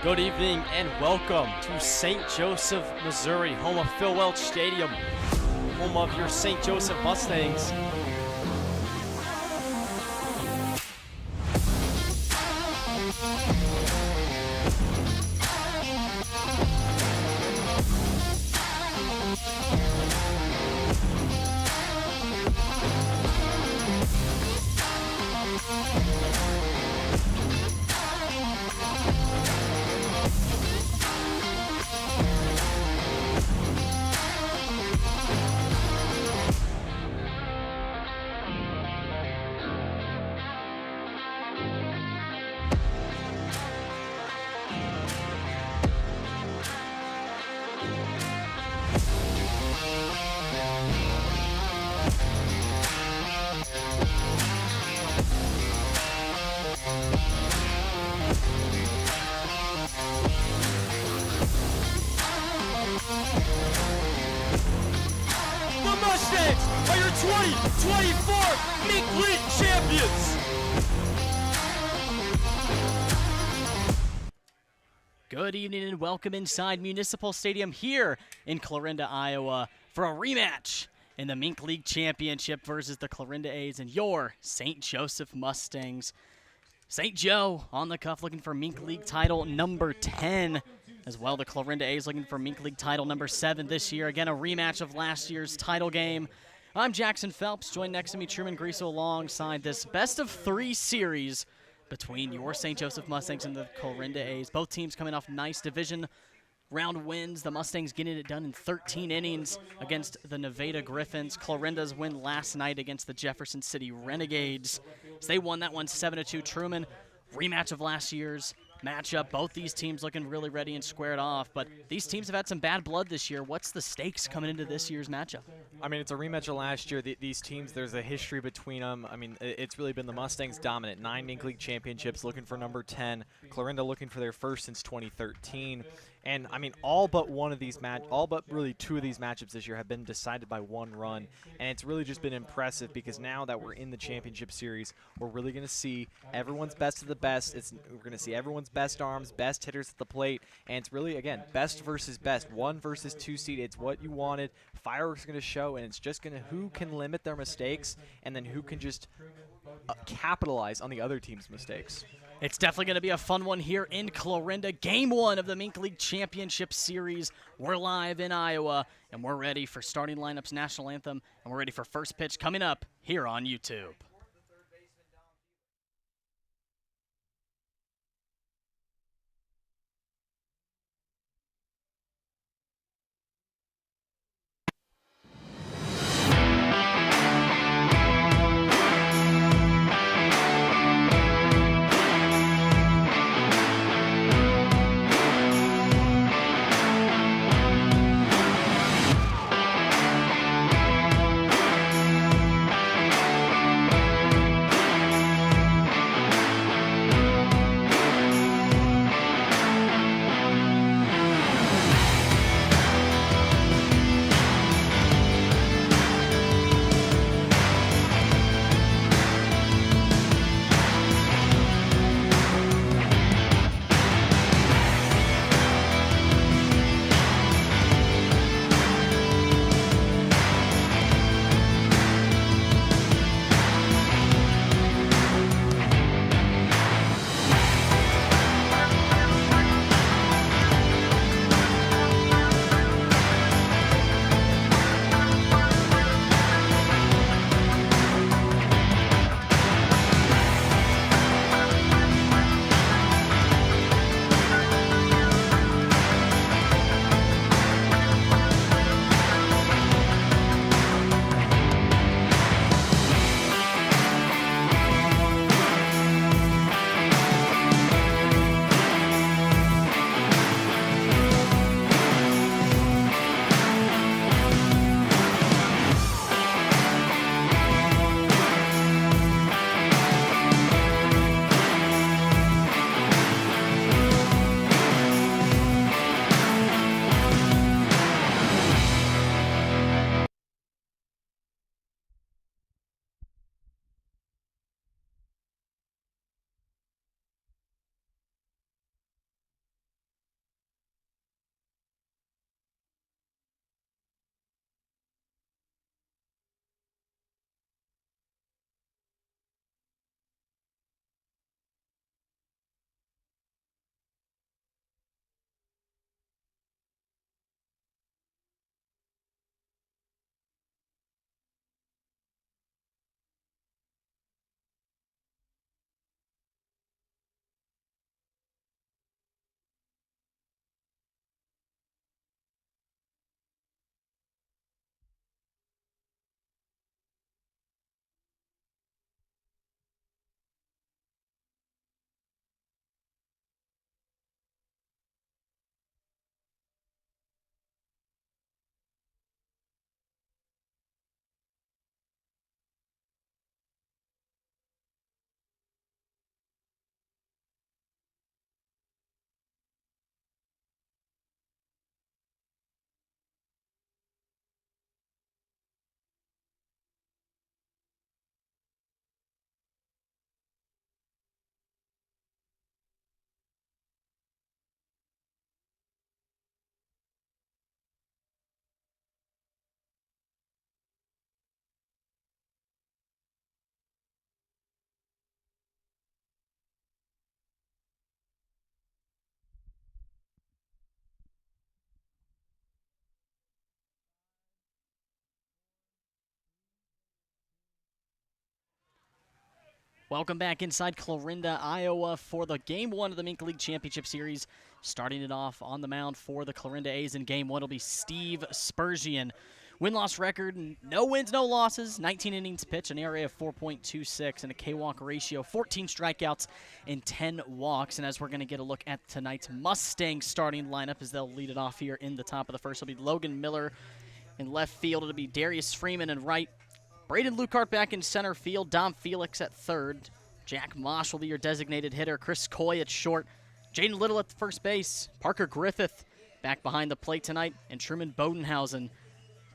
Good evening and welcome to St. Joseph, Missouri, home of Phil Welch Stadium, home of your St. Joseph Mustangs. Mustangs are your 2024 MINK League Champions! Good evening and welcome inside Municipal Stadium here in Clarinda, Iowa for a rematch in the MINK League Championship versus the Clarinda A's and your St. Joseph Mustangs. St. Joe on the cuff looking for MINK League title number 10. As well, the Clarinda A's looking for MINK League title number 7 this year. Again, a rematch of last year's title game. I'm Jackson Phelps, joined next to me Truman Greasel alongside this best-of-3 series between your St. Joseph Mustangs and the Clarinda A's. Both teams coming off nice division round wins. The Mustangs getting it done in 13 innings against the Nevada Griffons. Clarinda's win last night against the Jefferson City Renegades. So they won that one 7-2. Truman, rematch of last year's matchup. Both these teams looking really ready and squared off, but these teams have had some bad blood this year. What's the stakes coming into this year's matchup? I mean, it's a rematch of last year. These teams, there's a history between them. I mean, it's really been the Mustangs dominant. 9 MINK League championships, looking for number 10. Clarinda looking for their first since 2013. And I mean, all but really 2 of these matchups this year have been decided by 1 run, and it's really just been impressive because now that we're in the championship series, we're really going to see everyone's best of the best. We're going to see everyone's best arms, best hitters at the plate, and it's really, again, best versus best, 1 versus 2 seed. It's what you wanted. Fireworks are going to show, and it's just going to who can limit their mistakes and then who can just capitalize on the other team's mistakes. It's definitely going to be a fun one here in Clarinda. Game 1 of the MINK League Championship Series. We're live in Iowa, and we're ready for starting lineups, national anthem, and we're ready for first pitch coming up here on YouTube. Welcome back inside Clarinda, Iowa for the Game 1 of the MINK League Championship Series. Starting it off on the mound for the Clarinda A's in Game 1 will be Steve Spurgeon. Win-loss record, no wins, no losses, 19 innings pitched, an ERA of 4.26, and a K-walk ratio, 14 strikeouts and 10 walks. And as we're going to get a look at tonight's Mustangs starting lineup as they'll lead it off here in the top of the first, it'll be Logan Miller in left field. It'll be Darius Freeman in right. Braden Lucart back in center field. Dom Felix at third. Jack Mosh will be your designated hitter. Chris Coy at short. Jaden Little at first base. Parker Griffith back behind the plate tonight. And Truman Bodenhausen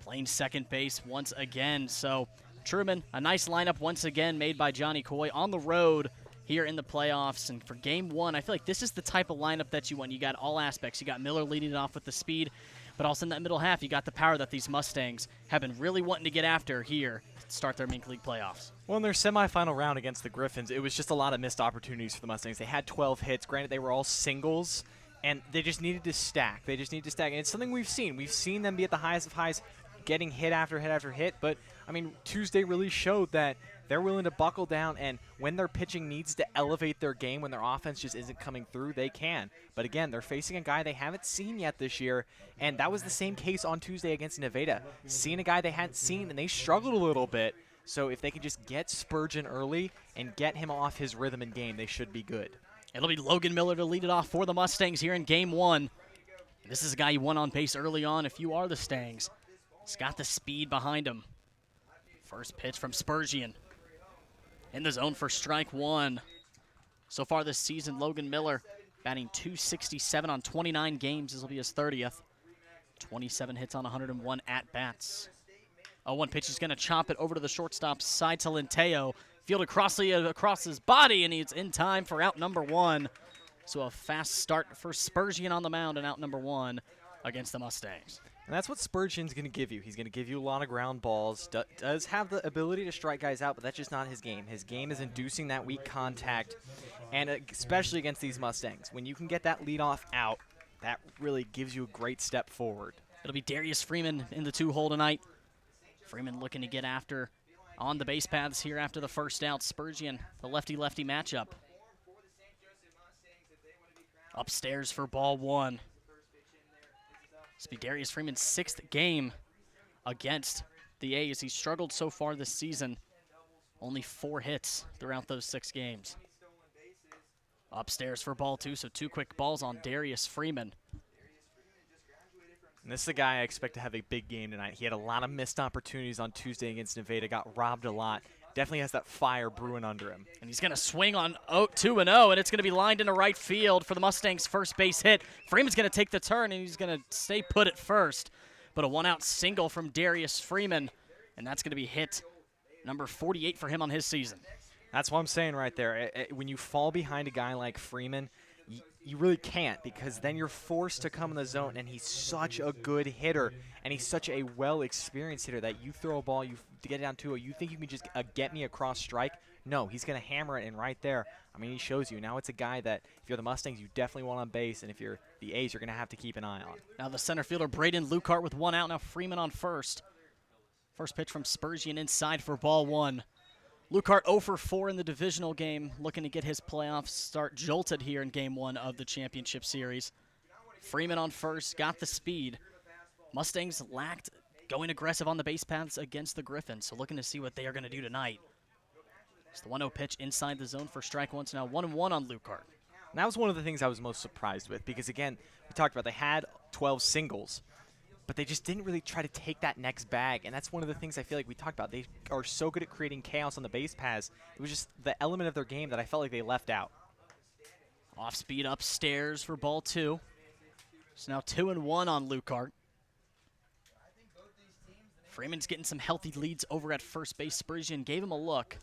playing second base once again. So Truman, a nice lineup once again made by Johnny Coy on the road here in the playoffs. And for Game 1, I feel like this is the type of lineup that you want. You got all aspects. You got Miller leading it off with the speed, but also in that middle half, you got the power that these Mustangs have been really wanting to get after here to start their MINK League playoffs. Well, in their semifinal round against the Griffons, it was just a lot of missed opportunities for the Mustangs. They had 12 hits. Granted, they were all singles, and they just needed to stack. They just need to stack. And it's something we've seen. We've seen them be at the highest of highs, getting hit after hit after hit. But, I mean, Tuesday really showed that they're willing to buckle down, and when their pitching needs to elevate their game, when their offense just isn't coming through, they can. But again, they're facing a guy they haven't seen yet this year, and that was the same case on Tuesday against Nevada. Seeing a guy they hadn't seen, and they struggled a little bit. So if they can just get Spurgeon early and get him off his rhythm and game, they should be good. It'll be Logan Miller to lead it off for the Mustangs here in Game 1. This is a guy you want on base early on if you are the Stangs. He's got the speed behind him. First pitch from Spurgeon. In the zone for strike one. So far this season, Logan Miller batting .267 on 29 games. This will be his 30th. 27 hits on 101 at-bats. 0-1 pitch. He's going to chop it over to the shortstop side to Linteo. Fielded across his body, and he's in time for out number one. So a fast start for Spurgeon on the mound and out number one against the Mustangs. And that's what Spurgeon's going to give you. He's going to give you a lot of ground balls. Does have the ability to strike guys out, but that's just not his game. His game is inducing that weak contact, and especially against these Mustangs. When you can get that leadoff out, that really gives you a great step forward. It'll be Darius Freeman in the two-hole tonight. Freeman looking to get after on the base paths here after the first out. Spurgeon, the lefty-lefty matchup. Upstairs for ball one. This will be Darius Freeman's 6th game against the A's. He's struggled so far this season. Only 4 hits throughout those 6 games. Upstairs for ball 2, so 2 quick balls on Darius Freeman. And this is a guy I expect to have a big game tonight. He had a lot of missed opportunities on Tuesday against Nevada, got robbed a lot. Definitely has that fire brewing under him. And he's going to swing on 2-0, and it's going to be lined into right field for the Mustangs' first base hit. Freeman's going to take the turn, and he's going to stay put at first. But a one-out single from Darius Freeman, and that's going to be hit number 48 for him on his season. That's what I'm saying right there. When you fall behind a guy like Freeman, you really can't, because then you're forced to come in the zone, and he's such a good hitter, and he's such a well-experienced hitter that you throw a ball, you get it down 2-0, you think you can just get me across strike? No, he's going to hammer it, and right there, I mean, he shows you. Now it's a guy that, if you're the Mustangs, you definitely want on base, and if you're the A's, you're going to have to keep an eye on. Now the center fielder, Braden Lucart, with 1 out. Now Freeman on first. First pitch from Spurgeon inside for ball 1. Lucart 0 for 4 in the divisional game, looking to get his playoff start jolted here in Game 1 of the championship series. Freeman on first, got the speed. Mustangs lacked going aggressive on the base paths against the Griffons, so looking to see what they are going to do tonight. It's the 1-0 pitch inside the zone for strike one, so now 1-1 on Lucart. And that was one of the things I was most surprised with, because again, we talked about they had 12 singles, but they just didn't really try to take that next bag, and that's one of the things I feel like we talked about. They are so good at creating chaos on the base paths. It was just the element of their game that I felt like they left out. Off speed upstairs for ball 2. So now 2-1 on Lucart. Freeman's getting some healthy leads over at first base. Spurgeon gave him a look.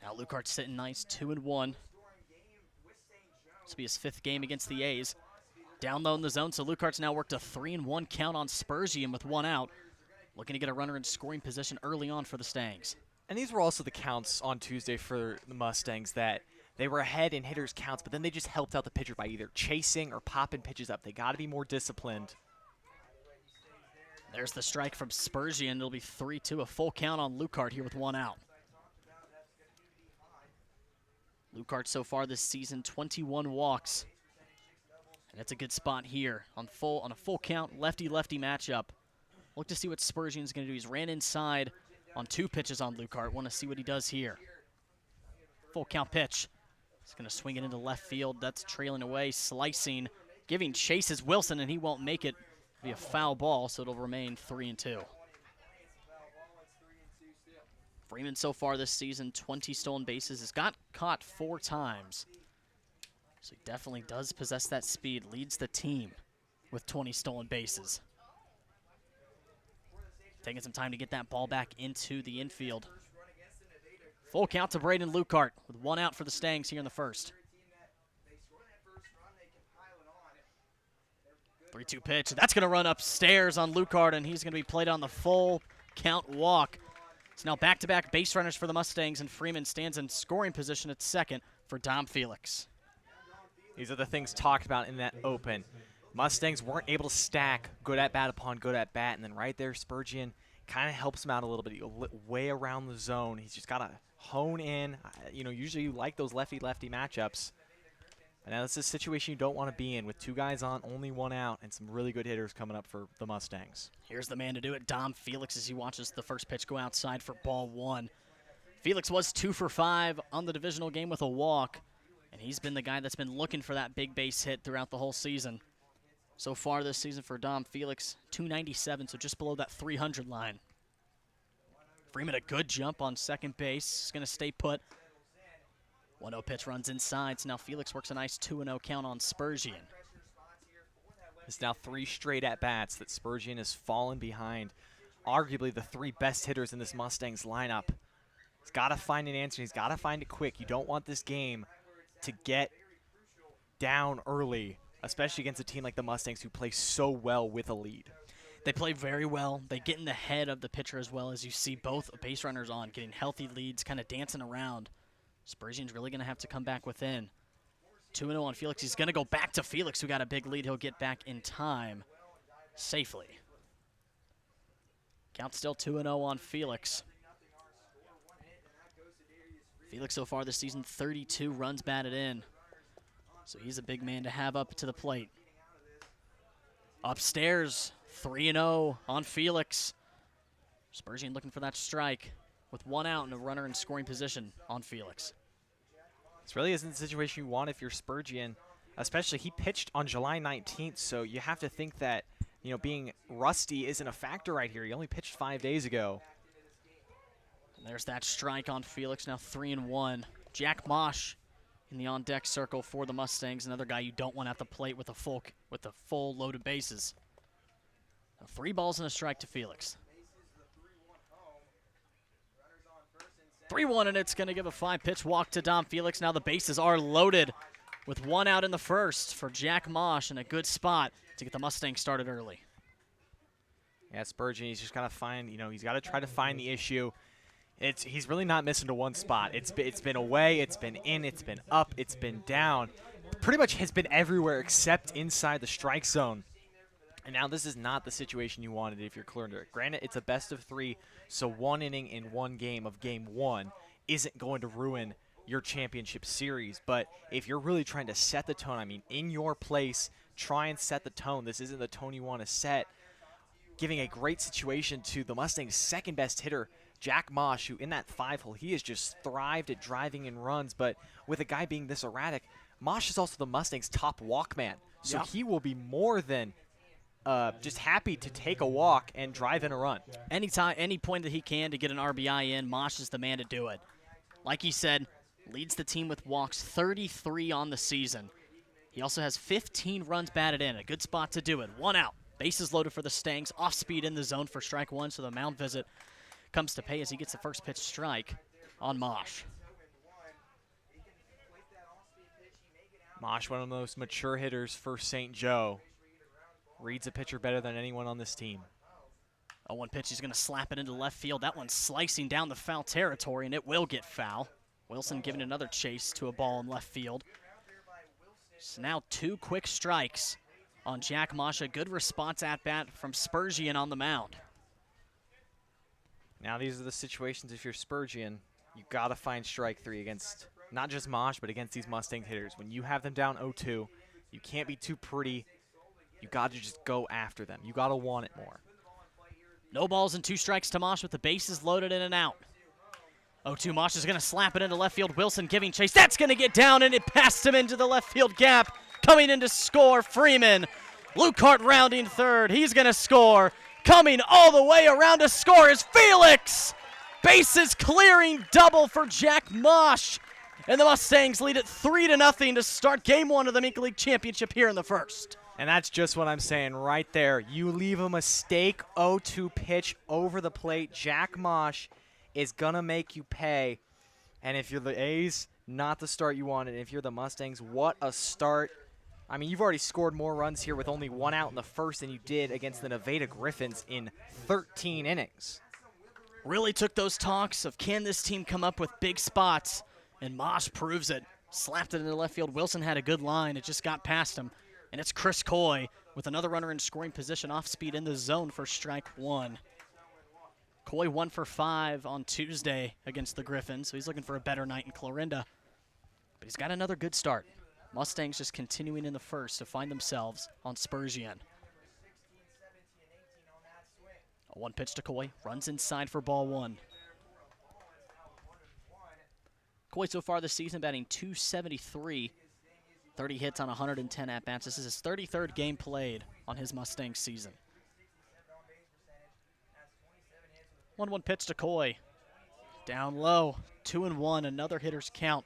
Now Lucart's sitting nice, 2-1. This will be his 5th game against the A's. Down low in the zone, so Lucart's now worked a 3-1 count on Spurgeon with 1 out. Looking to get a runner in scoring position early on for the Stangs. And these were also the counts on Tuesday for the Mustangs, that they were ahead in hitters' counts, but then they just helped out the pitcher by either chasing or popping pitches up. They got to be more disciplined. There's the strike from Spurgeon. It'll be 3-2, a full count on Lucart here with 1 out. Lucart so far this season, 21 walks. And that's a good spot here on a full count, lefty-lefty matchup. Look to see what Spurgeon's going to do. He's ran inside on 2 pitches on Lucart. Want to see what he does here. Full count pitch. He's going to swing it into left field. That's trailing away, slicing, giving chases Wilson, and he won't make it. It'll be a foul ball, so it'll remain 3-2. Freeman so far this season, 20 stolen bases. Has got caught 4 times. So he definitely does possess that speed. Leads the team with 20 stolen bases. Taking some time to get that ball back into the infield. Full count to Braden Lucart with 1 out for the Stangs here in the first. 3-2 pitch. That's going to run upstairs on Lucart, and he's going to be played on the full count walk. It's now back-to-back base runners for the Mustangs, and Freeman stands in scoring position at second for Dom Felix. These are the things talked about in that open. Mustangs weren't able to stack good at-bat upon good at-bat, and then right there, Spurgeon kind of helps him out a little bit. Way around the zone. He's just got to hone in. Usually you like those lefty-lefty matchups. And now this is a situation you don't want to be in with 2 guys on, only 1 out, and some really good hitters coming up for the Mustangs. Here's the man to do it, Dom Felix, as he watches the first pitch go outside for ball 1. Felix was 2 for 5 on the divisional game with a walk, and he's been the guy that's been looking for that big base hit throughout the whole season. So far this season for Dom Felix, 297, so just below that 300 line. Freeman a good jump on second base. He's going to stay put. 1-0 pitch runs inside, so now Felix works a nice 2-0 count on Spurgeon. It's now 3 straight at-bats that Spurgeon has fallen behind. Arguably the 3 best hitters in this Mustangs lineup. He's got to find an answer. He's got to find it quick. You don't want this game to get down early, especially against a team like the Mustangs who play so well with a lead. They play very well. They get in the head of the pitcher as well, as you see both base runners on, getting healthy leads, kind of dancing around. Spurgeon's really going to have to come back within. 2-0 on Felix. He's going to go back to Felix, who got a big lead. He'll get back in time safely. Count still 2-0 on Felix. Felix so far this season, 32 runs batted in. So he's a big man to have up to the plate. Upstairs, 3-0 on Felix. Spurgeon looking for that strike with 1 out and a runner in scoring position on Felix. This really isn't the situation you want if you're Spurgeon, especially he pitched on July 19th, so you have to think that, being rusty isn't a factor right here. He only pitched 5 days ago. And there's that strike on Felix, now 3-1. Jack Mosh in the on-deck circle for the Mustangs, another guy you don't want at the plate with a full load of bases. Now 3 balls and a strike to Felix. 3-1, and it's going to give a 5-pitch walk to Dom Felix. Now the bases are loaded with 1 out in the first for Jack Mosh, in a good spot to get the Mustangs started early. Yeah, Spurgeon, he's just got to find, he's got to try to find the issue. He's really not missing to one spot. It's been away, it's been in, it's been up, it's been down. Pretty much has been everywhere except inside the strike zone. And now this is not the situation you wanted if you're Clarinda. Granted, it's a best of 3, so 1 inning in 1 game of game 1 isn't going to ruin your championship series. But if you're really trying to set the tone, in your place, try and set the tone. This isn't the tone you want to set. Giving a great situation to the Mustangs' second best hitter, Jack Mosh, who in that 5-hole, he has just thrived at driving in runs. But with a guy being this erratic, Mosh is also the Mustangs' top walkman. So he will be more than just happy to take a walk and drive in a run. Anytime, any point that he can to get an RBI in, Mosh is the man to do it. Like he said, leads the team with walks, 33 on the season. He also has 15 runs batted in, a good spot to do it. 1 out, bases loaded for the Stangs, off speed in the zone for strike 1, so the mound visit comes to pay as he gets the first pitch strike on Mosh. Mosh, one of the most mature hitters for St. Joe. Reads a pitcher better than anyone on this team. 0-1 pitch, he's going to slap it into left field. That one's slicing down the foul territory, and it will get foul. Wilson giving another chase to a ball in left field. So now 2 quick strikes on Jack Mosh. A good response at bat from Spurgeon on the mound. Now these are the situations if you're Spurgeon, you got to find strike 3 against not just Mosh, but against these Mustang hitters. When you have them down 0-2, you can't be too pretty. You got to just go after them. You got to want it more. No balls and 2 strikes to Mosh with the bases loaded in and out. 0-2, Mosh is going to slap it into left field. Wilson giving chase. That's going to get down, and it passed him into the left field gap. Coming in to score, Freeman. Lukehart rounding third. He's going to score. Coming all the way around to score is Felix. Bases clearing double for Jack Mosh. And the Mustangs lead it 3-0 to start Game 1 of the MINK League Championship here in the first. And that's just what I'm saying right there. You leave a mistake 0-2 pitch over the plate. Jack Mosh is going to make you pay. And if you're the A's, not the start you wanted. If you're the Mustangs, what a start. I mean, you've already scored more runs here with only 1 out in the first than you did against the Nevada Griffons in 13 innings. Really took those talks of can this team come up with big spots, and Mosh proves it. Slapped it into left field. Wilson had a good line. It just got past him. And it's Chris Coy with another runner in scoring position, off speed in the zone for strike 1. Coy 1 for 5 on Tuesday against the Griffons, so he's looking for a better night in Clarinda. But he's got another good start. Mustangs just continuing in the first to find themselves on Spurgeon. A 1 pitch to Coy, runs inside for ball 1. Coy so far this season batting .273, 30 hits on 110 at-bats. This is his 33rd game played on his Mustangs season. 1-1 pitch to Coy. Down low, 2-1, another hitter's count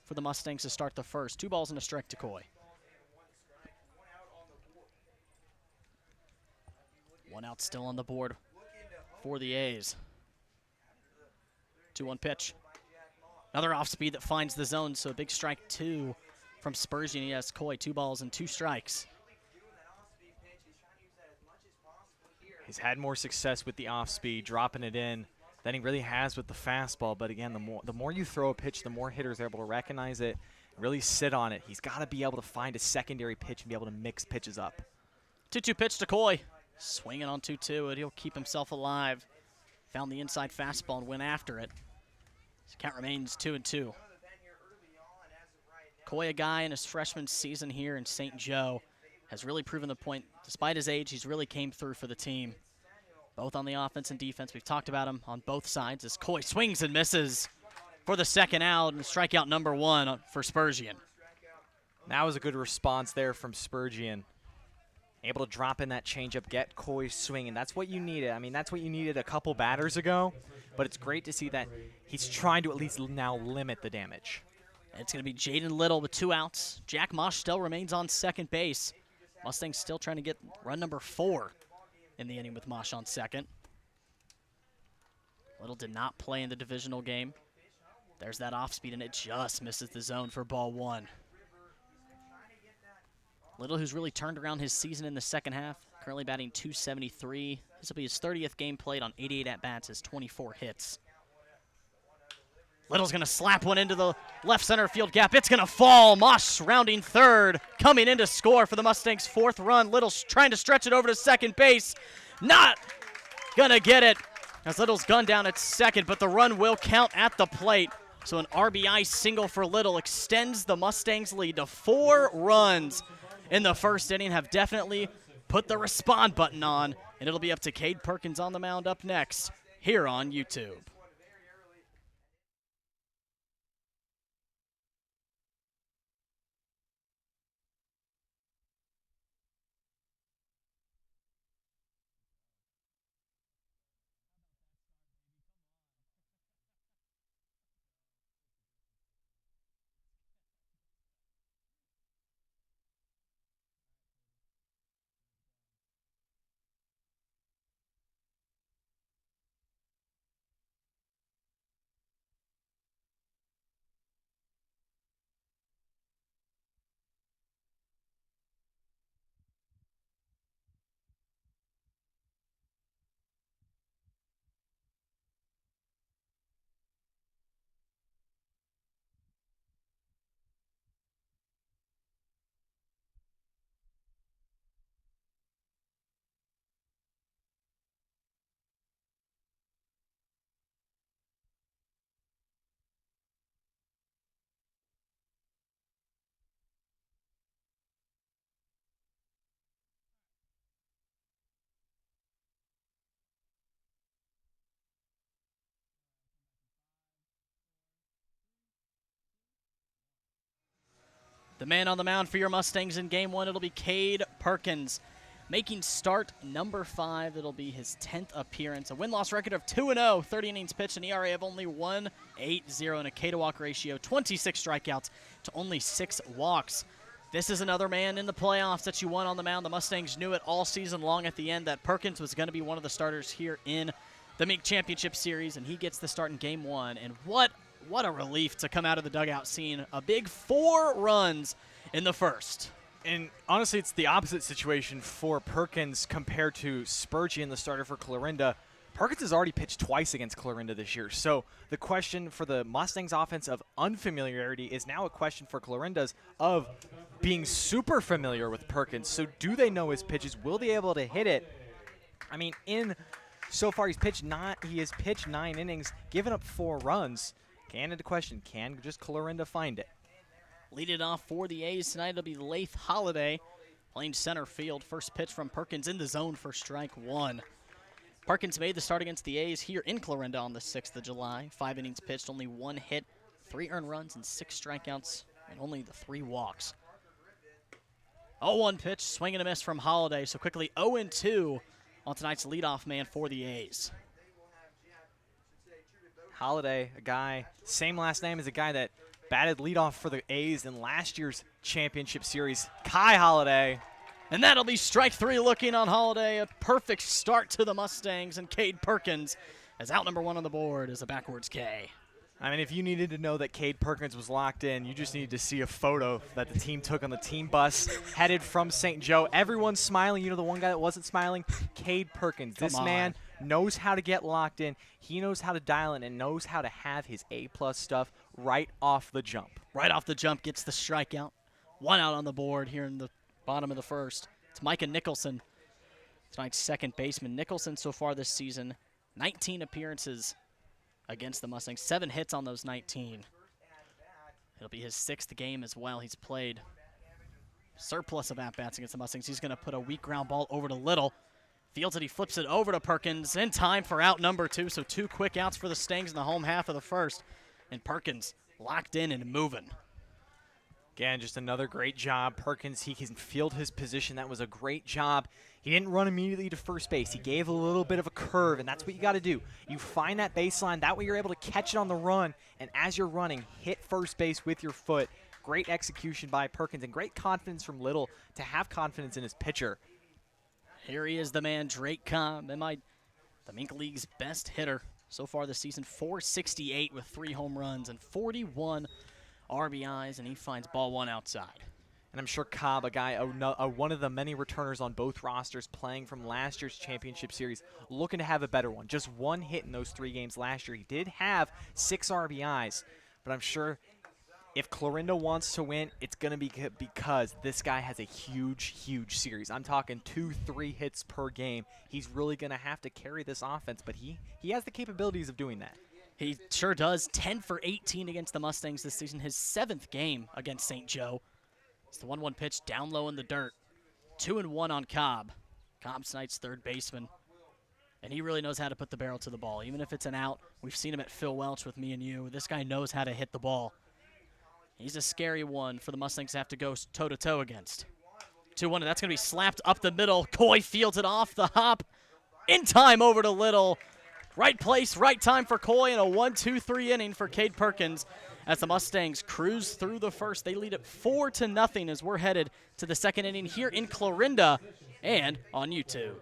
for the Mustangs to start the first. 2 balls and a strike to Coy. 1 out still on the board for the A's. 2-1 pitch. Another off speed that finds the zone, so a big strike 2 from Spurgeon. He has Coy 2 balls and 2 strikes. He's had more success with the off speed, dropping it in, than he really has with the fastball. But again, the more you throw a pitch, the more hitters are able to recognize it, really sit on it. He's got to be able to find a secondary pitch and be able to mix pitches up. 2-2 pitch to Coy. Swinging on 2-2, and he'll keep himself alive. Found the inside fastball and went after it. His count remains 2-2. Coy, a guy in his freshman season here in St. Joe, has really proven the point. Despite his age, he's really came through for the team, both on the offense and defense. We've talked about him on both sides as Coy swings and misses for the second out, and strikeout number 1 for Spurgeon. That was a good response there from Spurgeon. Able to drop in that changeup, get Coy swinging. That's what you needed. I mean, that's what you needed a couple batters ago, but it's great to see that he's trying to at least now limit the damage. It's going to be Jaden Little with 2 outs. Jack Mosh still remains on second base. Mustangs still trying to get run number 4 in the inning with Mosh on second. Little did not play in the divisional game. There's that off speed, and it just misses the zone for ball 1. Little, who's really turned around his season in the second half, currently batting .273. This will be his 30th game played on 88 at-bats, his 24 hits. Little's going to slap one into the left center field gap. It's going to fall. Mosh rounding third, coming in to score for the Mustangs' 4th run. Little's trying to stretch it over to second base. Not going to get it as Little's gunned down at second, but the run will count at the plate. So an RBI single for Little extends the Mustangs' lead to 4 runs in the first inning. Have definitely put the respond button on, and it'll be up to Cade Perkins on the mound up next here on YouTube. The man on the mound for your Mustangs in Game 1, it'll be Cade Perkins. Making start number 5, it'll be his 10th appearance. A win-loss record of 2-0, 30 innings pitched, an ERA of only 1.80, and a K-to-walk ratio, 26 strikeouts to only 6 walks. This is another man in the playoffs that you want on the mound. The Mustangs knew it all season long at the end that Perkins was going to be one of the starters here in the MINK Championship Series, and he gets the start in Game 1. And what a relief to come out of the dugout seeing a big 4 runs in the first. And honestly, it's the opposite situation for Perkins compared to Spurgeon, the starter for Clarinda. Perkins has already pitched twice against Clarinda this year. So the question for the Mustangs offense of unfamiliarity is now a question for Clarinda's of being super familiar with Perkins. So do they know his pitches? Will they be able to hit it? I mean, so far he has pitched 9 innings, given up 4 runs. The question, can just Clarinda find it? Lead it off for the A's tonight. It'll be Laith Holiday playing center field. First pitch from Perkins in the zone for strike 1. Perkins made the start against the A's here in Clarinda on the 6th of July. 5 innings pitched, only 1 hit, 3 earned runs, and 6 strikeouts, and only the 3 walks. 0-1 pitch, swing and a miss from Holiday. So quickly 0-2 on tonight's leadoff man for the A's. Holiday, a guy, same last name as a guy that batted leadoff for the A's in last year's championship series, Kai Holiday. And that'll be strike 3 looking on Holiday. A perfect start to the Mustangs, and Cade Perkins as out number 1 on the board is a backwards K. I mean, if you needed to know that Cade Perkins was locked in, you just needed to see a photo that the team took on the team bus headed from St. Joe. Everyone's smiling. You know the one guy that wasn't smiling? Cade Perkins. This man knows how to get locked in. He knows how to dial in and knows how to have his A-plus stuff right off the jump. Right off the jump, gets the strikeout. 1 out on the board here in the bottom of the first. It's Micah Nicholson, tonight's second baseman. Nicholson so far this season, 19 appearances against the Mustangs, 7 hits on those 19. It'll be his 6th game as well. He's played surplus of at-bats against the Mustangs. He's going to put a weak ground ball over to Little. Fields it, he flips it over to Perkins in time for out number 2. So 2 quick outs for the Stangs in the home half of the first. And Perkins locked in and moving. Again, just another great job. Perkins, he can field his position. That was a great job. He didn't run immediately to first base. He gave a little bit of a curve, and that's what you got to do. You find that baseline. That way you're able to catch it on the run, and as you're running, hit first base with your foot. Great execution by Perkins, and great confidence from Little to have confidence in his pitcher. Here he is, the man, Drake Cobb, the MINK League's best hitter so far this season. 468 with 3 home runs and 41 RBIs, and he finds ball 1 outside. And I'm sure Cobb, a guy, one of the many returners on both rosters playing from last year's championship series, looking to have a better one. Just 1 hit in those 3 games last year. He did have 6 RBIs, but I'm sure if Clarinda wants to win, it's going to be because this guy has a huge, huge series. I'm talking 2-3 hits per game. He's really going to have to carry this offense, but he has the capabilities of doing that. He sure does. 10 for 18 against the Mustangs this season. His 7th game against St. Joe. It's the 1-1 pitch down low in the dirt. 2-1 on Cobb. Cobb's tonight's third baseman. And he really knows how to put the barrel to the ball. Even if it's an out, we've seen him at Phil Welch with me and you. This guy knows how to hit the ball. He's a scary one for the Mustangs to have to go toe-to-toe against. 2-1, and that's going to be slapped up the middle. Coy fields it off the hop. In time over to Little. Right place, right time for Coy, and a 1-2-3 inning for Cade Perkins as the Mustangs cruise through the first. They lead it 4-0 as we're headed to the second inning here in Clarinda and on YouTube.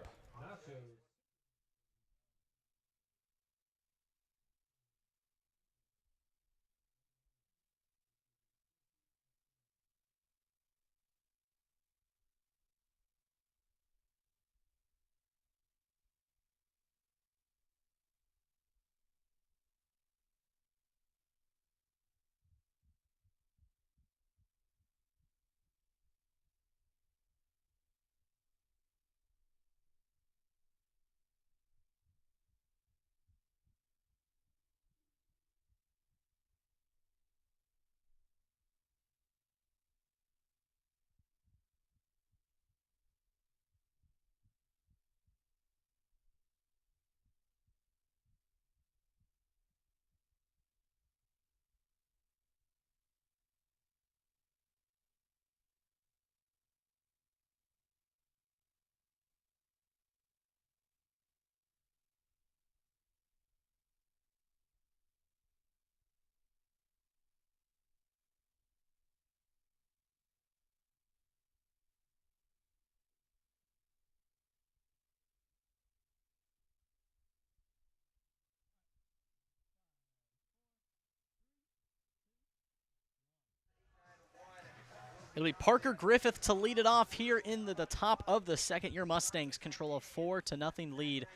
It'll be Parker Griffith to lead it off here in the top of the second. Your Mustangs control a 4-0 lead.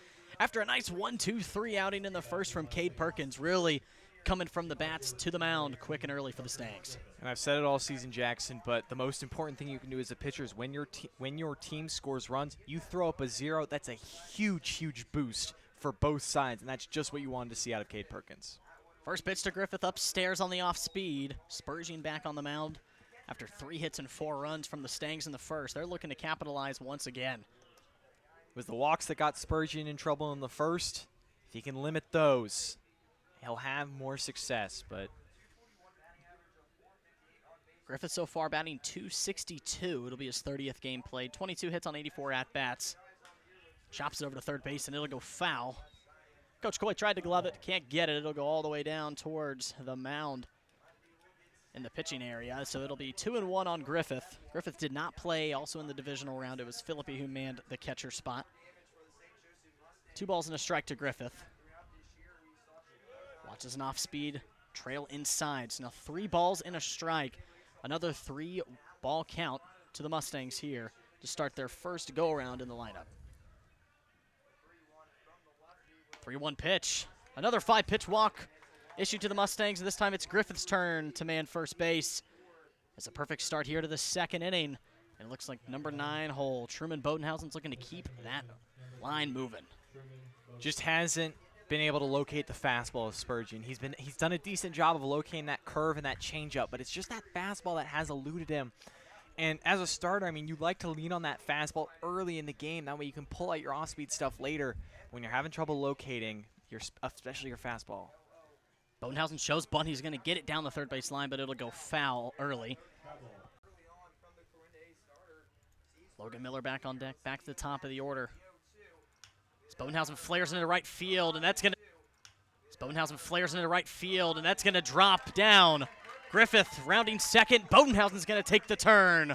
After a nice 1-2-3 outing in the first from Cade Perkins, really coming from the bats to the mound quick and early for the Stangs. And I've said it all season, Jackson, but the most important thing you can do as a pitcher is when your team scores runs, you throw up a 0. That's a huge, huge boost for both sides, and that's just what you wanted to see out of Cade Perkins. First pitch to Griffith upstairs on the off speed. Spurgeon back on the mound after 3 hits and 4 runs from the Stangs in the first. They're looking to capitalize once again. It was the walks that got Spurgeon in trouble in the first. If he can limit those, he'll have more success. But Griffith so far batting .262. It'll be his 30th game played. 22 hits on 84 at-bats. Chops it over to third base, and it'll go foul. Coach Coy tried to glove it, can't get it. It'll go all the way down towards the mound in the pitching area. So it'll be 2-1 on Griffith. Griffith did not play also in the divisional round. It was Philippi who manned the catcher spot. 2 balls and a strike to Griffith. Watches an off-speed trail inside. So now 3 balls and a strike. Another 3-ball count to the Mustangs here to start their first go-around in the lineup. 3-1 pitch. Another 5-pitch walk issued to the Mustangs, and this time it's Griffith's turn to man first base. It's a perfect start here to the second inning, and it looks like number 9 hole. Truman Bodenhausen's looking to keep that line moving. just hasn't been able to locate the fastball of Spurgeon. He's done a decent job of locating that curve and that changeup, but it's just that fastball that has eluded him. And as a starter, I mean, you like to lean on that fastball early in the game. That way you can pull out your off-speed stuff later when you're having trouble locating, especially your fastball. Bodenhausen shows bunt. He's going to get it down the third base line, but it'll go foul early. Logan Miller back on deck, back to the top of the order. Bodenhausen flares into right field, and that's going to drop down. Griffith rounding second. Bodenhausen's going to take the turn,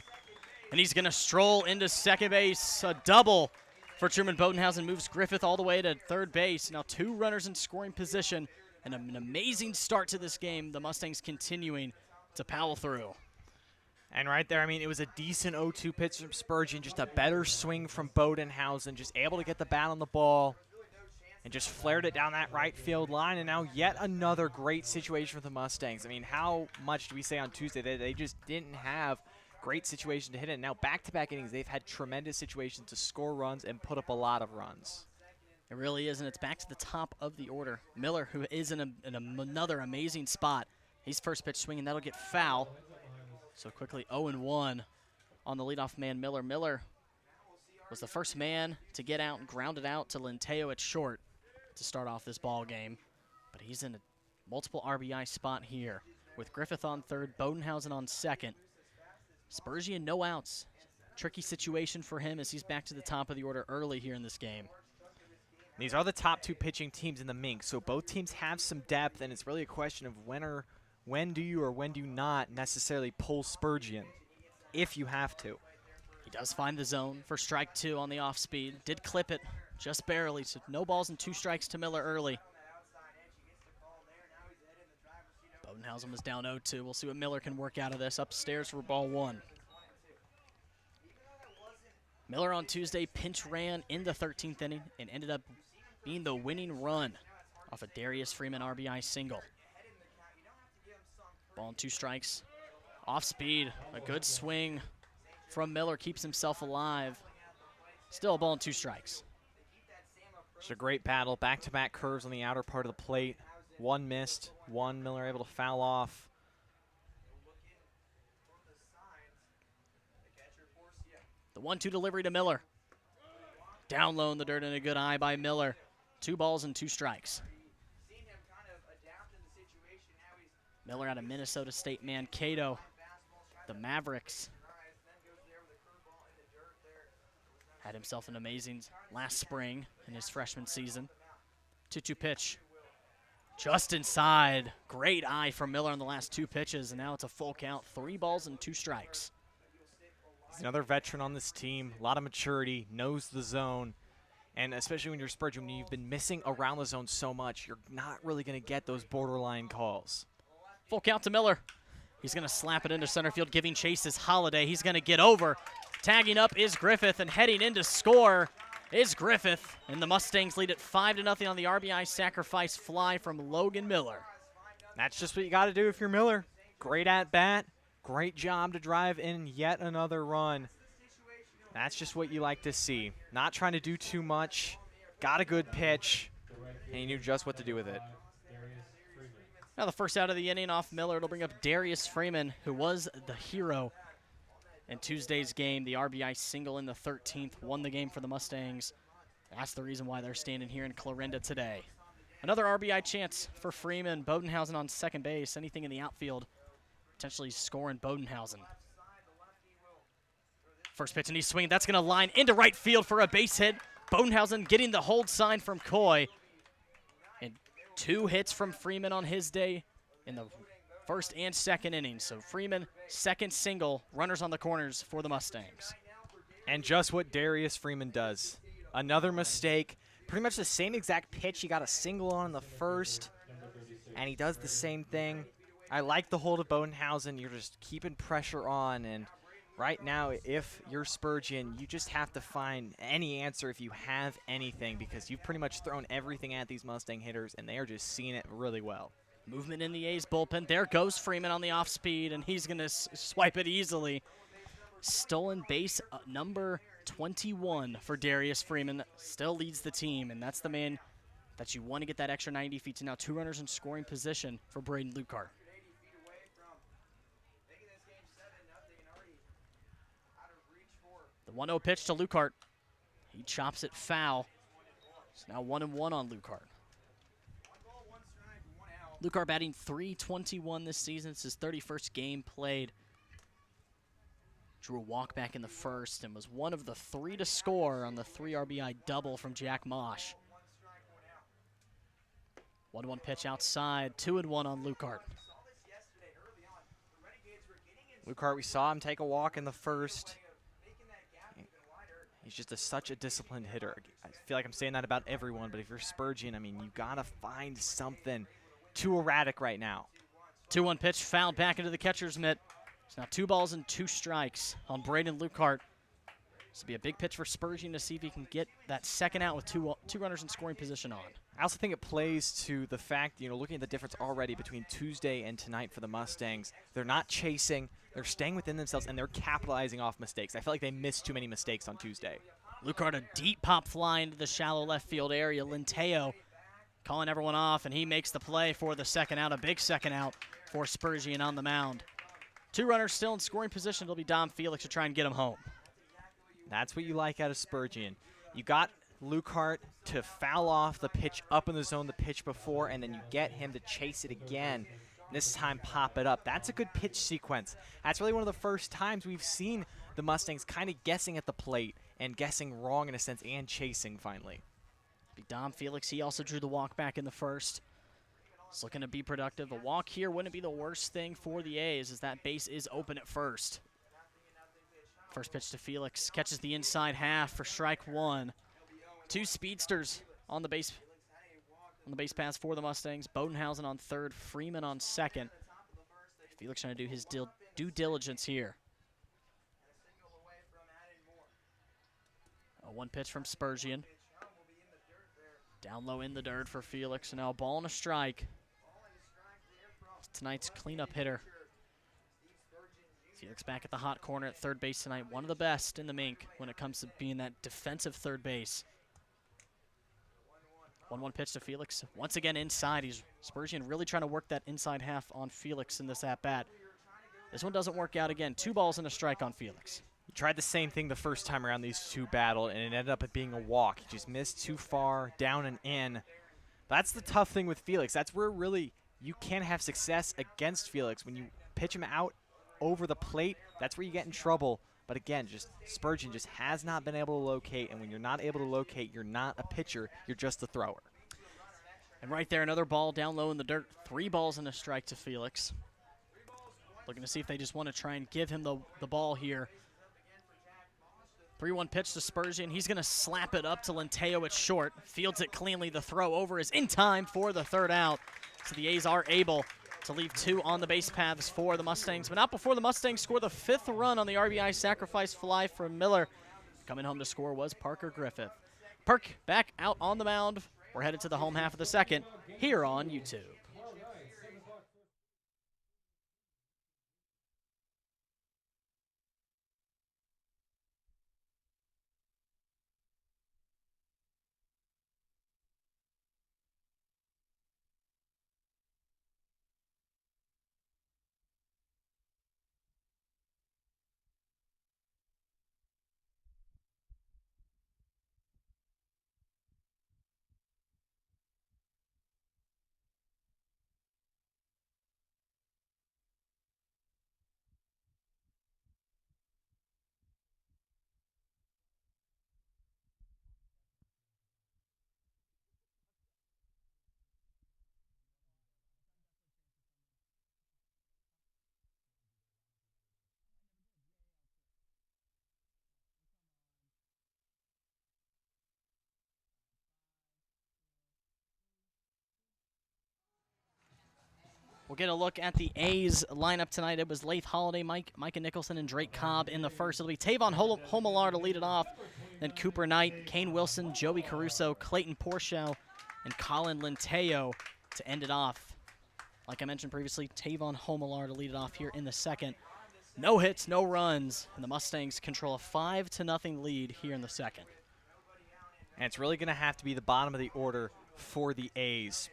and he's going to stroll into second base. A double for Truman Bodenhausen moves Griffith all the way to third base. Now 2 runners in scoring position, and an amazing start to this game. The Mustangs continuing to power through. And right there, I mean, it was a decent 0-2 pitch from Spurgeon, just a better swing from Bodenhausen, just able to get the bat on the ball and just flared it down that right field line. And now yet another great situation for the Mustangs. I mean, how much do we say on Tuesday that they just didn't have great situation to hit it? Now back-to-back innings, they've had tremendous situations to score runs and put up a lot of runs. It really is, and it's back to the top of the order. Miller, who is in another amazing spot. He's first pitch swinging. That'll get foul. So quickly 0-1 on the leadoff man, Miller. Miller was the first man to get out and ground it out to Linteo at short to start off this ball game. But he's in a multiple RBI spot here with Griffith on third, Bodenhausen on second. Spurgeon, no outs. Tricky situation for him as he's back to the top of the order early here in this game. These are the top 2 pitching teams in the MINK, so both teams have some depth, and it's really a question of when do you or when do you not necessarily pull Spurgeon, if you have to. He does find the zone for strike 2 on the off speed. Did clip it just barely, so no balls and 2 strikes to Miller early. Bodenhausen was down 0-2. We'll see what Miller can work out of this. Upstairs for ball 1. Miller on Tuesday pinch ran in the 13th inning and ended up being the winning run off a Darius Freeman RBI single. Ball and 2 strikes. Off speed, a good swing from Miller keeps himself alive. Still a ball and 2 strikes. It's a great battle. Back-to-back curves on the outer part of the plate. 1 missed, 1 Miller able to foul off. The 1-2 delivery to Miller. Down low in the dirt and a good eye by Miller. 2 balls and 2 strikes. Miller out of Minnesota State Mankato. The Mavericks had himself an amazing last spring in his freshman season. 2-2 pitch. Just inside. Great eye from Miller on the last 2 pitches, and now it's a full count. 3 balls and 2 strikes. He's another veteran on this team. A lot of maturity, knows the zone. And especially when you're Spurgeon, when you've been missing around the zone so much, you're not really going to get those borderline calls. Full count to Miller. He's going to slap it into center field, giving chase is Holiday. He's going to get over. Tagging up is Griffith, and heading in to score is Griffith. And the Mustangs lead it 5-0 on the RBI sacrifice fly from Logan Miller. That's just what you got to do if you're Miller. Great at bat. Great job to drive in yet another run. That's just what you like to see. Not trying to do too much. Got a good pitch, and he knew just what to do with it. Now the first out of the inning off Miller, it'll bring up Darius Freeman, who was the hero in Tuesday's game. The RBI single in the 13th won the game for the Mustangs. That's the reason why they're standing here in Clarinda today. Another RBI chance for Freeman. Bodenhausen on second base. Anything in the outfield, potentially scoring Bodenhausen. First pitch, and he's swinging. That's going to line into right field for a base hit. Bodenhausen getting the hold sign from Coy. And 2 hits from Freeman on his day in the first and second innings. So Freeman, second single, runners on the corners for the Mustangs. And just what Darius Freeman does. Another mistake. Pretty much the same exact pitch. He got a single on in the first, and he does the same thing. I like the hold of Bodenhausen. You're just keeping pressure on, and right now, if you're Spurgeon, you just have to find any answer if you have anything, because you've pretty much thrown everything at these Mustang hitters, and they are just seeing it really well. Movement in the A's bullpen. There goes Freeman on the off speed, and he's going to swipe it easily. Stolen base number 21 for Darius Freeman. Still leads the team, and that's the man that you want to get that extra 90 feet to. Now 2 runners in scoring position for Braden Lucart. The 1-0 pitch to Lucart. He chops it foul. It's now 1-1 on Lucart. Lucart batting .321 this season. It's his 31st game played. Drew a walk back in the first and was one of the 3 to score on the 3 RBI double from Jack Mosh. 1-1 pitch outside, 2-1 on Lucart. Lucart, we saw him take a walk in the first. He's just such a disciplined hitter. I feel like I'm saying that about everyone, but if you're Spurgeon, I mean, you got to find something. Too erratic right now. 2-1 pitch fouled back into the catcher's mitt. It's now 2 balls and 2 strikes on Braden Lucart. This will be a big pitch for Spurgeon to see if he can get that second out with two runners in scoring position on. I also think it plays to the fact, looking at the difference already between Tuesday and tonight for the Mustangs. They're not chasing. They're staying within themselves, and they're capitalizing off mistakes. I feel like they missed too many mistakes on Tuesday. Lucart, a deep pop fly into the shallow left field area. Linteo calling everyone off, and he makes the play for the second out, a big second out for Spurgeon on the mound. 2 runners still in scoring position. It'll be Dom Felix to try and get him home. That's what you like out of Spurgeon. You got Lucart to foul off the pitch up in the zone the pitch before, and then you get him to chase it again. This time pop it up. That's a good pitch sequence. That's really one of the first times we've seen the Mustangs kind of guessing at the plate and guessing wrong in a sense and chasing finally. Dom Felix, he also drew the walk back in the first. He's looking to be productive. A walk here wouldn't be the worst thing for the A's, as that base is open at first. First pitch to Felix, catches the inside half for strike 1. 2 speedsters on the base pass for the Mustangs. Bodenhausen on third, Freeman on second. Felix trying to do his due diligence here. A 1 pitch from Spurgeon. Down low in the dirt for Felix. Now a ball and a strike. Tonight's cleanup hitter. Felix back at the hot corner at third base tonight. One of the best in the Mink when it comes to being that defensive third base. 1-1 pitch to Felix. Once again inside. Spurgeon really trying to work that inside half on Felix in this at-bat. This one doesn't work out again. 2 balls and a strike on Felix. He tried the same thing the first time around these 2 battled, and it ended up being a walk. He just missed too far, down and in. That's the tough thing with Felix. That's where really you can have success against Felix. When you pitch him out over the plate, that's where you get in trouble. But again, Spurgeon just has not been able to locate, and when you're not able to locate, you're not a pitcher, you're just a thrower. And right there, another ball down low in the dirt. 3 balls and a strike to Felix. Looking to see if they just want to try and give him the ball here. 3-1 pitch to Spurgeon. He's going to slap it up to Linteo at short. Fields it cleanly. The throw over is in time for the third out. So the A's are able to leave 2 on the base paths for the Mustangs, but not before the Mustangs score the 5th run on the RBI sacrifice fly from Miller. Coming home to score was Parker Griffith. Perk back out on the mound. We're headed to the home half of the second here on YouTube. We'll get a look at the A's lineup tonight. It was Lath Holiday, Micah Nicholson, and Drake Cobb in the first. It'll be Tavon Homelar to lead it off. Then Cooper Knight, Kane Wilson, Joey Caruso, Clayton Porchel, and Colin Linteo to end it off. Like I mentioned previously, Tavon Homelar to lead it off here in the second. No hits, no runs, and the Mustangs control a 5-0 lead here in the second. And it's really going to have to be the bottom of the order for the A's.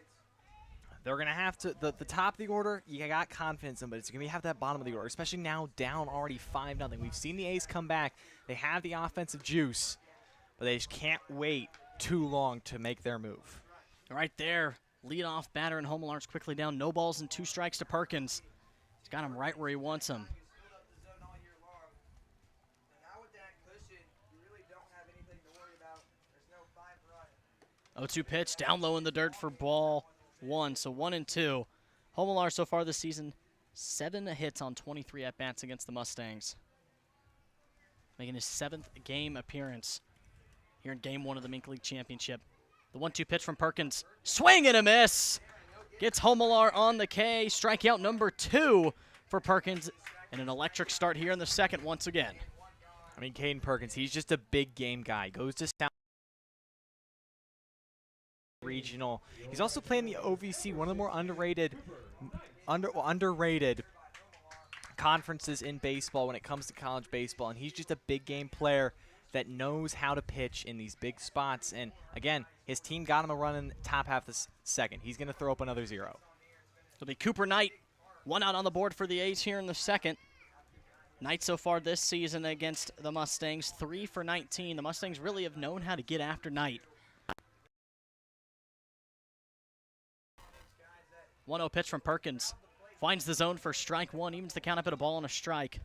They're going to have to, the top of the order, you got confidence in, but it's going to have that bottom of the order, especially now down already 5-0. We've seen the A's come back. They have the offensive juice, but they just can't wait too long to make their move. Right there, leadoff batter and Homelar's quickly down. No balls and 2 strikes to Perkins. He's got him right where he wants him. 0-2 pitch, down low in the dirt for ball 1, so 1-2. Homelar so far this season, 7 hits on 23 at-bats against the Mustangs. Making his 7th game appearance here in Game 1 of the MINK League Championship. The 1-2 pitch from Perkins, swing and a miss! Gets Homelar on the K, strikeout number 2 for Perkins, and an electric start here in the second once again. I mean, Caden Perkins, he's just a big game guy. Goes to South Regional. He's also playing the OVC, one of the more underrated conferences in baseball when it comes to college baseball, and he's just a big game player that knows how to pitch in these big spots. And again, his team got him a run in the top half of the second. He's going to throw up another 0. It'll be Cooper Knight, 1 out on the board for the A's here in the second. Knight so far this season against the Mustangs, 3 for 19. The Mustangs really have known how to get after Knight. 1-0 pitch from Perkins. Finds the zone for strike 1, evens the count up at a ball and a strike.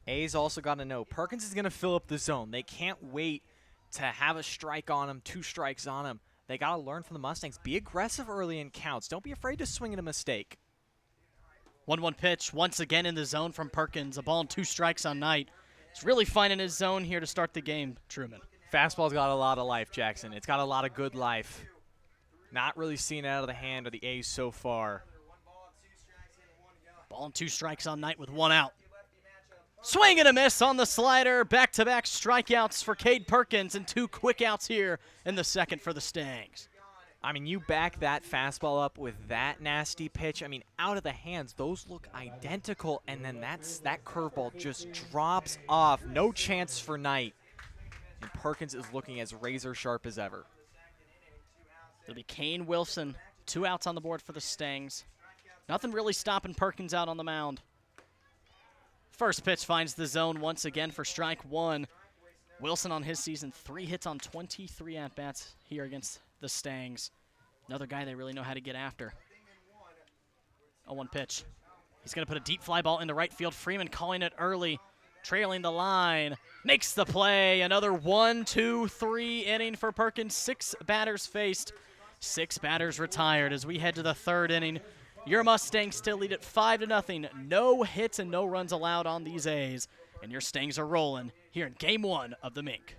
A's also got to know Perkins is going to fill up the zone. They can't wait to have a strike on him, 2 strikes on him. They got to learn from the Mustangs. Be aggressive early in counts. Don't be afraid to swing at a mistake. 1-1 pitch, once again in the zone from Perkins. A ball and 2 strikes on Knight. He's really finding his zone here to start the game, Truman. Fastball's got a lot of life, Jackson. It's got a lot of good life. Not really seen it out of the hand of the A's so far. Ball and 2 strikes on Knight with 1 out. Swing and a miss on the slider. Back-to-back strikeouts for Cade Perkins and 2 quick outs here in the second for the Stangs. I mean, you back that fastball up with that nasty pitch. I mean, out of the hands, those look identical, and then that curveball just drops off. No chance for Knight. And Perkins is looking as razor sharp as ever. It'll be Kane Wilson, 2 outs on the board for the Stangs. Nothing really stopping Perkins out on the mound. First pitch finds the zone once again for strike 1. Wilson on his season, 3 hits on 23 at-bats here against the Stangs. Another guy they really know how to get after. 0-1 pitch. He's going to put a deep fly ball into right field. Freeman calling it early, trailing the line. Makes the play. Another 1-2-3 inning for Perkins. 6 batters faced, 6 batters retired as we head to the 3rd inning. Your Mustangs still lead at 5-0. No hits and no runs allowed on these A's. And your Stangs are rolling here in Game 1 of the MINK.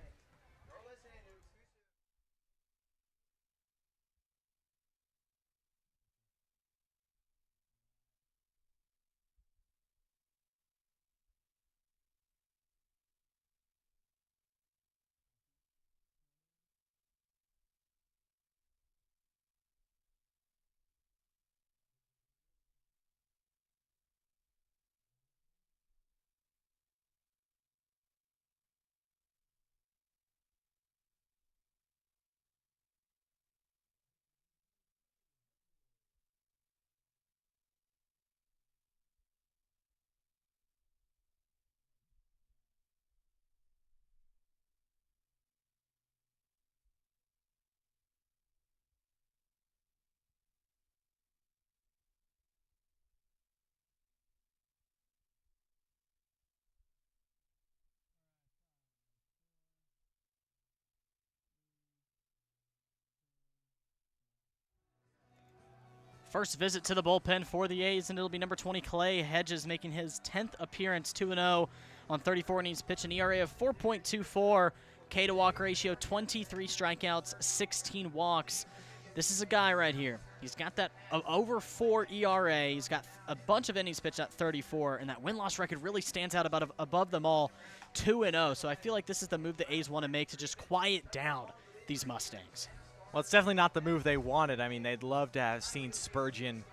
First visit to the bullpen for the A's, and it'll be number 20, Clay Hedges, making his 10th appearance, 2-0 on 34 innings pitched, an ERA of 4.24, K to walk ratio, 23 strikeouts, 16 walks. This is a guy right here. He's got that over 4 ERA. He's got a bunch of innings pitched at 34, and that win-loss record really stands out above them all, 2-0. So I feel like this is the move the A's want to make to just quiet down these Mustangs. Well, it's definitely not the move they wanted. I mean, they'd love to have seen Spurgeon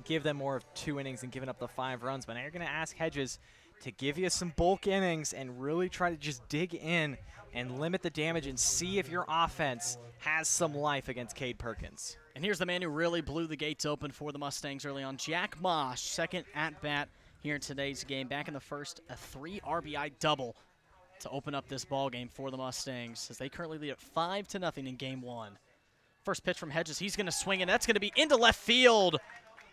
give them more of 2 innings and giving up the 5 runs. But now you're going to ask Hedges to give you some bulk innings and really try to just dig in and limit the damage and see if your offense has some life against Cade Perkins. And here's the man who really blew the gates open for the Mustangs early on, Jack Mosh, second at-bat here in today's game. Back in the first, a 3 RBI double to open up this ball game for the Mustangs, as they currently lead at 5-0 in game 1. First pitch from Hedges, he's going to swing, and that's going to be into left field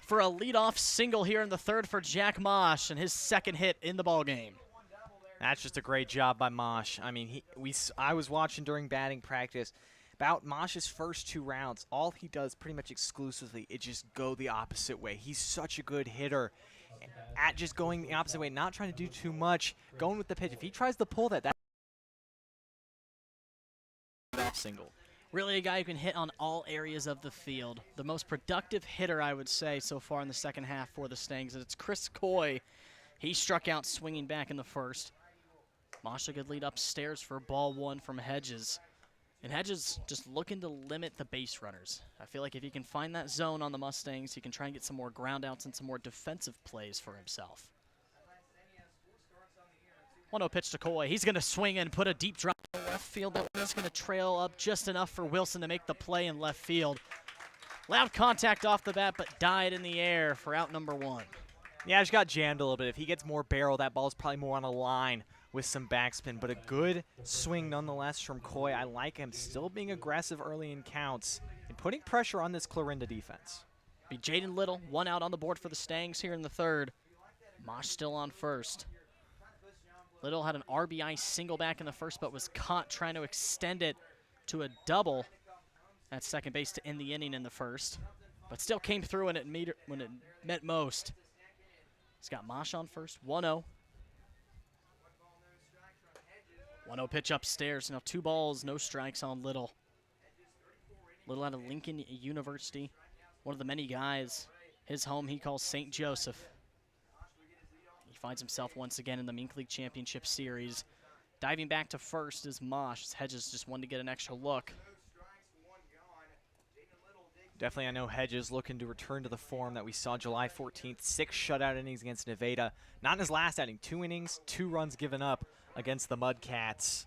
for a leadoff single here in the third for Jack Mosh, and his second hit in the ball game. That's just a great job by Mosh. I mean, I was watching during batting practice about Mosh's first 2 rounds. All he does pretty much exclusively is just go the opposite way. He's such a good hitter at just going the opposite way, not trying to do too much, going with the pitch. If he tries to pull that's single. Really a guy who can hit on all areas of the field. The most productive hitter, I would say, so far in the second half for the Stangs. It's Chris Coy. He struck out swinging back in the first. Mosh a good lead upstairs for ball 1 from Hedges. And Hedges just looking to limit the base runners. I feel like if he can find that zone on the Mustangs, he can try and get some more ground outs and some more defensive plays for himself. 1-0 pitch to Coy. He's going to swing and put a deep drop in left field. That one's going to trail up just enough for Wilson to make the play in left field. Loud contact off the bat, but died in the air for out number 1. Yeah, just got jammed a little bit. If he gets more barrel, that ball's probably more on a line with some backspin, but a good swing nonetheless from Coy. I like him still being aggressive early in counts and putting pressure on this Clarinda defense. Be Jaden Little, 1 out on the board for the Stangs here in the third. Mosh still on first. Little had an RBI single back in the first, but was caught trying to extend it to a double at second base to end the inning in the first, but still came through when it meant most. He's got Mosh on first, 1-0. 1-0 pitch upstairs. Now 2 balls, no strikes on Little. Little out of Lincoln University. One of the many guys. His home he calls St. Joseph. He finds himself once again in the MINK League Championship Series. Diving back to first is Mosh. Hedges just wanted to get an extra look. Definitely, I know Hedges looking to return to the form that we saw July 14th. 6 shutout innings against Nevada. Not in his last outing. 2 innings, 2 runs given up against the Mudcats.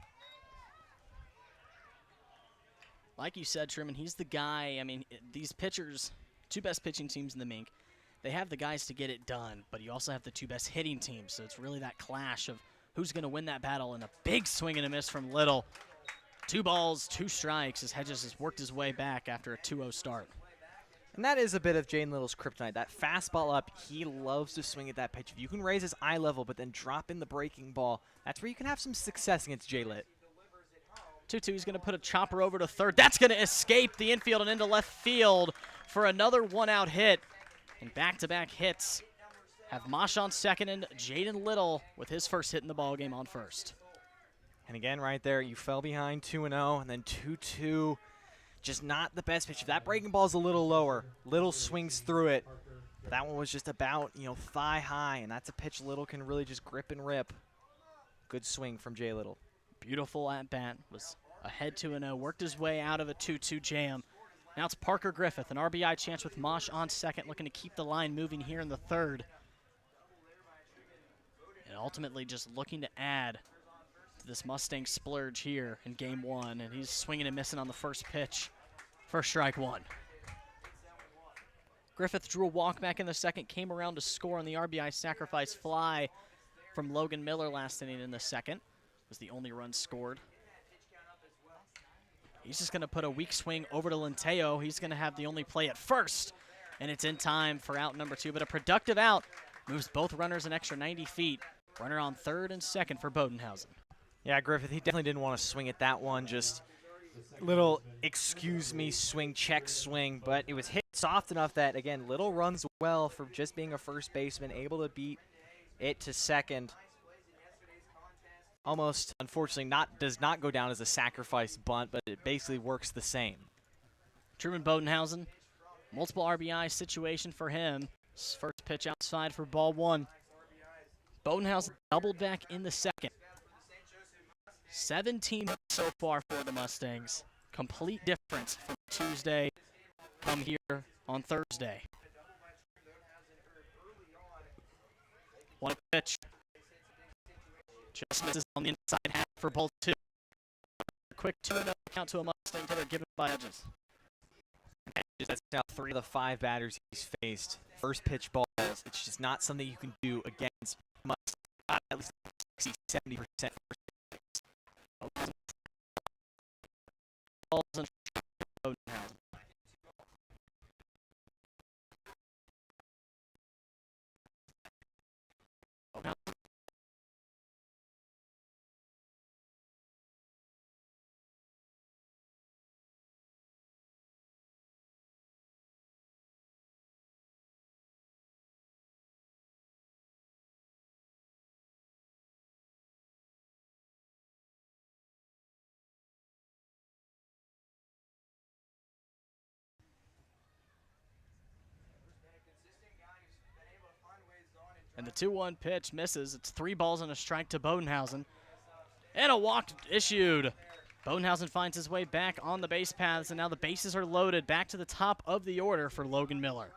Like you said, Truman, he's the guy. I mean, these pitchers, 2 best pitching teams in the MINK, they have the guys to get it done, but you also have the 2 best hitting teams, so it's really that clash of who's going to win that battle, and a big swing and a miss from Little. 2 balls, 2 strikes as Hedges has worked his way back after a 2-0 start. And that is a bit of Jaden Little's kryptonite. That fastball up, he loves to swing at that pitch. If you can raise his eye level but then drop in the breaking ball, that's where you can have some success against J-Lit. 2-2, he's going to put a chopper over to third. That's going to escape the infield and into left field for another 1-out hit. And back-to-back hits have Mosh on second and Jaden Little with his first hit in the ballgame on first. And again, right there, you fell behind 2-0, and then 2-2. Just not the best pitch. If that breaking ball is a little lower, Little swings through it. But that one was just about, thigh high, and that's a pitch Little can really just grip and rip. Good swing from Jay Little. Beautiful at-bat. Was ahead 2-0, worked his way out of a 2-2 jam. Now it's Parker Griffith, an RBI chance with Mosh on second, looking to keep the line moving here in the third. And ultimately just looking to add to this Mustang splurge here in game 1, and he's swinging and missing on the first pitch for strike 1. Griffith drew a walk back in the second, came around to score on the RBI sacrifice fly from Logan Miller last inning in the second. Was the only run scored. He's just going to put a weak swing over to Lenteo. He's going to have the only play at first, and it's in time for out number 2. But a productive out moves both runners an extra 90 feet. Runner on third and second for Bodenhausen. Yeah, Griffith, he definitely didn't want to swing at that one. Just little excuse me swing, check swing, but it was hit soft enough that, again, Little runs well for just being a first baseman, able to beat it to second. Almost, unfortunately, does not go down as a sacrifice bunt, but it basically works the same. Truman Bodenhausen, multiple RBI situation for him. His first pitch outside for ball one. Bodenhausen doubled back in the second. 17 so far for the Mustangs. Complete difference from Tuesday come here on Thursday. One pitch. Just misses on the inside half for ball two. Quick 2-0 count to a Mustang hitter given by Edges. That's now 3 of the 5 batters he's faced. First pitch balls. It's just not something you can do against Mustangs. At least 60-70% first pitch. Balls and Bodenhausen. And the 2-1 pitch misses. It's 3 balls and a strike to Bodenhausen. And a walk issued. Bodenhausen finds his way back on the base paths, and now the bases are loaded. Back to the top of the order for Logan Miller.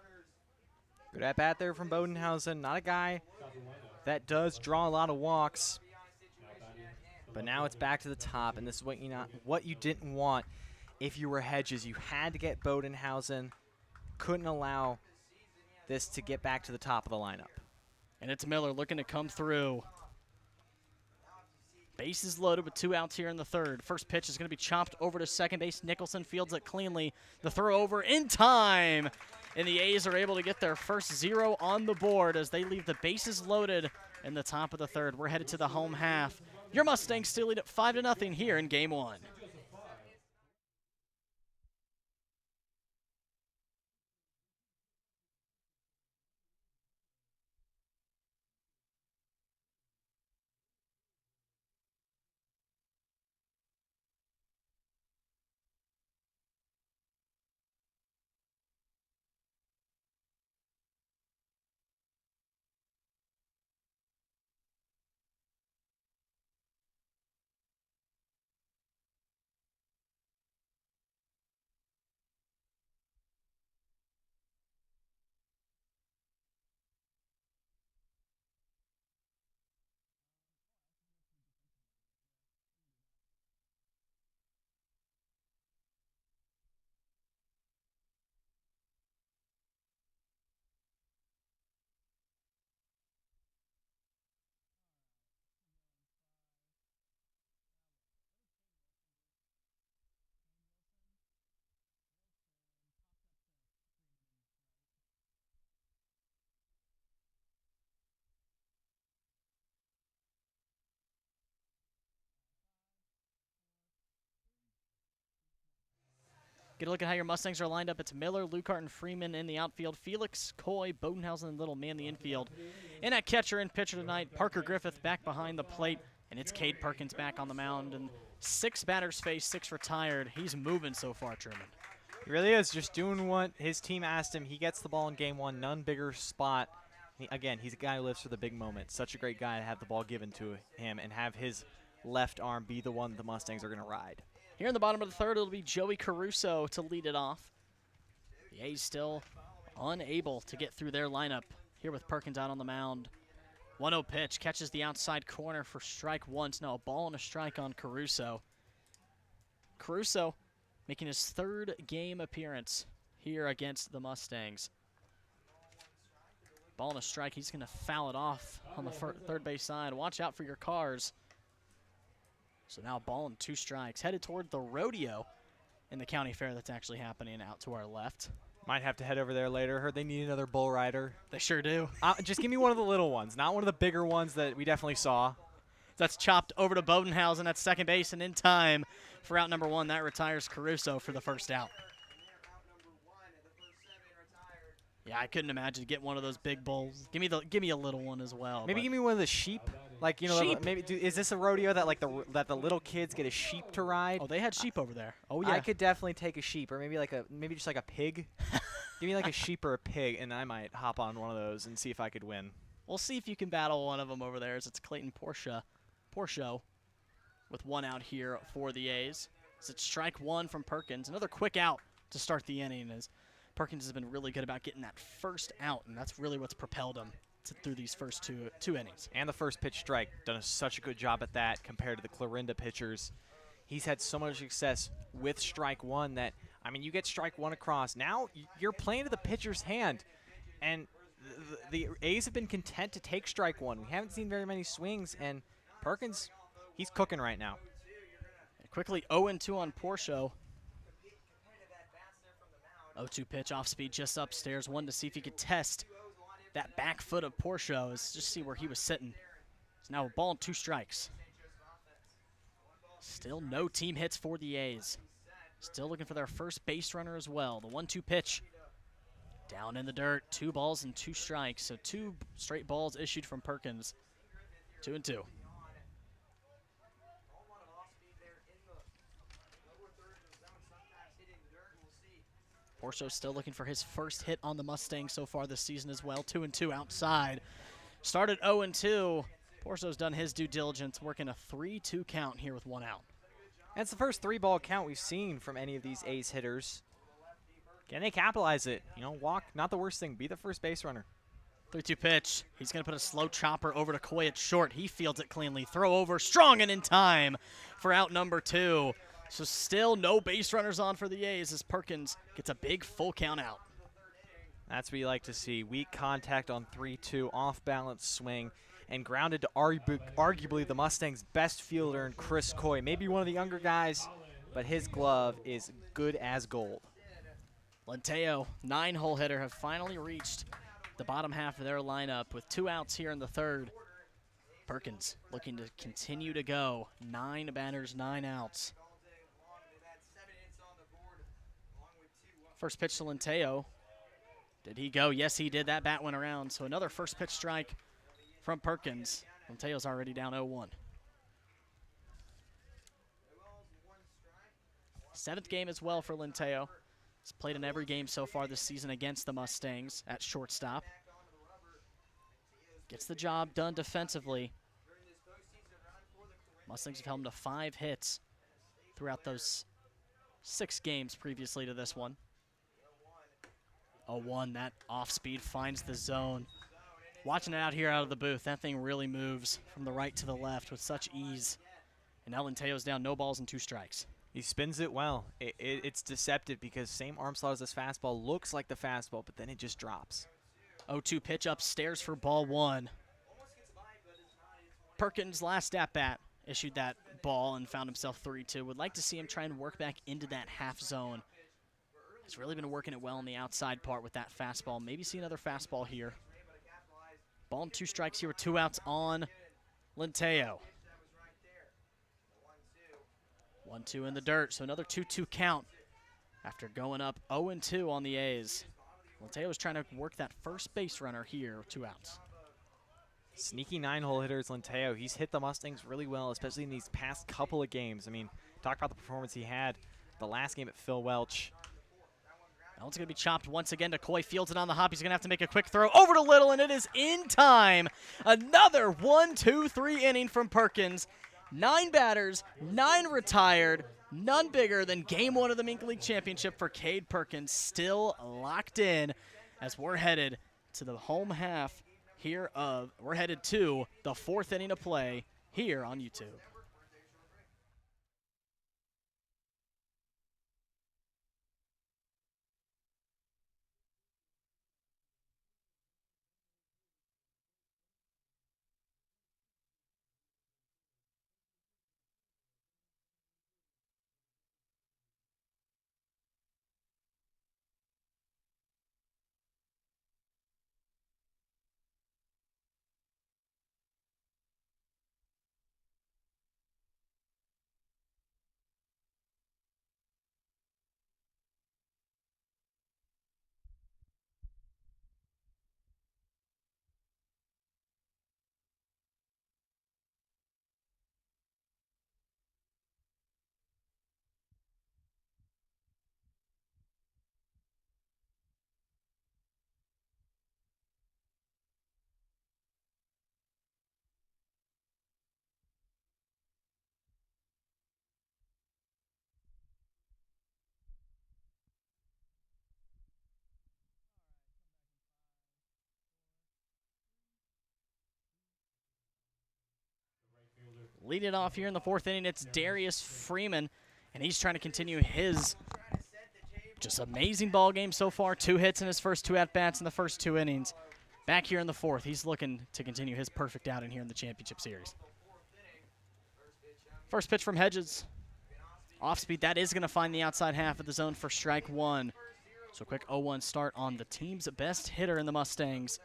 Good at bat there from Bodenhausen. Not a guy that does draw a lot of walks. But now it's back to the top, and this is what you didn't want if you were Hedges. You had to get Bodenhausen. Couldn't allow this to get back to the top of the lineup. And it's Miller looking to come through. Bases loaded with 2 outs here in the third. First pitch is going to be chopped over to second base. Nicholson fields it cleanly. The throw over in time. And the A's are able to get their first 0 on the board as they leave the bases loaded in the top of the third. We're headed to the home half. Your Mustangs still lead at 5-0 here in game 1. Get a look at how your Mustangs are lined up. It's Miller, Lukart, and Freeman in the outfield. Felix, Coy, Bodenhausen, and Little man the infield. And at catcher and pitcher tonight, Parker Griffith back behind the plate. And it's Cade Perkins back on the mound. And 6 batters faced, 6 retired. He's moving so far, Truman. He really is just doing what his team asked him. He gets the ball in game 1, none bigger spot. Again, he's a guy who lives for the big moment. Such a great guy to have the ball given to him and have his left arm be the one the Mustangs are going to ride. Here in the bottom of the third, it'll be Joey Caruso to lead it off. The A's still unable to get through their lineup. Here with Perkins out on the mound. 1-0 pitch, catches the outside corner for strike 1. Now a ball and a strike on Caruso. Caruso making his 3rd game appearance here against the Mustangs. Ball and a strike, he's going to foul it off on the third base side. Watch out for your cars. So now a ball and 2 strikes, headed toward the rodeo in the county fair that's actually happening out to our left. Might have to head over there later. Heard they need another bull rider. They sure do. Just give me one of the little ones, not one of the bigger ones that we definitely saw. That's chopped over to Bodenhausen at second base, and in time for out number 1. That retires Caruso for the first out. Yeah, I couldn't imagine getting one of those big bulls. Give me a little one as well. Maybe give me one of the sheep. Like, you know, sheep? maybe is this a rodeo that that the little kids get a sheep to ride? Oh, they had sheep over there. Oh yeah. I could definitely take a sheep, or maybe just like a pig. Give me like a sheep or a pig, and I might hop on one of those and see if I could win. We'll see if you can battle one of them over there. As it's Clayton Porsche with 1 out here for the A's. As it's strike 1 from Perkins. Another quick out to start the inning, as Perkins has been really good about getting that first out, and that's really what's propelled him through these first two innings. And the first pitch strike, done such a good job at that compared to the Clarinda pitchers. He's had so much success with strike 1 that, I mean, you get strike 1 across. Now you're playing to the pitcher's hand, and the A's have been content to take strike 1. We haven't seen very many swings, and Perkins, he's cooking right now. Quickly 0-2 on Porsche. 0-2 pitch off speed just upstairs. One to see if he could test that back foot of Porsche. Just see where he was sitting. It's now a ball and 2 strikes. Still no team hits for the A's. Still looking for their first base runner as well. The 1-2 pitch. Down in the dirt. 2 balls and 2 strikes. So 2 straight balls issued from Perkins. 2-2. Porsche still looking for his first hit on the Mustangs so far this season as well. 2-2 outside. Started 0-2. Porsche's done his due diligence, working a 3-2 count here with 1 out. That's the first 3-ball count we've seen from any of these A's hitters. Can they capitalize it? You know, walk, not the worst thing. Be the first base runner. 3-2 pitch. He's going to put a slow chopper over to Coy at short. He fields it cleanly. Throw over, strong and in time for out number 2. So still no base runners on for the A's as Perkins gets a big full count out. That's what you like to see. Weak contact on 3-2, off-balance swing, and grounded to arguably the Mustangs' best fielder in Chris Coy. Maybe one of the younger guys, but his glove is good as gold. Lenteo, 9-hole hitter, have finally reached the bottom half of their lineup with 2 outs here in the 3rd. Perkins looking to continue to go. 9 batters, 9 outs. First pitch to Lenteo. Did he go? Yes, he did. That bat went around. So another first pitch strike from Perkins. Lenteo's already down 0-1. 7th game as well for Lenteo. He's played in every game so far this season against the Mustangs at shortstop. Gets the job done defensively. Mustangs have held him to 5 hits throughout those 6 games previously to this one. 0-1, that off speed finds the zone. Watching it out here out of the booth, that thing really moves from the right to the left with such ease. And now Lenteo's down, no balls and 2 strikes. He spins it well. It's deceptive because same arm slot as this fastball, looks like the fastball, but then it just drops. 0-2 pitch upstairs for ball 1. Perkins, last at bat, issued that ball and found himself 3-2. Would like to see him try and work back into that half zone. He's really been working it well on the outside part with that fastball. Maybe see another fastball here. Ball and 2 strikes here with 2 outs on Lenteo. 1-2 in the dirt, so another 2-2 count after going up 0-2 on the A's. Lenteo's trying to work that first base runner here with 2 outs. Sneaky 9-hole hitter is Lenteo. He's hit the Mustangs really well, especially in these past couple of games. I mean, talk about the performance he had the last game at Phil Welch. That one's going to be chopped once again to Coy. Fields it on the hop. He's going to have to make a quick throw over to Little, and it is in time. Another 1-2-3 inning from Perkins. 9 batters, 9 retired. None bigger than Game 1 of the MINK League Championship for Cade Perkins. Still locked in as we're headed to the home half here we're headed to the 4th inning of play here on YouTube. Lead it off here in the 4th inning, it's Darius Freeman, and he's trying to continue his just amazing ball game so far. 2 hits in his first 2 at-bats in the first 2 innings. Back here in the 4th, he's looking to continue his perfect outing here in the championship series. First pitch from Hedges. Off speed, that is going to find the outside half of the zone for strike 1. So a quick 0-1 start on the team's best hitter in the Mustangs.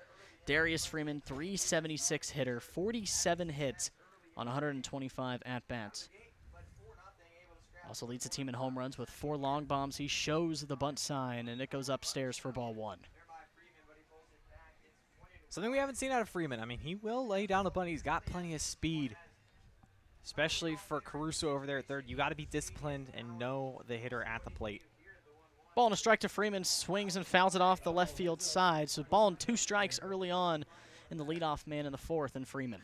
Darius Freeman, 376 hitter, 47 hits on 125 at-bats. Also leads the team in home runs with 4 long bombs. He shows the bunt sign, and it goes upstairs for ball 1. Something we haven't seen out of Freeman. I mean, he will lay down a bunt. He's got plenty of speed, especially for Caruso over there at third. You got to be disciplined and know the hitter at the plate. Ball and a strike to Freeman, swings and fouls it off the left field side. So ball and 2 strikes early on in the leadoff man in the 4th, and Freeman.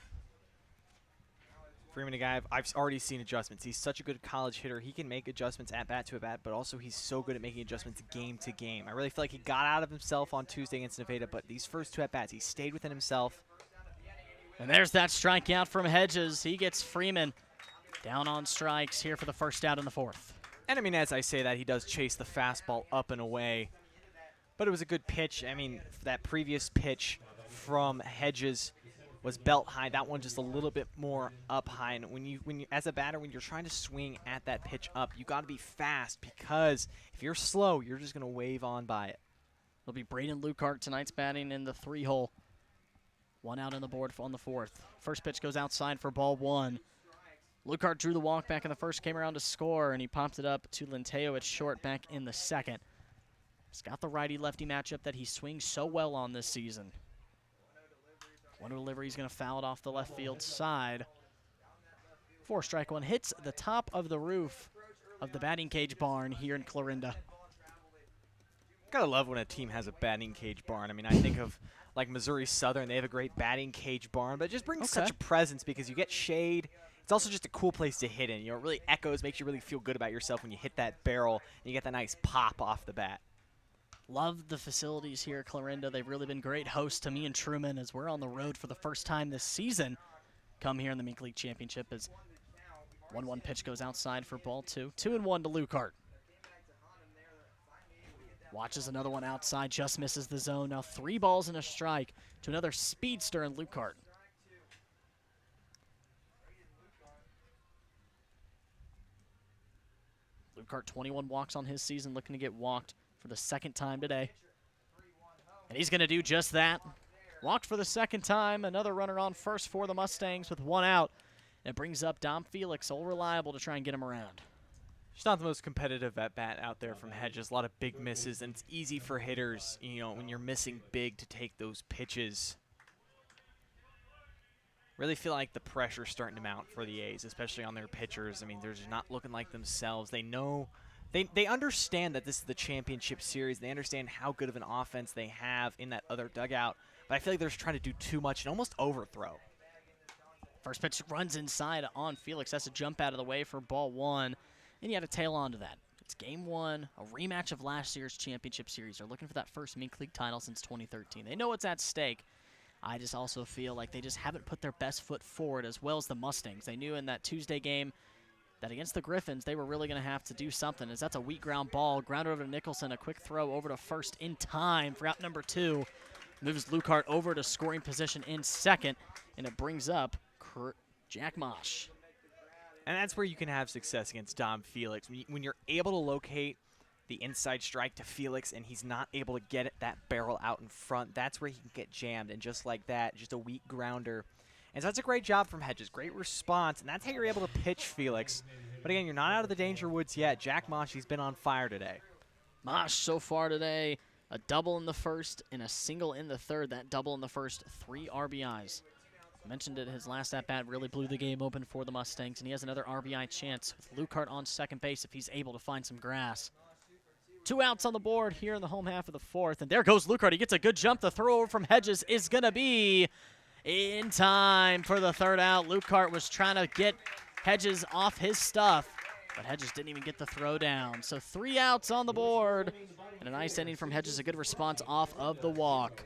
Freeman, a guy I've already seen adjustments. He's such a good college hitter. He can make adjustments at bat to bat, but also he's so good at making adjustments game to game. I really feel like he got out of himself on Tuesday against Nevada, but these first 2 at bats, he stayed within himself. And there's that strikeout from Hedges. He gets Freeman down on strikes here for the first out in the 4th. And I mean, as I say that, he does chase the fastball up and away, but it was a good pitch. I mean, that previous pitch from Hedges was belt high. That one just a little bit more up high. And when you as a batter, when you're trying to swing at that pitch up, you got to be fast, because if you're slow, you're just going to wave on by it. It'll be Braden Lukart tonight's batting in the 3-hole. 1 out on the board on the 4th. First pitch goes outside for ball 1. Lukart drew the walk back in the 1st, came around to score, and he popped it up to Linteo at short back in the 2nd. He's got the righty-lefty matchup that he swings so well on this season. One delivery, he's going to foul it off the left field side. 4 strike 1 hits the top of the roof of the batting cage barn here in Clarinda. Gotta love when a team has a batting cage barn. I mean, I think of like Missouri Southern. They have a great batting cage barn, but it just brings such a presence because you get shade. It's also just a cool place to hit in. You know, it really echoes, makes you really feel good about yourself when you hit that barrel and you get that nice pop off the bat. Love the facilities here at Clarinda. They've really been great hosts to me and Truman as we're on the road for the first time this season. Come here in the MINK League Championship as 1-1 pitch goes outside for ball 2. 2-1 to Lukart. Watches another one outside, just misses the zone. Now 3 balls and a strike to another speedster in Lukart. Lukart 21 walks on his season, looking to get walked for the 2nd time today. And he's going to do just that. Walked for the 2nd time. Another runner on first for the Mustangs with 1 out. And it brings up Dom Felix, all reliable to try and get him around. It's not the most competitive at bat out there from Hedges. A lot of big misses, and it's easy for hitters, you know, when you're missing big to take those pitches. Really feel like the pressure's starting to mount for the A's, especially on their pitchers. I mean, they're just not looking like themselves. They know, they understand that this is the championship series. They understand how good of an offense they have in that other dugout. But I feel like they're just trying to do too much and almost overthrow. First pitch runs inside on Felix. That's a jump out of the way for ball 1. And you had to tail on to that. It's game 1, a rematch of last year's championship series. They're looking for that first MINK League title since 2013. They know what's at stake. I just also feel like they just haven't put their best foot forward as well as the Mustangs. They knew in that Tuesday game that against the Griffons, they were really going to have to do something, as that's a weak ground ball. Grounded over to Nicholson, a quick throw over to first in time for out number 2. Moves Lukart over to scoring position in 2nd, and it brings up Jack Mosh. And that's where you can have success against Dom Felix. When you're able to locate the inside strike to Felix and he's not able to get that barrel out in front, that's where he can get jammed. And just like that, just a weak grounder. And so that's a great job from Hedges. Great response, and that's how you're able to pitch Felix. But again, you're not out of the danger woods yet. Jack Mosh, he's been on fire today. Mosh so far today, a double in the 1st and a single in the 3rd. That double in the 1st, 3 RBIs. Mentioned it, his last at-bat really blew the game open for the Mustangs, and he has another RBI chance with Lukart on 2nd base if he's able to find some grass. 2 outs on the board here in the home half of the 4th, and there goes Lukart. He gets a good jump. The throw over from Hedges is going to be in time for the 3rd out. Lukart was trying to get Hedges off his stuff, but Hedges didn't even get the throw down. So 3 outs on the board, and a nice inning from Hedges, a good response off of the walk.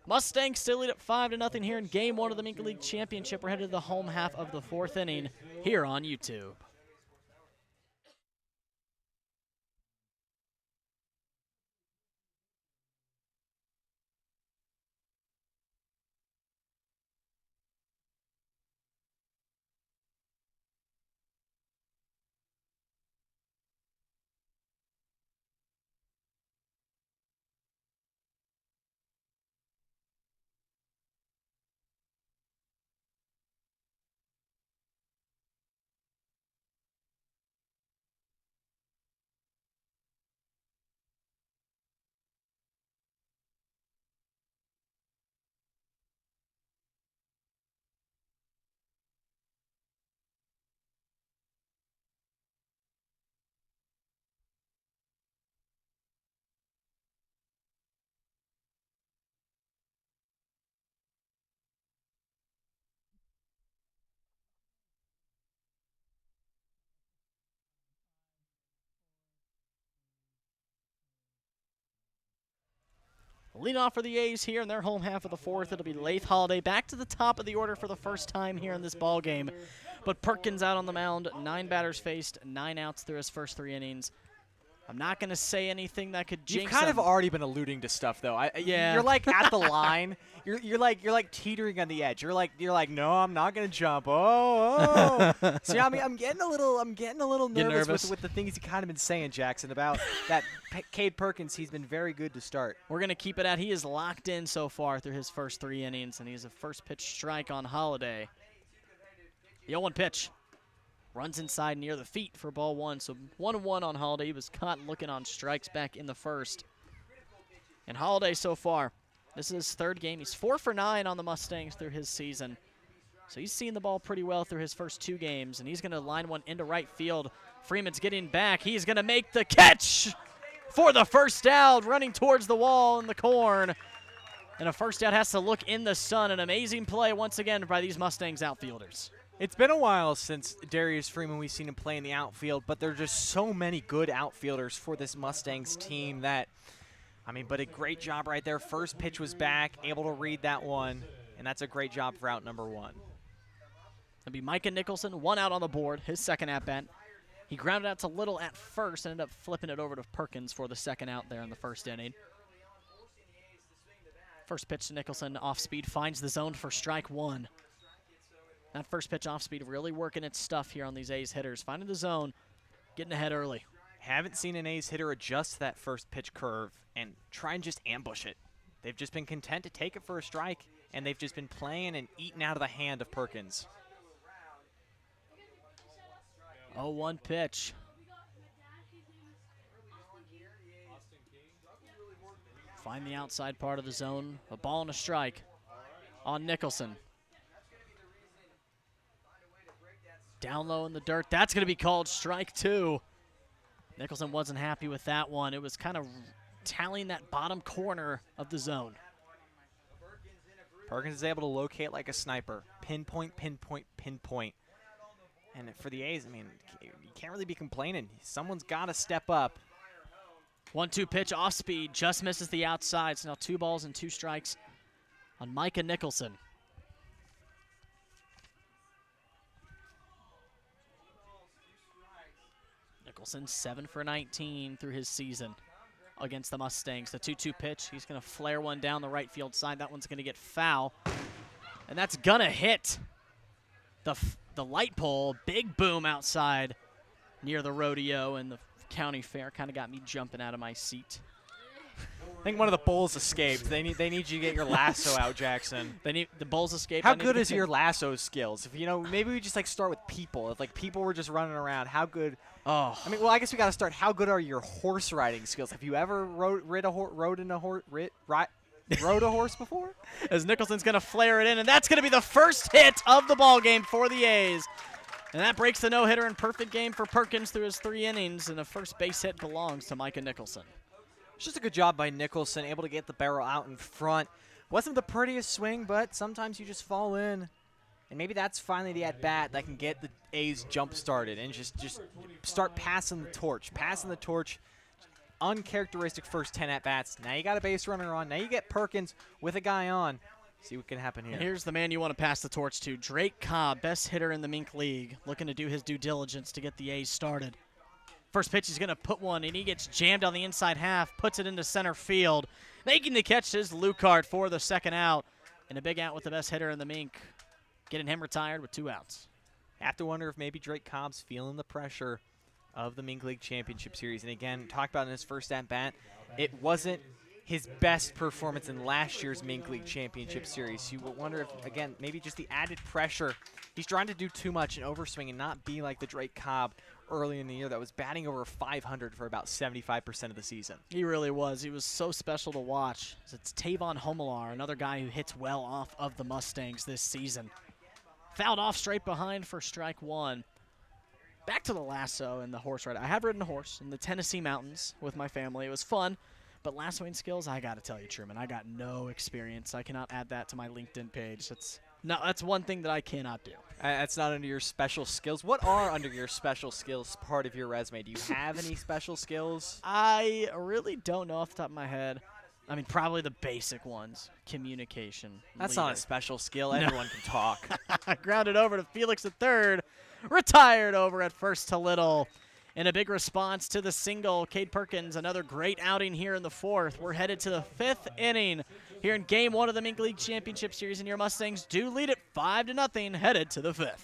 Mustangs still lead at 5-0 here in Game 1 of the MINK League Championship. We're headed to the home half of the 4th inning. here on YouTube. Leading off for the A's here in their home half of the fourth. It'll be Lath Holiday back to the top of the order for the first time here in this ball game. But Perkins out on the mound, 9 batters faced, 9 outs through his first 3 innings. I'm not going to say anything that could jinx him. You've kind of already been alluding to stuff, though. Yeah. You're like at the line. You're like teetering on the edge. You're like, no, I'm not gonna jump. Oh. See, I mean, I'm getting a little nervous with the things you kind of been saying, Jackson, about that Cade Perkins. He's been very good to start. We're gonna keep it at he is locked in so far through his first 3 innings, and he's a first pitch strike on Holiday. The 0-1 pitch. Runs inside near the feet for ball 1. So 1-1 on Holiday. He was caught looking on strikes back in the first. And Holiday so far, this is his 3rd game. He's 4 for 9 on the Mustangs through his season. So he's seen the ball pretty well through his first 2 games. And he's going to line one into right field. Freeman's getting back. He's going to make the catch for the first out, running towards the wall in the corn. And a first out has to look in the sun. An amazing play once again by these Mustangs outfielders. It's been a while since Darius Freeman we've seen him play in the outfield, but there are just so many good outfielders for this Mustangs team that, I mean, but a great job right there. First pitch was back, able to read that one, and that's a great job for out number 1. It'll be Micah Nicholson, 1 out on the board, his second at-bat. He grounded out to Little at first and ended up flipping it over to Perkins for the second out there in the first inning. First pitch to Nicholson, off speed, finds the zone for strike 1. That first pitch off speed really working its stuff here on these A's hitters. Finding the zone, getting ahead early. Haven't seen an A's hitter adjust that first pitch curve and try and just ambush it. They've just been content to take it for a strike, and they've just been playing and eating out of the hand of Perkins. 0-1 pitch. Find the outside part of the zone. A ball and a strike on Nicholson. Down low in the dirt. That's going to be called strike 2. Nicholson wasn't happy with that one. It was kind of tallying that bottom corner of the zone. Perkins is able to locate like a sniper. Pinpoint, pinpoint, pinpoint. And for the A's, I mean, you can't really be complaining. Someone's got to step up. 1-2 pitch off speed. Just misses the outside. So now 2 balls and 2 strikes on Micah Nicholson. Nicholson 7 for 19 through his season against the Mustangs. The 2-2 pitch, he's going to flare one down the right field side. That one's going to get foul, and that's going to hit the light pole. Big boom outside near the rodeo and the county fair. Kind of got me jumping out of my seat. I think one of the bulls escaped. They need you to get your lasso out, Jackson. The bulls escaped. How good is your lasso skills? If maybe we just start with people. If people were just running around, how good? Oh, I mean, well, I guess we got to start. How good are your horse riding skills? Have you ever rode a horse before? As Nicholson's going to flare it in, and that's going to be the first hit of the ball game for the A's. And that breaks the no-hitter and perfect game for Perkins through his 3 innings, and the first base hit belongs to Micah Nicholson. It's just a good job by Nicholson, able to get the barrel out in front. Wasn't the prettiest swing, but sometimes you just fall in. And maybe that's finally the at-bat that can get the A's jump-started and just start passing the torch. Uncharacteristic first 10 at-bats. Now you got a base runner on. Now you get Perkins with a guy on. See what can happen here. And here's the man you want to pass the torch to, Drake Cobb, best hitter in the MINK League, looking to do his due diligence to get the A's started. First pitch, he's going to put one, and he gets jammed on the inside half, puts it into center field. Making the catch is Lucart for the second out, and a big out with the best hitter in the MINK, getting him retired with 2 outs. Have to wonder if maybe Drake Cobb's feeling the pressure of the MINK League Championship Series. And again, talked about in his first at-bat, it wasn't his best performance in last year's MINK League Championship Series. You would wonder if, again, maybe just the added pressure. He's trying to do too much and overswing and not be like the Drake Cobb early in the year that was batting over 500 for about 75% of the season. He really was. He was so special to watch. It's Tavon Homelar, another guy who hits well off of the Mustangs this season. Fouled off straight behind for strike 1. Back to the lasso and the horse ride. I have ridden a horse in the Tennessee mountains with my family. It was fun. But lassoing skills, I got to tell you, Truman, I got no experience. I cannot add that to my LinkedIn page. That's one thing that I cannot do. That's not under your special skills. What are under your special skills part of your resume? Do you have any special skills? I really don't know off the top of my head. I mean, probably the basic ones. Communication. That's leader. not a special skill. Everyone can talk. Grounded over to Felix at third. Retired over at first to Little. In a big response to the single, Cade Perkins, another great outing here in the 4th. We're headed to the 5th inning here in Game 1 of the MINK League Championship Series, and your Mustangs do lead it 5-0, headed to the 5th.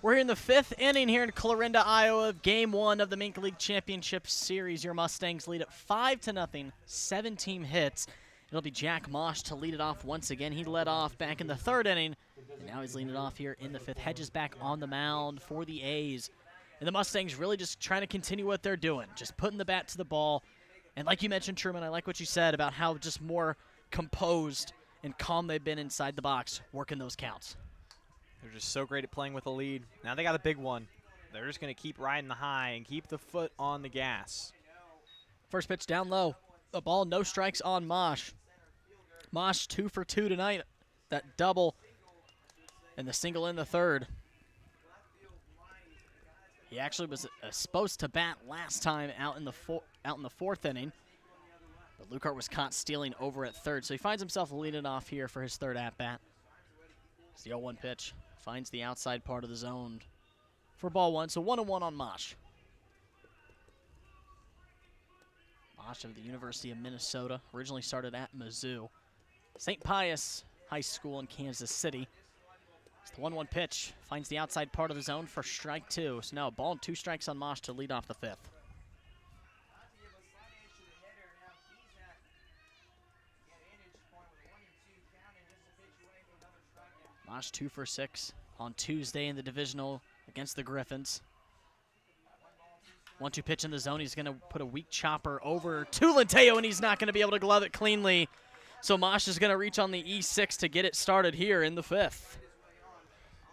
We're in the 5th inning here in Clarinda, Iowa, Game 1 of the MINK League Championship Series. Your Mustangs lead it 5-0, 7-team hits. It'll be Jack Mosh to lead it off once again. He led off back in the 3rd inning, and now he's leading it off here in the 5th. Hedges back on the mound for the A's. And the Mustangs really just trying to continue what they're doing, just putting the bat to the ball. And like you mentioned, Truman, I like what you said about how just more composed and calm they've been inside the box, working those counts. They're just so great at playing with a lead. Now they got a big one. They're just going to keep riding the high and keep the foot on the gas. First pitch down low. The ball, no strikes on Mosh. Mosh 2 for 2 tonight. That double and the single in the 3rd. He actually was supposed to bat last time out in the 4th inning. But Lucart was caught stealing over at 3rd, so he finds himself leading off here for his 3rd at-bat. It's the 0-1 pitch. Finds the outside part of the zone for ball 1, so 1-1 on Mosh. Mosh of the University of Minnesota, originally started at Mizzou. St. Pius High School in Kansas City. It's the 1-1 pitch. Finds the outside part of the zone for strike 2. So now a ball and 2 strikes on Mosh to lead off the 5th. Mosh 2 for 6 on Tuesday in the divisional against the Griffons. 1-2 pitch in the zone. He's going to put a weak chopper over to Lenteo, and he's not going to be able to glove it cleanly. So Mosh is going to reach on the E6 to get it started here in the 5th.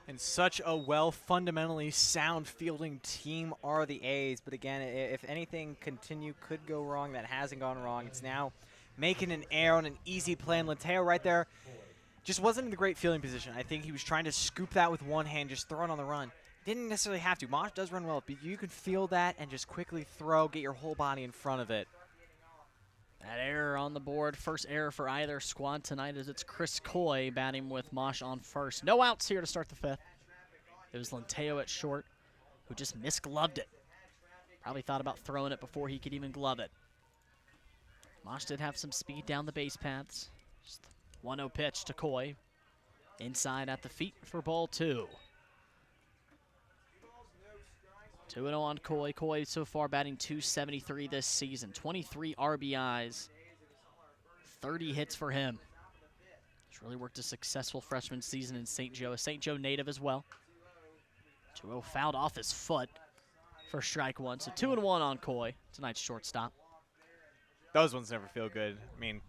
And such a fundamentally sound fielding team are the A's. But again, if anything could go wrong that hasn't gone wrong, it's now making an error on an easy play. And Lenteo right there just wasn't in the great fielding position. I think he was trying to scoop that with one hand, just throw it on the run. didn't necessarily have to. Mosh does run well, but you can feel that and just quickly throw, get your whole body in front of it. That error on the board. First error for either squad tonight as it's Chris Coy batting with Mosh on first. No outs here to start the fifth. It was Lenteo at short who just misgloved it. Probably thought about throwing it before he could even glove it. Mosh did have some speed down the base paths. Just 1-0 pitch to Coy. Inside at the feet for ball 2. 2-0 on Coy. Coy so far batting .273 this season. 23 RBIs. 30 hits for him. He's really worked a successful freshman season in St. Joe. A St. Joe native as well. 2-0 fouled off his foot for strike 1. So 2-1 on Coy. Tonight's shortstop. Those ones never feel good. I mean,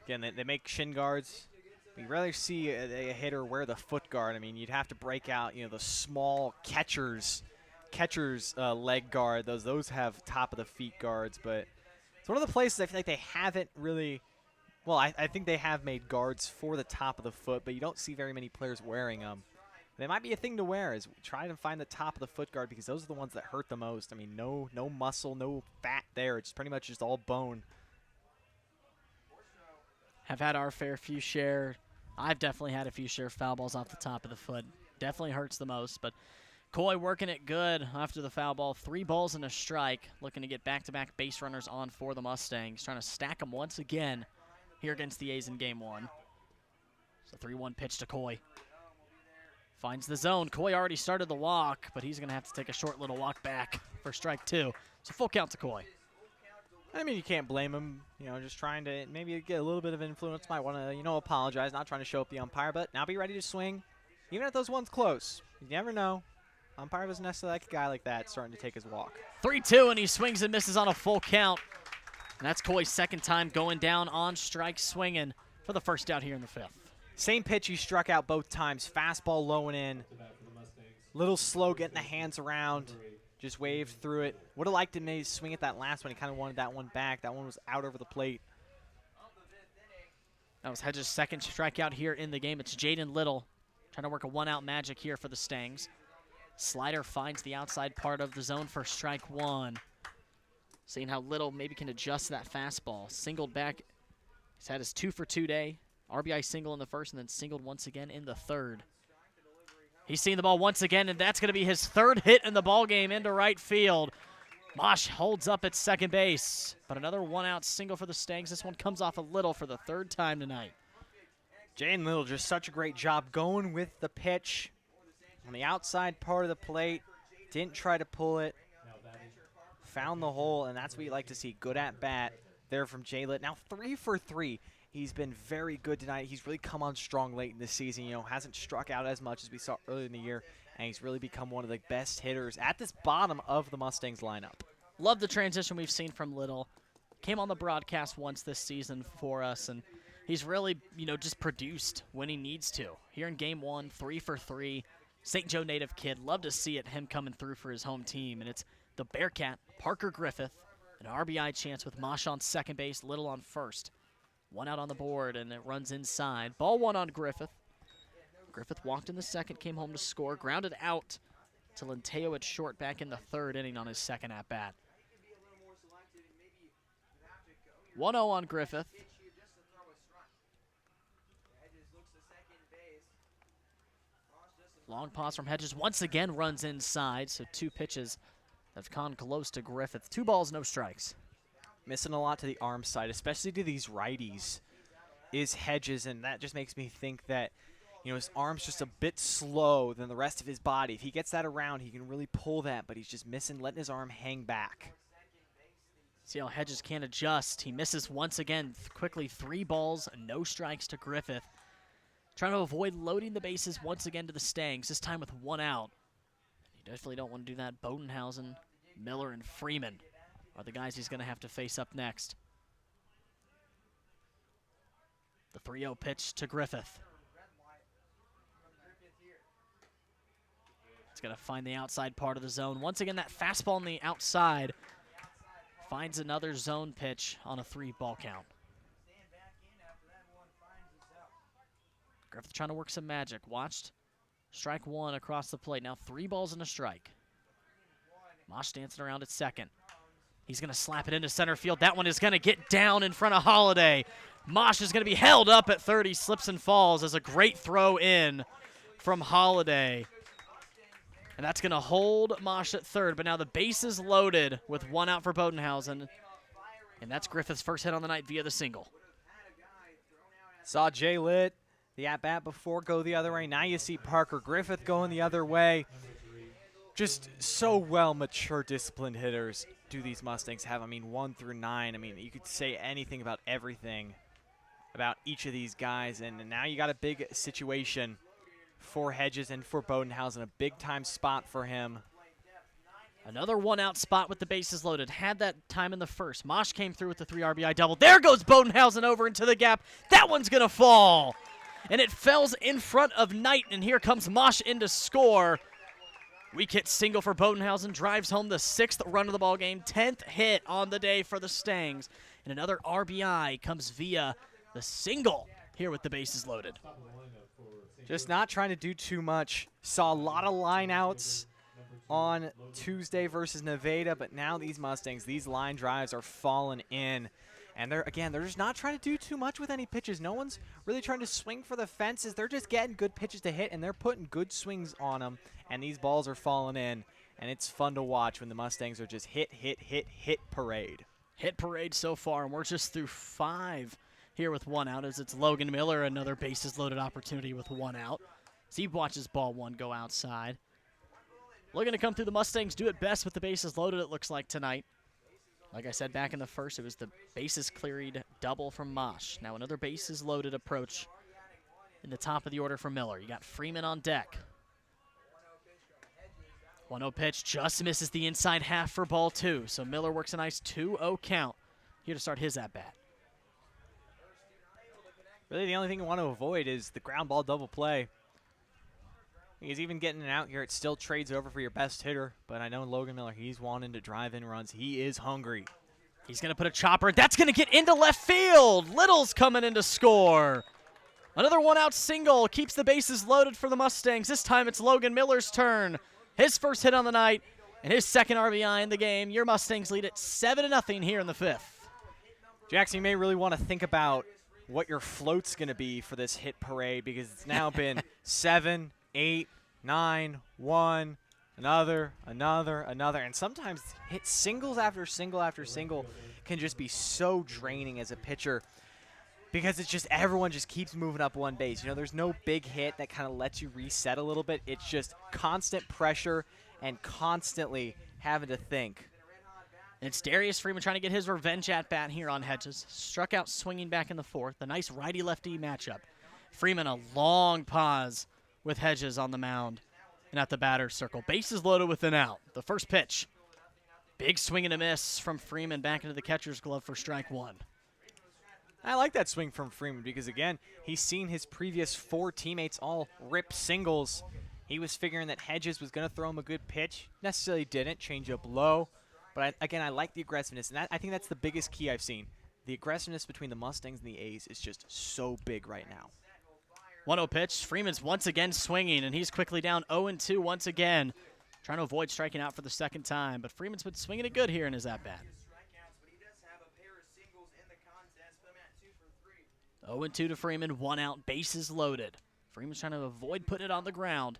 again, they make shin guards. You rarely see a hitter wear the foot guard. I mean, you'd have to break out, the small catcher's leg guard. Those have top of the feet guards, but it's one of the places I feel like they haven't really. Well, I think they have made guards for the top of the foot, but you don't see very many players wearing them. They might be a thing to wear. Is try to find the top of the foot guard because those are the ones that hurt the most. I mean, no muscle, no fat there. It's pretty much just all bone. Have had our fair few share. I've definitely had a few share foul balls off the top of the foot. Definitely hurts the most, but Coy working it good after the foul ball. 3 balls and a strike, looking to get back-to-back base runners on for the Mustangs. Trying to stack them once again here against the A's in game 1. So 3-1 pitch to Coy. Finds the zone. Coy already started the walk, but he's going to have to take a short little walk back for strike 2. So full count to Coy. I mean, you can't blame him, just trying to maybe get a little bit of influence. Might want to, apologize, not trying to show up the umpire, but now be ready to swing. Even if those ones close, you never know. Umpire doesn't necessarily like a guy like that starting to take his walk. 3-2, and he swings and misses on a full count. And that's Coy's second time going down on strike swinging for the first out here in the 5th. Same pitch he struck out both times. Fastball low and in. Little slow getting the hands around. Just waved through it. Would have liked to maybe swing at that last one. He kind of wanted that one back. That one was out over the plate. That was Hedges' second strikeout here in the game. It's Jaden Little trying to work a 1-out magic here for the Stangs. Slider finds the outside part of the zone for strike 1. Seeing how Little maybe can adjust that fastball. Singled back. He's had his 2-for-2 day. RBI single in the first and then singled once again in the 3rd. He's seen the ball once again, and that's going to be his 3rd hit in the ballgame into right field. Mosh holds up at second base, but another 1-out single for the Stangs. This one comes off a Little for the 3rd time tonight. Jaden Little, just such a great job going with the pitch on the outside part of the plate. Didn't try to pull it. Found the hole, and that's what you like to see. Good at bat there from Jalen. Now 3 for 3. He's been very good tonight. He's really come on strong late in the season. Hasn't struck out as much as we saw earlier in the year, and he's really become one of the best hitters at this bottom of the Mustangs lineup. Love the transition we've seen from Little. Came on the broadcast once this season for us, and he's really, just produced when he needs to. Here in game 1, 3 for 3. St. Joe native kid. Love to see it, him coming through for his home team. And it's the Bearcat, Parker Griffith, an RBI chance with Mosh on second base, Little on first. 1 out on the board, and it runs inside. Ball 1 on Griffith. Griffith walked in the 2nd, came home to score. Grounded out to Lenteo at short back in the 3rd inning on his 2nd at-bat. 1-0 on Griffith. Long pause from Hedges. Once again runs inside, so 2 pitches have gone close to Griffith. 2 balls, no strikes. Missing a lot to the arm side, especially to these righties, is Hedges, and that just makes me think that, his arm's just a bit slow than the rest of his body. If he gets that around, he can really pull that, but he's just missing, letting his arm hang back. See how Hedges can't adjust. He misses once again. Quickly, 3 balls, no strikes to Griffith. Trying to avoid loading the bases once again to the Stangs, this time with 1 out. You definitely don't want to do that. Bodenhausen, Miller, and Freeman are the guys he's going to have to face up next. The 3-0 pitch to Griffith. It's going to find the outside part of the zone. Once again, that fastball on the outside finds another zone pitch on a 3-ball count. Griffith trying to work some magic. Watched Strike one across the plate. Now 3 balls and a strike. Mosh dancing around at second. He's going to slap it into center field. That one is going to get down in front of Holiday. Mosh is going to be held up at third. He slips and falls as a great throw in from Holiday. And that's going to hold Mosh at third. But now the base is loaded with 1 out for Bodenhausen. And that's Griffith's first hit on the night via the single. Saw Jay Litt, the at-bat before, go the other way. Now you see Parker Griffith going the other way. Just so well mature, disciplined hitters do these Mustangs have. I mean, 1 through 9. I mean, you could say anything about everything about each of these guys. And now you got a big situation for Hedges and for Bodenhausen, a big-time spot for him. Another 1-out spot with the bases loaded. Had that time in the first. Mosh came through with the 3 RBI double. There goes Bodenhausen over into the gap. That one's going to fall. And it fells in front of Knight, and here comes Mosh in to score. Weak hit single for Bodenhausen. Drives home the 6th run of the ball game. 10th hit on the day for the Stangs. And another RBI comes via the single here with the bases loaded. Just not trying to do too much. Saw a lot of line outs on Tuesday versus Nevada, but now these Mustangs, these line drives are falling in. And they're just not trying to do too much with any pitches. No one's really trying to swing for the fences. They're just getting good pitches to hit, and they're putting good swings on them. And these balls are falling in, and it's fun to watch when the Mustangs are just hit parade. Hit parade so far, and we're just through 5 here with 1 out as it's Logan Miller, another bases loaded opportunity with 1 out. As he watches ball 1 go outside. Looking to come through, the Mustangs do it best with the bases loaded, it looks like, tonight. Like I said back in the first, it was the bases cleared double from Mosh. Now another bases loaded approach in the top of the order for Miller. You got Freeman on deck. 1-0 pitch just misses the inside half for ball 2. So Miller works a nice 2-0 count here to start his at-bat. Really the only thing you want to avoid is the ground ball double play. He's even getting it out here. It still trades over for your best hitter, but I know Logan Miller, he's wanting to drive in runs. He is hungry. He's going to put a chopper. That's going to get into left field. Little's coming in to score. Another 1-out single keeps the bases loaded for the Mustangs. This time it's Logan Miller's turn. His first hit on the night and his 2nd RBI in the game. Your Mustangs lead it 7-0 here in the 5th. Jackson, you may really want to think about what your float's going to be for this hit parade, because it's now been 7, 8, 9, 1, another, and sometimes hit singles after single after single can just be so draining as a pitcher, because it's just everyone just keeps moving up one base. You know, there's no big hit that kind of lets you reset a little bit. It's just constant pressure and constantly having to think. And it's Darius Freeman trying to get his revenge at-bat here on Hedges. Struck out swinging back in the 4th. A nice righty-lefty matchup. Freeman a long pause with Hedges on the mound and at the batter's circle. Bases loaded with an out. The first pitch. Big swing and a miss from Freeman back into the catcher's glove for strike 1. I like that swing from Freeman because, again, he's seen his previous 4 teammates all rip singles. He was figuring that Hedges was going to throw him a good pitch. Necessarily didn't. Change up low. But, again, I like the aggressiveness, and I think that's the biggest key I've seen. The aggressiveness between the Mustangs and the A's is just so big right now. 1-0 pitch. Freeman's once again swinging, and he's quickly down 0-2 once again. Trying to avoid striking out for the 2nd time, but Freeman's been swinging it good here in his at-bat. 0-2 to Freeman, 1 out, bases loaded. Freeman's trying to avoid putting it on the ground.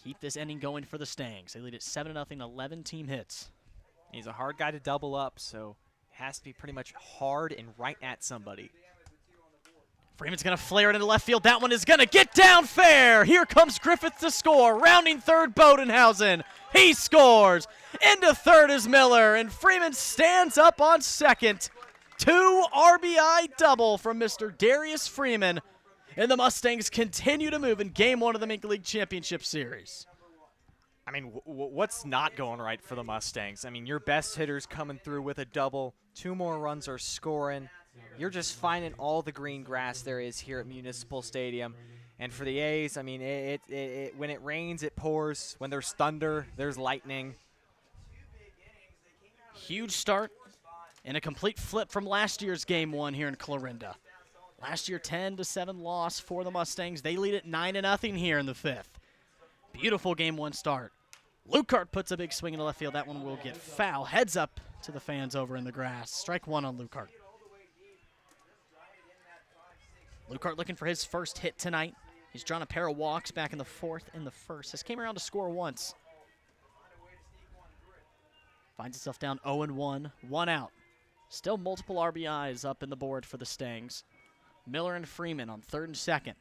Keep this inning going for the Stangs. They lead at 7-0, 11 team hits. He's a hard guy to double up, so it has to be pretty much hard and right at somebody. Freeman's going to flare it into left field. That one is going to get down fair. Here comes Griffith to score. Rounding third, Bodenhausen. He scores. Into third is Miller, and Freeman stands up on second. 2 RBI double from Mr. Darius Freeman. And the Mustangs continue to move in Game 1 of the MINK League Championship Series. I mean, what's not going right for the Mustangs? I mean, your best hitter's coming through with a double. 2 more runs are scoring. You're just finding all the green grass there is here at Municipal Stadium. And for the A's, I mean, when it rains, it pours. When there's thunder, there's lightning. Huge start and a complete flip from last year's Game 1 here in Clarinda. Last year, 10-7 loss for the Mustangs. They lead it 9-0 here in the 5th. Beautiful game 1 start. Lucart puts a big swing into left field. That one will get foul. Heads up to the fans over in the grass. Strike 1 on Lucart. Lucart looking for his first hit tonight. He's drawn a pair of walks back in the 4th and the 1st. Has came around to score once. Finds himself down 0-1, 1 out. Still multiple RBIs up in the board for the Stangs. Miller and Freeman on 3rd and 2nd.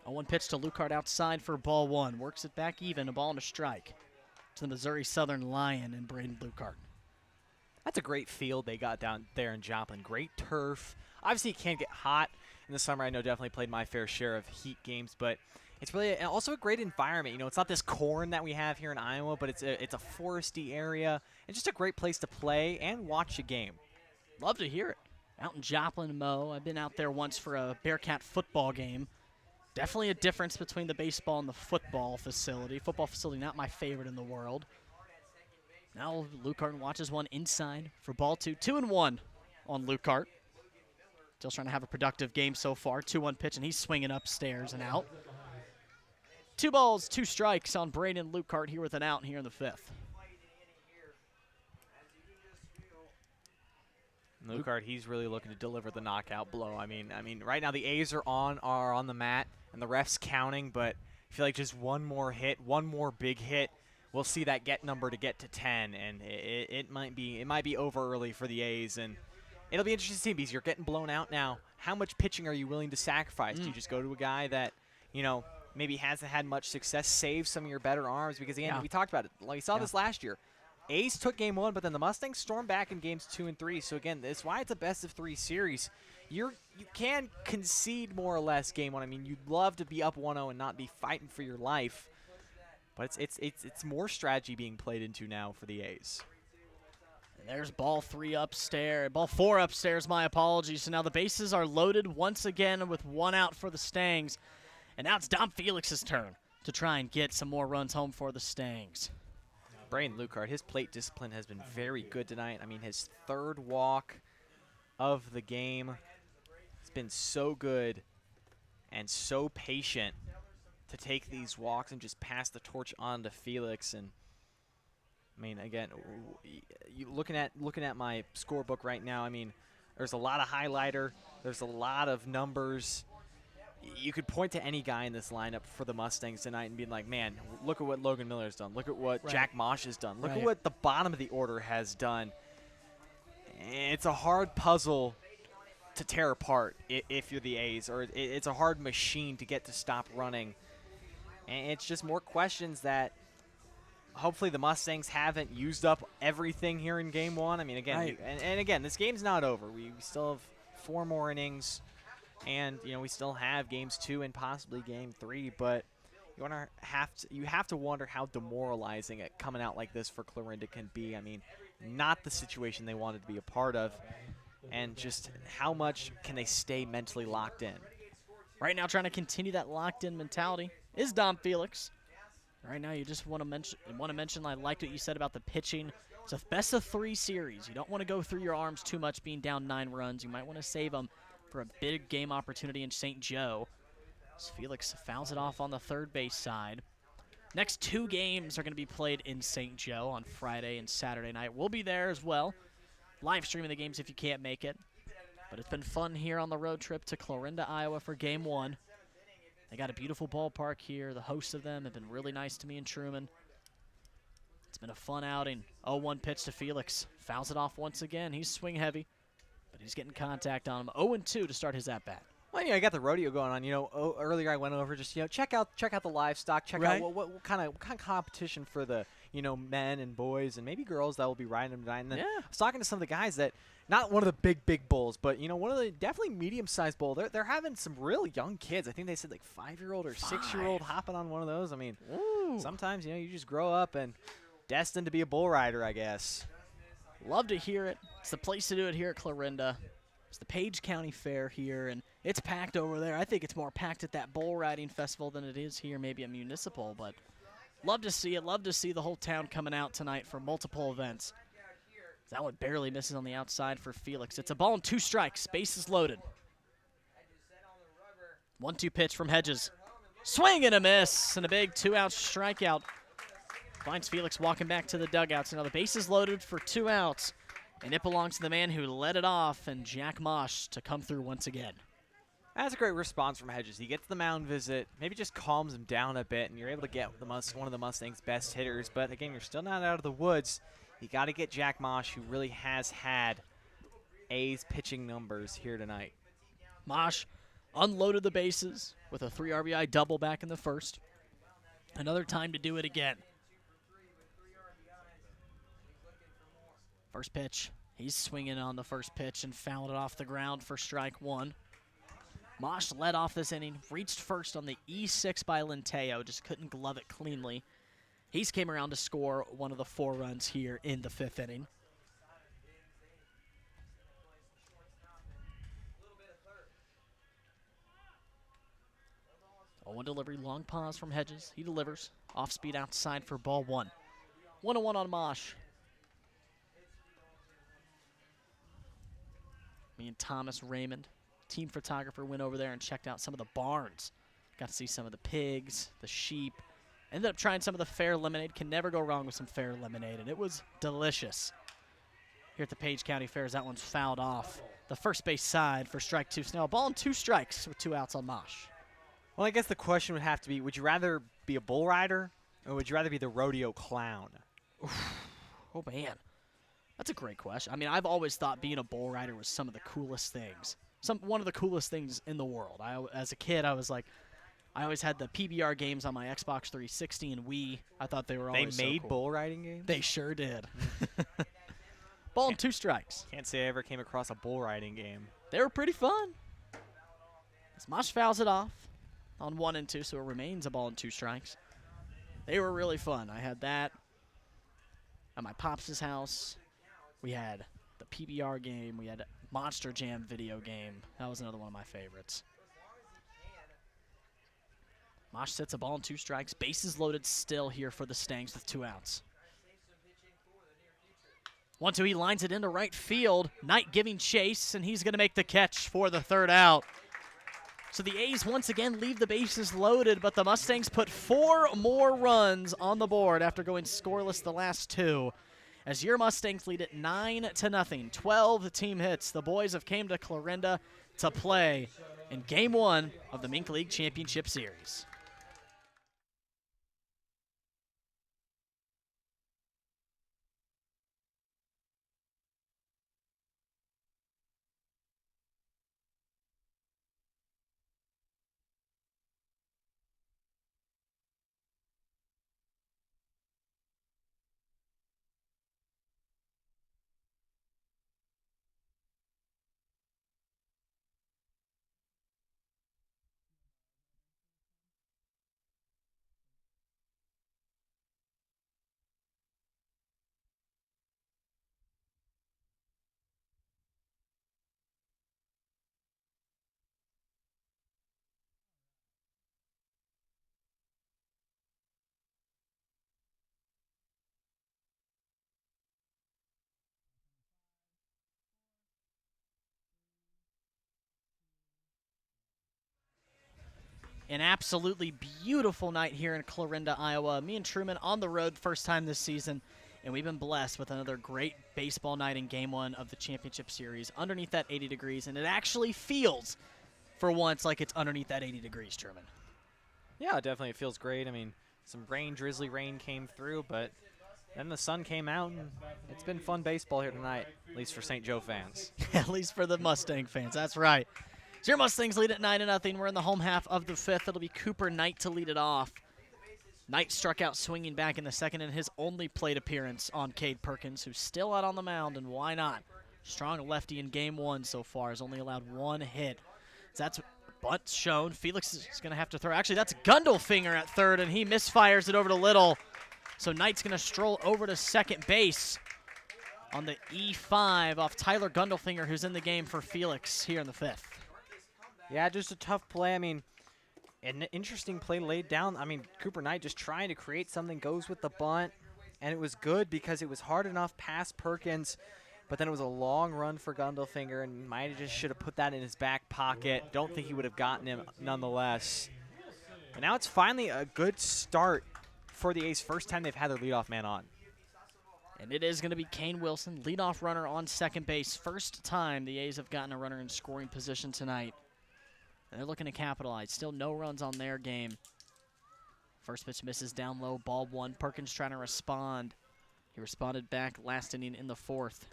0-1 pitch to Lucart outside for ball 1. Works it back even, a ball and a strike to the Missouri Southern Lion and Braden Lucart. That's a great field they got down there in Joplin. Great turf. Obviously, it can get hot in the summer. I know definitely played my fair share of heat games, but it's really also a great environment. You know, it's not this corn that we have here in Iowa, but it's a foresty area. It's just a great place to play and watch a game. Love to hear it. Out in Joplin, Mo. I've been out there once for a Bearcat football game. Definitely a difference between the baseball and the football facility. Football facility, not my favorite in the world. Now Lucart watches one inside for ball 2. 2-1 on Lucart. Still trying to have a productive game so far. 2-1 pitch, and he's swinging upstairs and out. 2 balls, 2 strikes on Braden Lucart here with an out here in the 5th. Lucart, he's really looking to deliver the knockout blow. I mean, right now the A's are on the mat, and the ref's counting, but I feel like just one more hit, one more big hit, we'll see that get number to get to 10, and it might be over early for the A's, and it'll be interesting to see because you're getting blown out now. How much pitching are you willing to sacrifice? Do you just go to a guy that, you know, maybe hasn't had much success, save some of your better arms? Because again, we talked about it. Like we saw this last year. A's took game 1, but then the Mustangs stormed back in games 2 and 3. So again, that's why it's a best-of-3 series. You can concede more or less game 1. I mean, you'd love to be up 1-0 and not be fighting for your life, but it's more strategy being played into now for the A's. And there's ball 3 upstairs. Ball 4 upstairs, my apologies. So now the bases are loaded once again with 1 out for the Stangs. And now it's Dom Felix's turn to try and get some more runs home for the Stangs. Braden Lucart, his plate discipline has been very good tonight. I mean, his 3rd walk of the game has been so good and so patient to take these walks and just pass the torch on to Felix. And I mean, again, looking at my scorebook right now, I mean, there's a lot of highlighter, there's a lot of numbers. You could point to any guy in this lineup for the Mustangs tonight and be like, man, look at what Logan Miller has done. Look at what Jack Mosh has done. Look at what the bottom of the order has done. It's a hard puzzle to tear apart if you're the A's, or it's a hard machine to get to stop running. And it's just more questions that hopefully the Mustangs haven't used up everything here in game 1. I mean, again, and again, this game's not over. We still have 4 more innings. And you know, we still have games 2 and possibly game 3, but you have to wonder how demoralizing it coming out like this for Clarinda can be. I mean, not the situation they wanted to be a part of, and just how much can they stay mentally locked in. Right now, trying to continue that locked-in mentality is Dom Felix. Right now, you just want to mention. I liked what you said about the pitching. It's a best-of-3 series. You don't want to go through your arms too much, being down 9 runs. You might want to save them for a big game opportunity in St. Joe. As Felix fouls it off on the 3rd base side. Next 2 games are going to be played in St. Joe on Friday and Saturday night. We'll be there as well, live streaming the games if you can't make it. But it's been fun here on the road trip to Clarinda, Iowa for game 1. They got a beautiful ballpark here. The hosts of them have been really nice to me and Truman. It's been a fun outing. 0-1 pitch to Felix. Fouls it off once again. He's swing heavy, but he's getting contact on him. 0-2 to start his at-bat. Well, you know, I got the rodeo going on. You know, earlier I went over just, you know, check out the livestock, check out what kind of competition for the, you know, men and boys and maybe girls that will be riding them tonight. And then I was talking to some of the guys that, not one of the big bulls, but you know, one of the definitely medium-sized bull. They're having some real young kids. I think they said like 5-year-old or 6-year-old hopping on one of those. I mean, sometimes, you know, you just grow up and destined to be a bull rider, I guess. Love to hear it. It's the place to do it here at Clarinda. It's the Page County Fair here, and it's packed over there. I think it's more packed at that bull riding festival than it is here, maybe at Municipal, but love to see it. Love to see the whole town coming out tonight for multiple events. That one barely misses on the outside for Felix. It's a ball and 2 strikes. Bases loaded. 1-2 pitch from Hedges. Swing and a miss, and a big 2-out strikeout. Finds Felix walking back to the dugouts. Now the base is loaded for 2 outs, and it belongs to the man who led it off, and Jack Mosh to come through once again. That's a great response from Hedges. He gets the mound visit, maybe just calms him down a bit, and you're able to get one of the Mustangs' best hitters. But again, you're still not out of the woods. You got to get Jack Mosh, who really has had A's pitching numbers here tonight. Mosh unloaded the bases with a 3 RBI double back in the first. Another time to do it again. First pitch. He's swinging on the first pitch and fouled it off the ground for strike 1. Mosh led off this inning, reached first on the E6 by Lenteo, just couldn't glove it cleanly. He's came around to score one of the 4 runs here in the 5th inning. One delivery, long pause from Hedges. He delivers. Off speed outside for ball 1. 1-1 on Mosh. Me and Thomas Raymond, team photographer, went over there and checked out some of the barns. Got to see some of the pigs, the sheep. Ended up trying some of the fair lemonade. Can never go wrong with some fair lemonade, and it was delicious. Here at the Page County Fairs, that one's fouled off the first base side for strike 2. So now a ball and 2 strikes with 2 outs on Mosh. Well, I guess the question would have to be, would you rather be a bull rider or would you rather be the rodeo clown? Oh, man. That's a great question. I mean, I've always thought being a bull rider was some of the coolest things. One of the coolest things in the world. As a kid, I was like, I always had the PBR games on my Xbox 360 and Wii. I thought they were always They made so cool. bull riding games? They sure did. Ball and 2 strikes. Can't say I ever came across a bull riding game. They were pretty fun. As Mosh fouls it off on 1 and 2, so it remains a ball and 2 strikes. They were really fun. I had that at my pops' house. We had the PBR game. We had Monster Jam video game. That was another one of my favorites. Mosh sets a ball and 2 strikes. Bases loaded still here for the Stangs with 2 outs. 1-2, he lines it into right field. Knight giving chase, and he's going to make the catch for the 3rd out. So the A's once again leave the bases loaded, but the Mustangs put 4 more runs on the board after going scoreless the last 2. As your Mustangs lead it 9-0, 12 team hits. The boys have came to Clarinda to play in Game 1 of the MINK League Championship Series. An absolutely beautiful night here in Clarinda, Iowa. Me and Truman on the road, first time this season, and we've been blessed with another great baseball night in Game 1 of the championship series underneath that 80 degrees, and it actually feels, for once, like it's underneath that 80 degrees, Truman. Yeah, definitely. It feels great. I mean, some drizzly rain came through, but then the sun came out, and it's been fun baseball here tonight, at least for St. Joe fans. At least for the Mustang fans, that's right. So your Mustangs lead at 9-0. We're in the home half of the 5th. It'll be Cooper Knight to lead it off. Knight struck out swinging back in the 2nd in his only plate appearance on Cade Perkins, who's still out on the mound, and why not? Strong lefty in Game 1 so far, has only allowed 1 hit. So that's bunt shown. Felix is going to have to throw. Actually, that's Gundelfinger at 3rd, and he misfires it over to Little. So Knight's going to stroll over to 2nd base on the E5 off Tyler Gundelfinger, who's in the game for Felix here in the 5th. Yeah, just a tough play. I mean, an interesting play laid down. I mean, Cooper Knight just trying to create something, goes with the bunt, and it was good because it was hard enough past Perkins. but then it was a long run for Gundelfinger, and might have just should have put that in his back pocket. Don't think he would have gotten him nonetheless. But now it's finally a good start for the A's. First time they've had their leadoff man on. And it is going to be Kane Wilson, leadoff runner on second base. First time the A's have gotten a runner in scoring position tonight. And they're looking to capitalize. Still no runs on their game. First pitch misses down low, ball one. Perkins trying to respond. He responded back last inning in the fourth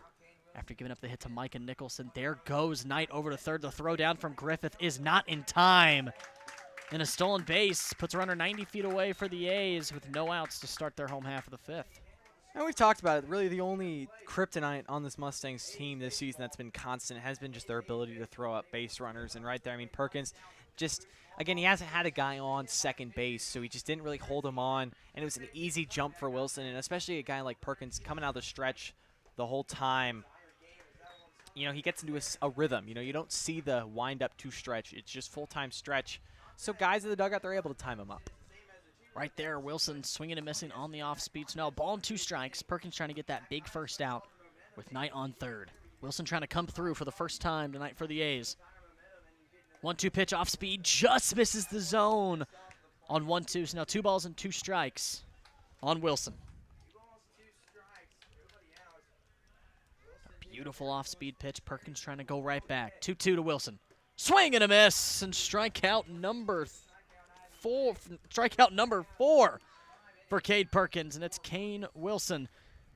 after giving up the hit to Micah Nicholson. There goes Knight over to third. The throw down from Griffith is not in time. And a stolen base puts a runner 90 feet away for the A's with no outs to start their home half of the fifth. And we've talked about it. Really, the only kryptonite on this Mustangs team this season that's been constant has been just their ability to throw up base runners. And right there, I mean, Perkins just, again, he hasn't had a guy on second base, so he just didn't really hold him on. And it was an easy jump for Wilson, and especially a guy like Perkins coming out of the stretch the whole time. You know, he gets into a rhythm. You know, you don't see the wind-up to stretch. It's just full-time stretch. So guys in the dugout, they're able to time him up. Right there, Wilson swinging and missing on the off-speed. So now ball and 2 strikes. Perkins trying to get that big first out with Knight on third. Wilson trying to come through for the first time tonight for the A's. 1-2 pitch off speed, just misses the zone on 1-2. So now 2 balls and 2 strikes on Wilson. A beautiful off-speed pitch. Perkins trying to go right back. 2-2 to Wilson. Swing and a miss, and strikeout number 4 for Cade Perkins, and it's Kane Wilson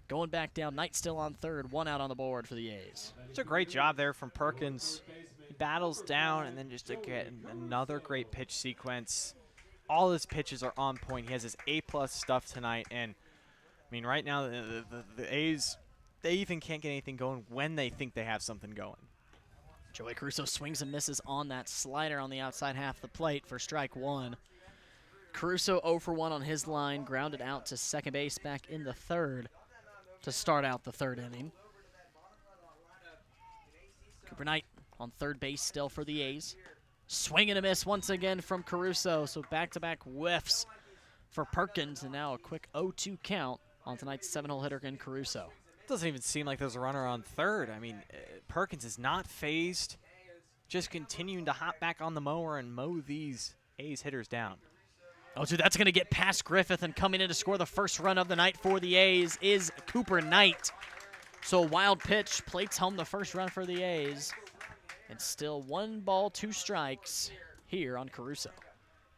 going back down. Knight still on third, 1 out on the board for the A's. It's a great job there from Perkins. He battles down and then just to get another great pitch sequence. All his pitches are on point. He has his A-plus stuff tonight, and I mean, right now the A's, they even can't get anything going when they think they have something going. Joey Caruso swings and misses on that slider on the outside half of the plate for strike 1. Caruso 0 for 1 on his line, grounded out to second base back in the third to start out the third inning. Cooper Knight on third base still for the A's. Swing and a miss once again from Caruso, so back-to-back whiffs for Perkins, and now a quick 0-2 count on tonight's 7-hole hitter in Caruso. Doesn't even seem like there's a runner on third. I mean, Perkins is not phased, just continuing to hop back on the mower and mow these A's hitters down. Oh, so that's going to get past Griffith, and coming in to score the first run of the night for the A's is Cooper Knight. So a wild pitch plates home the first run for the A's. And still 1 ball, 2 strikes here on Caruso.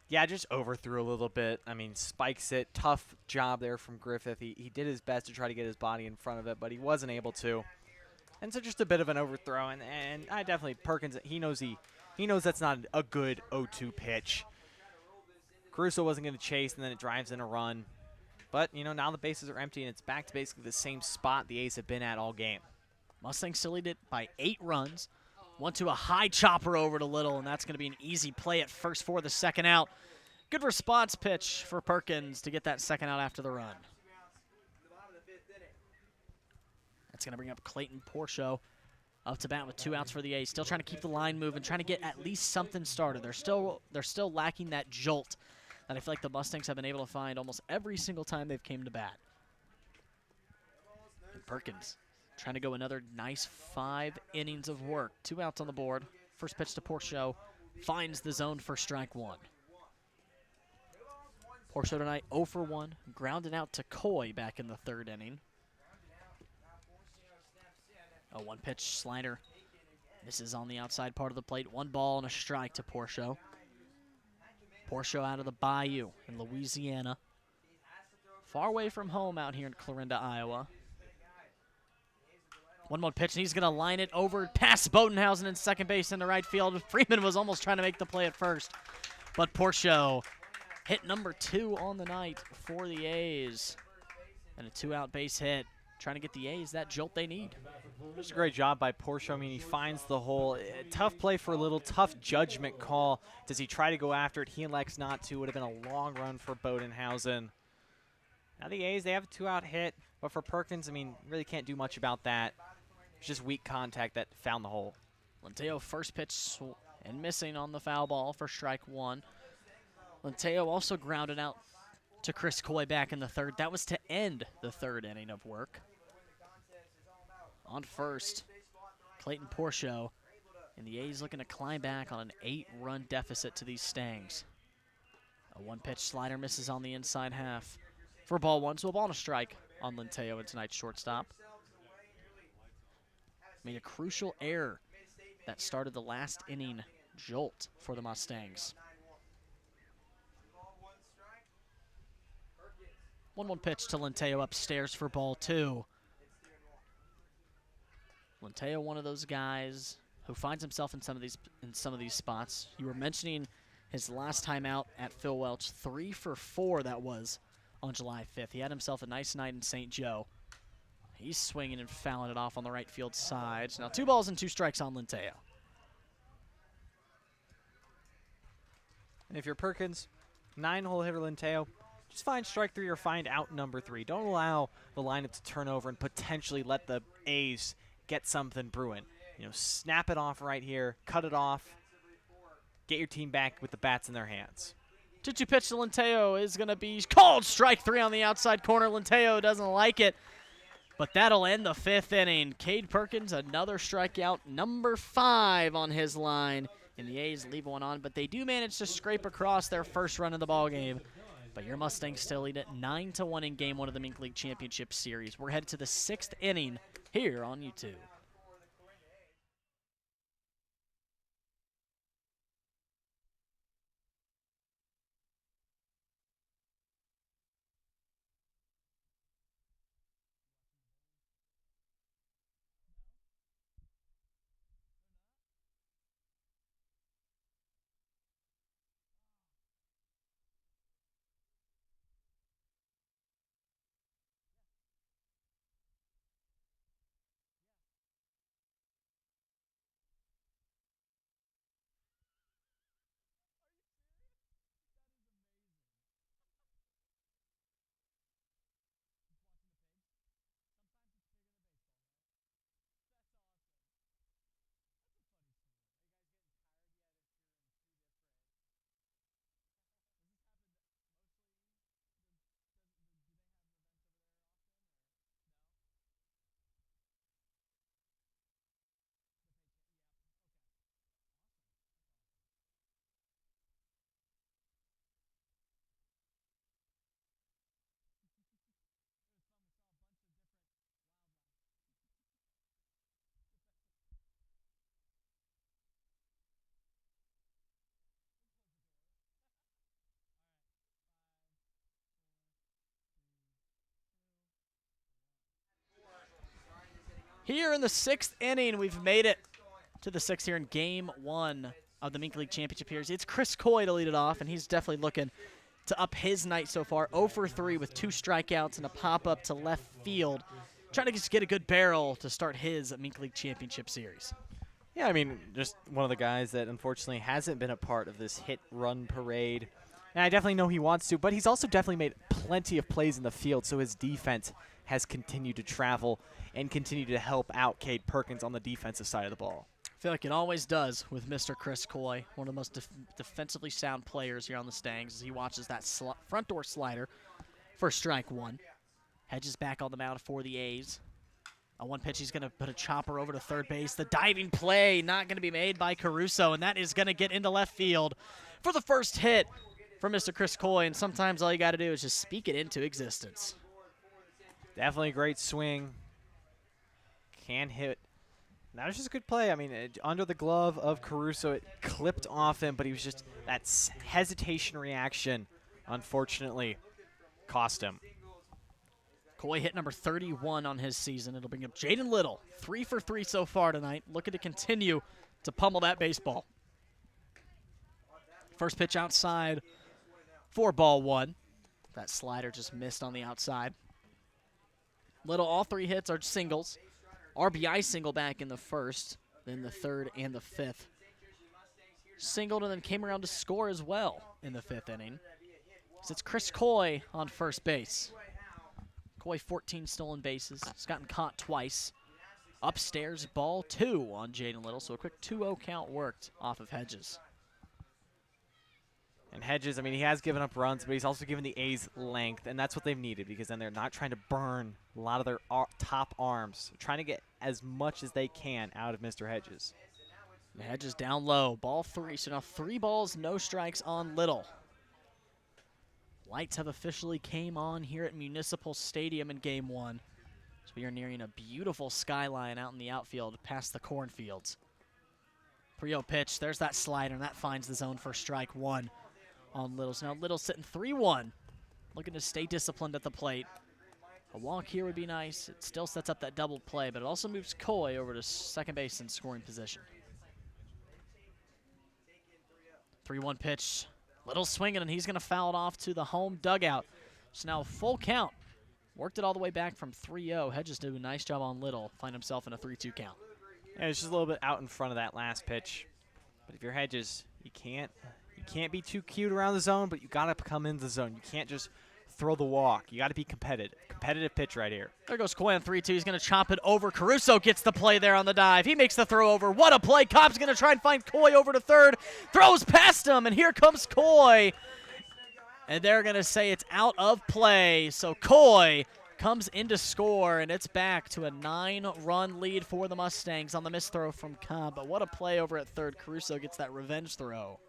Yeah, just overthrew a little bit. I mean, spikes it. Tough job there from Griffith. He did his best to try to get his body in front of it, but he wasn't able to. And so just a bit of an overthrow. And I definitely, Perkins, he knows that's not a good 0-2 pitch. Caruso wasn't going to chase, and then it drives in a run. But, you know, now the bases are empty, and it's back to basically the same spot the A's have been at all game. Mustangs still lead it by 8 runs. 1-2 a high chopper over to Little, and that's going to be an easy play at first for the second out. Good response pitch for Perkins to get that second out after the run. That's going to bring up Clayton Porcho up to bat with 2 outs for the A's. Still trying to keep the line moving, trying to get at least something started. They're still lacking that jolt that I feel like the Mustangs have been able to find almost every single time they've came to bat. And Perkins trying to go another nice 5 innings of work. 2 outs on the board. First pitch to Porcho finds the zone for strike 1. Porcho tonight 0 for 1, grounded out to Coy back in the third inning. A 1-pitch slider misses on the outside part of the plate. 1 ball and a strike to Porcho. Porcho out of the Bayou in Louisiana. Far away from home out here in Clarinda, Iowa. 1-1 pitch, and he's going to line it over past Bodenhausen in second base into right field. Freeman was almost trying to make the play at first, but Porcho hit number 2 on the night for the A's. And a 2-out base hit, trying to get the A's that jolt they need. Just a great job by Porcho. I mean, he finds the hole. Tough play for Little, tough judgment call. Does he try to go after it? He elects not to. Would have been a long run for Bodenhausen. Now the A's, they have a 2-out hit, but for Perkins, I mean, really can't do much about that. It's just weak contact that found the hole. Lenteo first pitch and missing on the foul ball for strike 1. Lenteo also grounded out to Chris Coy back in the third. That was to end the third inning of work. on first. Clayton Porcho. And the A's looking to climb back on an 8-run deficit to these Stangs. A one-pitch slider misses on the inside half for ball one, so a ball and a strike on Linteo in tonight's shortstop. Made a crucial error that started the last inning jolt for the Mustangs. 1-1 pitch to Linteo upstairs for ball two. Linteo, one of those guys who finds himself in some of these spots. You were mentioning his last time out at Phil Welch, 3 for 4 that was on July 5th. He had himself a nice night in St. Joe. He's swinging and fouling it off on the right field side. So now 2 balls and 2 strikes on Linteo. And if you're Perkins, 9-hole hitter Linteo, just find strike 3 or find out number 3. Don't allow the lineup to turn over and potentially let the A's get something brewing. You know, snap it off right here, cut it off, get your team back with the bats in their hands. 2-2 pitch to Linteo is going to be called strike 3 on the outside corner. Linteo doesn't like it, but that'll end the 5th inning. Cade Perkins, another strikeout, number 5 on his line, and the A's leave one on, but they do manage to scrape across their first run of the ballgame. But your Mustangs still lead it 9-1 in Game 1 of the MINK League Championship Series. We're headed to the 6th inning here on YouTube. Here in the 6th inning, we've made it to the 6th here in Game 1 of the MINK League Championship Series. It's Chris Coy to lead it off, and he's definitely looking to up his night so far. 0 for 3 with 2 strikeouts and a pop-up to left field. Trying to just get a good barrel to start his MINK League Championship Series. Yeah, I mean, just one of the guys that unfortunately hasn't been a part of this hit-run parade. And I definitely know he wants to, but he's also definitely made plenty of plays in the field, so his defense has continued to travel and continue to help out Cade Perkins on the defensive side of the ball. I feel like it always does with Mr. Chris Coy, one of the most defensively sound players here on the Stangs, as he watches that front door slider for strike 1. Hedges back on the mound for the A's. On one pitch, he's going to put a chopper over to third base. The diving play not going to be made by Caruso, and that is going to get into left field for the first hit from Mr. Chris Coy, and sometimes all you got to do is just speak it into existence. Definitely a great swing. Can hit. That was just a good play. I mean, under the glove of Caruso, it clipped off him, but he was just, that hesitation reaction, unfortunately, cost him. Coy hit number 31 on his season. It'll bring up Jaden Little, 3 for 3 so far tonight, looking to continue to pummel that baseball. First pitch outside for ball 1. That slider just missed on the outside. Little, all 3 hits are singles. RBI single back in the first, then the third and the 5th. Singled and then came around to score as well in the 5th inning. So it's Chris Coy on first base. Coy 14 stolen bases. He's gotten caught twice. Upstairs, ball 2 on Jaden Little, so a quick 2-0 count worked off of Hedges. And Hedges, I mean, he has given up runs, but he's also given the A's length, and that's what they've needed because then they're not trying to burn a lot of their top arms. They're trying to get as much as they can out of Mr. Hedges. Hedges down low, ball 3. So now 3 balls, no strikes on Little. Lights have officially came on here at Municipal Stadium in Game 1. So we are nearing a beautiful skyline out in the outfield past the cornfields. 3-0 pitch, there's that slider, and that finds the zone for strike 1 on Little. So now Little's sitting 3-1, looking to stay disciplined at the plate. A walk here would be nice. It still sets up that double play, but it also moves Coy over to second base in scoring position. 3-1 pitch. Little swinging, and he's going to foul it off to the home dugout. So now a full count. Worked it all the way back from 3-0. Hedges did a nice job on Little. Find himself in a 3-2 count. Yeah, it's just a little bit out in front of that last pitch. But if you're Hedges, you can't be too cute around the zone, but you got to come into the zone. You can't just throw the walk. You got to be competitive. Competitive pitch right here. There goes Coy on 3-2. He's going to chop it over. Caruso gets the play there on the dive. He makes the throw over. What a play. Cobb's going to try and find Coy over to third. Throws past him, and here comes Coy. And they're going to say it's out of play. So Coy comes in to score, and it's back to a 9-run lead for the Mustangs on the missed throw from Cobb. But what a play over at third. Caruso gets that revenge throw.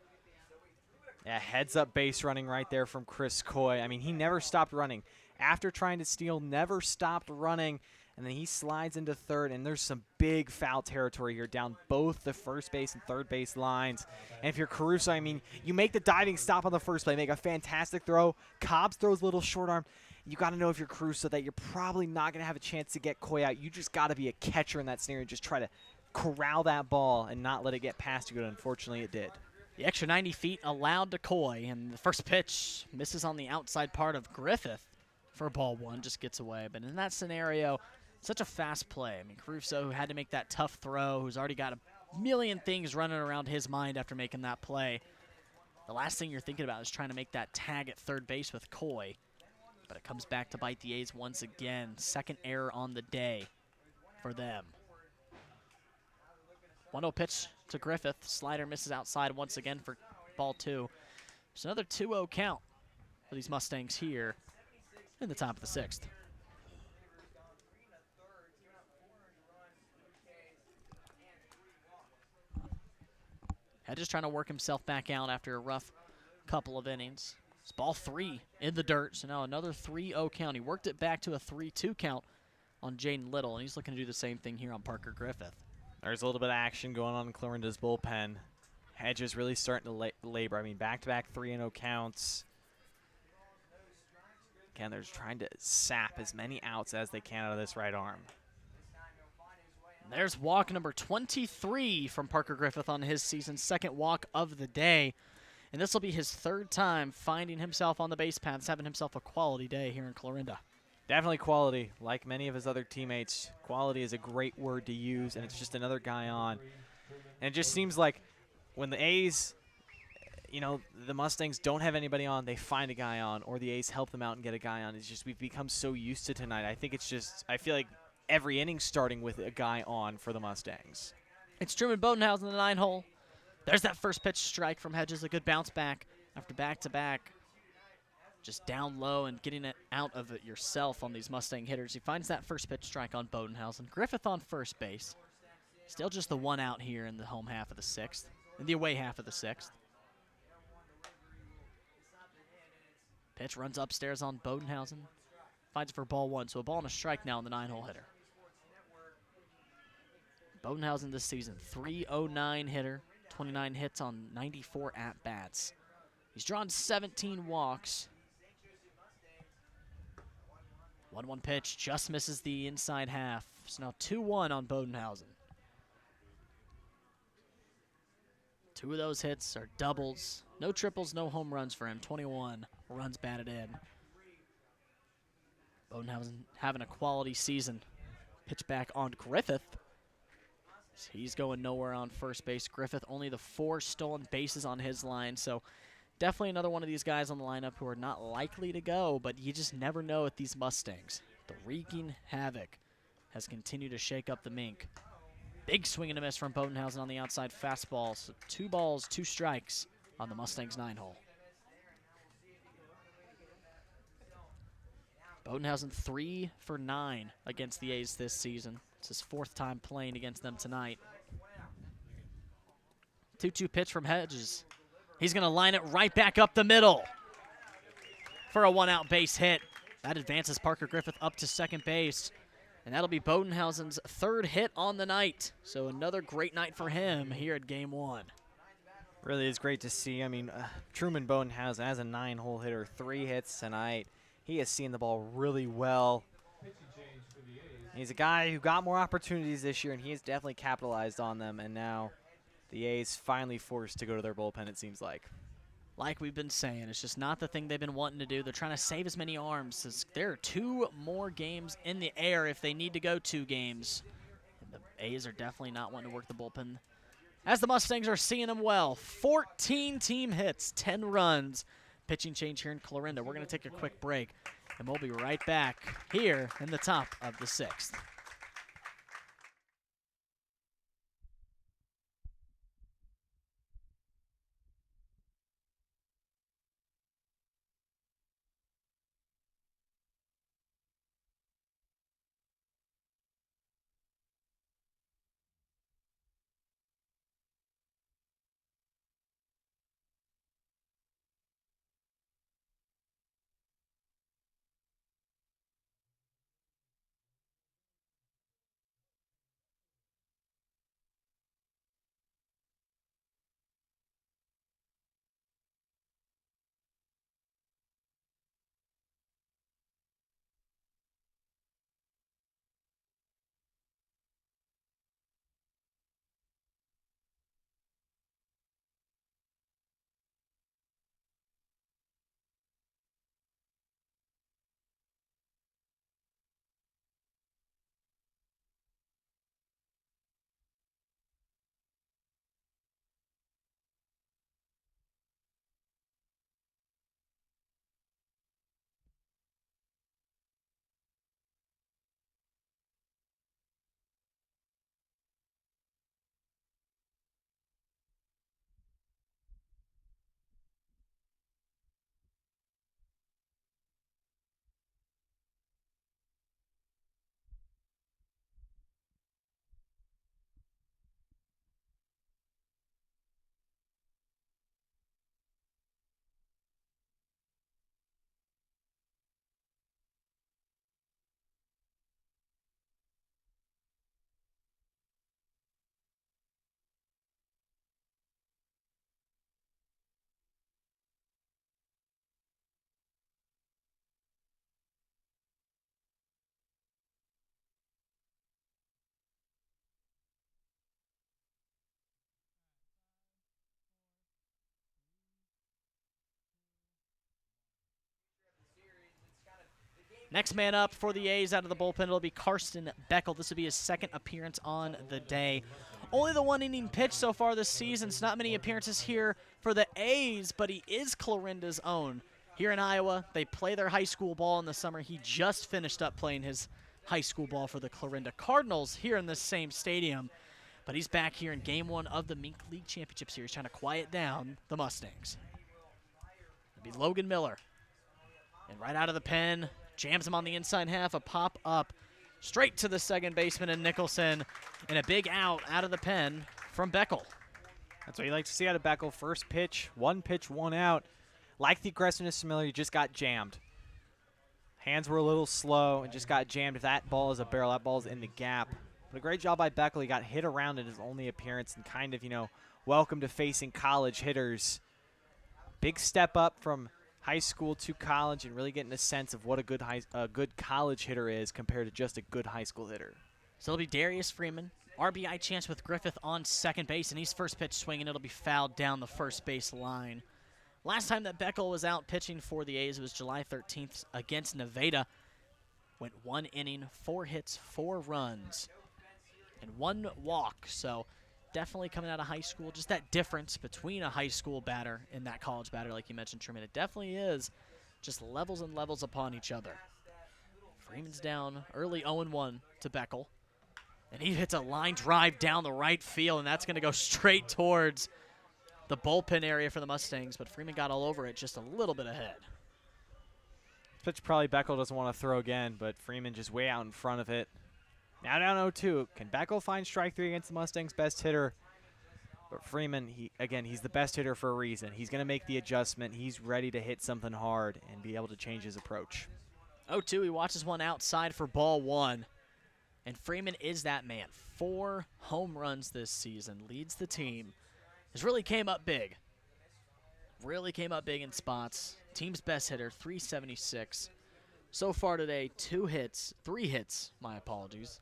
Yeah, heads-up base running right there from Chris Coy. I mean, he never stopped running. After trying to steal, never stopped running, and then he slides into third, and there's some big foul territory here down both the first base and third base lines. And if you're Caruso, I mean, you make the diving stop on the first play, make a fantastic throw. Cobbs throws a little short arm. You got to know if you're Caruso that you're probably not going to have a chance to get Coy out. You just got to be a catcher in that scenario. Just try to corral that ball and not let it get past you, and unfortunately it did. The extra 90 feet allowed to Coy, and the first pitch misses on the outside part of Griffith for ball 1, just gets away. But in that scenario, such a fast play. I mean, Caruso, who had to make that tough throw, who's already got a million things running around his mind after making that play. The last thing you're thinking about is trying to make that tag at third base with Coy. But it comes back to bite the A's once again. Second error on the day for them. 1-0 pitch to Griffith. Slider misses outside once again for ball 2. So another 2-0 count for these Mustangs here in the top of the 6th. Hedges trying to work himself back out after a rough couple of innings. It's ball 3 in the dirt, so now another 3-0 count. He worked it back to a 3-2 count on Jaden Little, and he's looking to do the same thing here on Parker Griffith. There's a little bit of action going on in Clarinda's bullpen. Hedges really starting to labor. I mean, back-to-back 3-0 counts. Again, they're trying to sap as many outs as they can out of this right arm. There's walk number 23 from Parker Griffith on his season's second walk of the day. And this will be his 3rd time finding himself on the base paths, having himself a quality day here in Clarinda. Definitely quality. Like many of his other teammates, quality is a great word to use, and it's just another guy on. And it just seems like when the A's, you know, the Mustangs don't have anybody on, they find a guy on, or the A's help them out and get a guy on. It's just we've become so used to tonight. I think it's just, I feel like every inning starting with a guy on for the Mustangs. It's Truman Bodenhausen in the 9-hole. There's that first pitch strike from Hedges, a good bounce back after back-to-back. Just down low and getting it out of it yourself on these Mustang hitters. He finds that first pitch strike on Bodenhausen. Griffith on first base. Still just the 1 out here in the home half of the 6th, in the away half of the 6th. Pitch runs upstairs on Bodenhausen. Finds it for ball 1, so a ball and a strike now on the 9-hole hitter. Bodenhausen this season, 309 hitter, 29 hits on 94 at-bats. He's drawn 17 walks. 1-1 pitch, just misses the inside half. So now 2-1 on Bodenhausen. 2 of those hits are doubles. No triples, no home runs for him. 21 runs batted in. Bodenhausen having a quality season. Pitch back on Griffith. He's going nowhere on first base. Griffith only the 4 stolen bases on his line, so definitely another one of these guys on the lineup who are not likely to go, but you just never know with these Mustangs. The wreaking havoc has continued to shake up the Mink. Big swing and a miss from Bodenhausen on the outside fastball. So 2 balls, 2 strikes on the Mustangs 9-hole. Bodenhausen 3 for 9 against the A's this season. It's his 4th time playing against them tonight. 2-2 pitch from Hedges. He's going to line it right back up the middle for a 1-out base hit. That advances Parker Griffith up to second base. And that'll be Bodenhausen's 3rd hit on the night. So another great night for him here at Game 1. Really is great to see. I mean, Truman Bodenhausen as a 9-hole hitter, 3 hits tonight. He has seen the ball really well. He's a guy who got more opportunities this year, and he has definitely capitalized on them. And now the A's finally forced to go to their bullpen, it seems like. Like we've been saying, it's just not the thing they've been wanting to do. They're trying to save as many arms. There are 2 more games in the air if they need to go 2 games. And the A's are definitely not wanting to work the bullpen, as the Mustangs are seeing them well. 14 team hits, 10 runs. Pitching change here in Clarinda. We're going to take a quick break, and we'll be right back here in the top of the 6th. Next man up for the A's out of the bullpen, it'll be Karsten Beckel. This will be his 2nd appearance on the day. Only the 1-inning pitch so far this season. It's not many appearances here for the A's, but he is Clarinda's own. Here in Iowa, they play their high school ball in the summer. He just finished up playing his high school ball for the Clarinda Cardinals here in this same stadium. But he's back here in Game 1 of the MINK League Championship Series, trying to quiet down the Mustangs. It'll be Logan Miller. And right out of the pen, jams him on the inside half, a pop up straight to the second baseman and Nicholson, and a big out of the pen from Beckel. That's what you like to see out of Beckel. First pitch, 1 pitch, 1 out. Like the aggressiveness of Miller, he just got jammed. Hands were a little slow and just got jammed. If that ball is a barrel, that ball's in the gap. But a great job by Beckel. He got hit around in his only appearance and kind of, welcome to facing college hitters. Big step up from high school to college and really getting a sense of what a good college hitter is compared to just a good high school hitter. So it'll be Darius Freeman. RBI chance with Griffith on second base, and he's first pitch swinging. It'll be fouled down the first base line. Last time that Beckel was out pitching for the A's was July 13th against Nevada. Went 1 inning, 4 hits, 4 runs, and 1 walk. So definitely coming out of high school, just that difference between a high school batter and that college batter, like you mentioned, Truman. It definitely is just levels and levels upon each other. Freeman's down early 0-1 to Beckel. And he hits a line drive down the right field, and that's going to go straight towards the bullpen area for the Mustangs. But Freeman got all over it just a little bit ahead. Pitch probably Beckel doesn't want to throw again, but Freeman just way out in front of it. Now down 0-2. Can Beckel find strike 3 against the Mustangs' best hitter? But Freeman, he's the best hitter for a reason. He's going to make the adjustment. He's ready to hit something hard and be able to change his approach. 0-2, he watches one outside for ball 1. And Freeman is that man. 4 home runs this season, leads the team. Has really came up big. Really came up big in spots. Team's best hitter, 376. So far today, 3 hits, my apologies.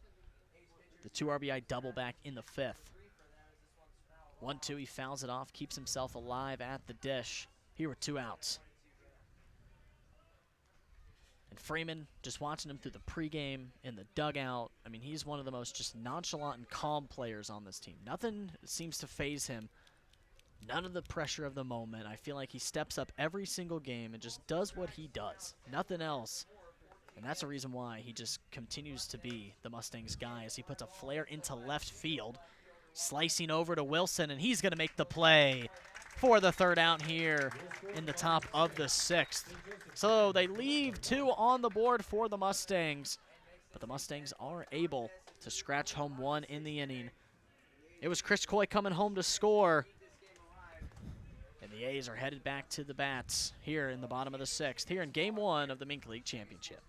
The 2 RBI double back in the 5th. 1-2, he fouls it off, keeps himself alive at the dish. Here were 2 outs. And Freeman, just watching him through the pregame, in the dugout, I mean, he's one of the most just nonchalant and calm players on this team. Nothing seems to faze him. None of the pressure of the moment. I feel like he steps up every single game and just does what he does. Nothing else. And that's a reason why he just continues to be the Mustangs guy as he puts a flare into left field. Slicing over to Wilson, and he's going to make the play for the 3rd out here in the top of the 6th. So they leave 2 on the board for the Mustangs, but the Mustangs are able to scratch home 1 in the inning. It was Chris Coy coming home to score. And the A's are headed back to the bats here in the bottom of the 6th, here in Game 1 of the MINK League Championship.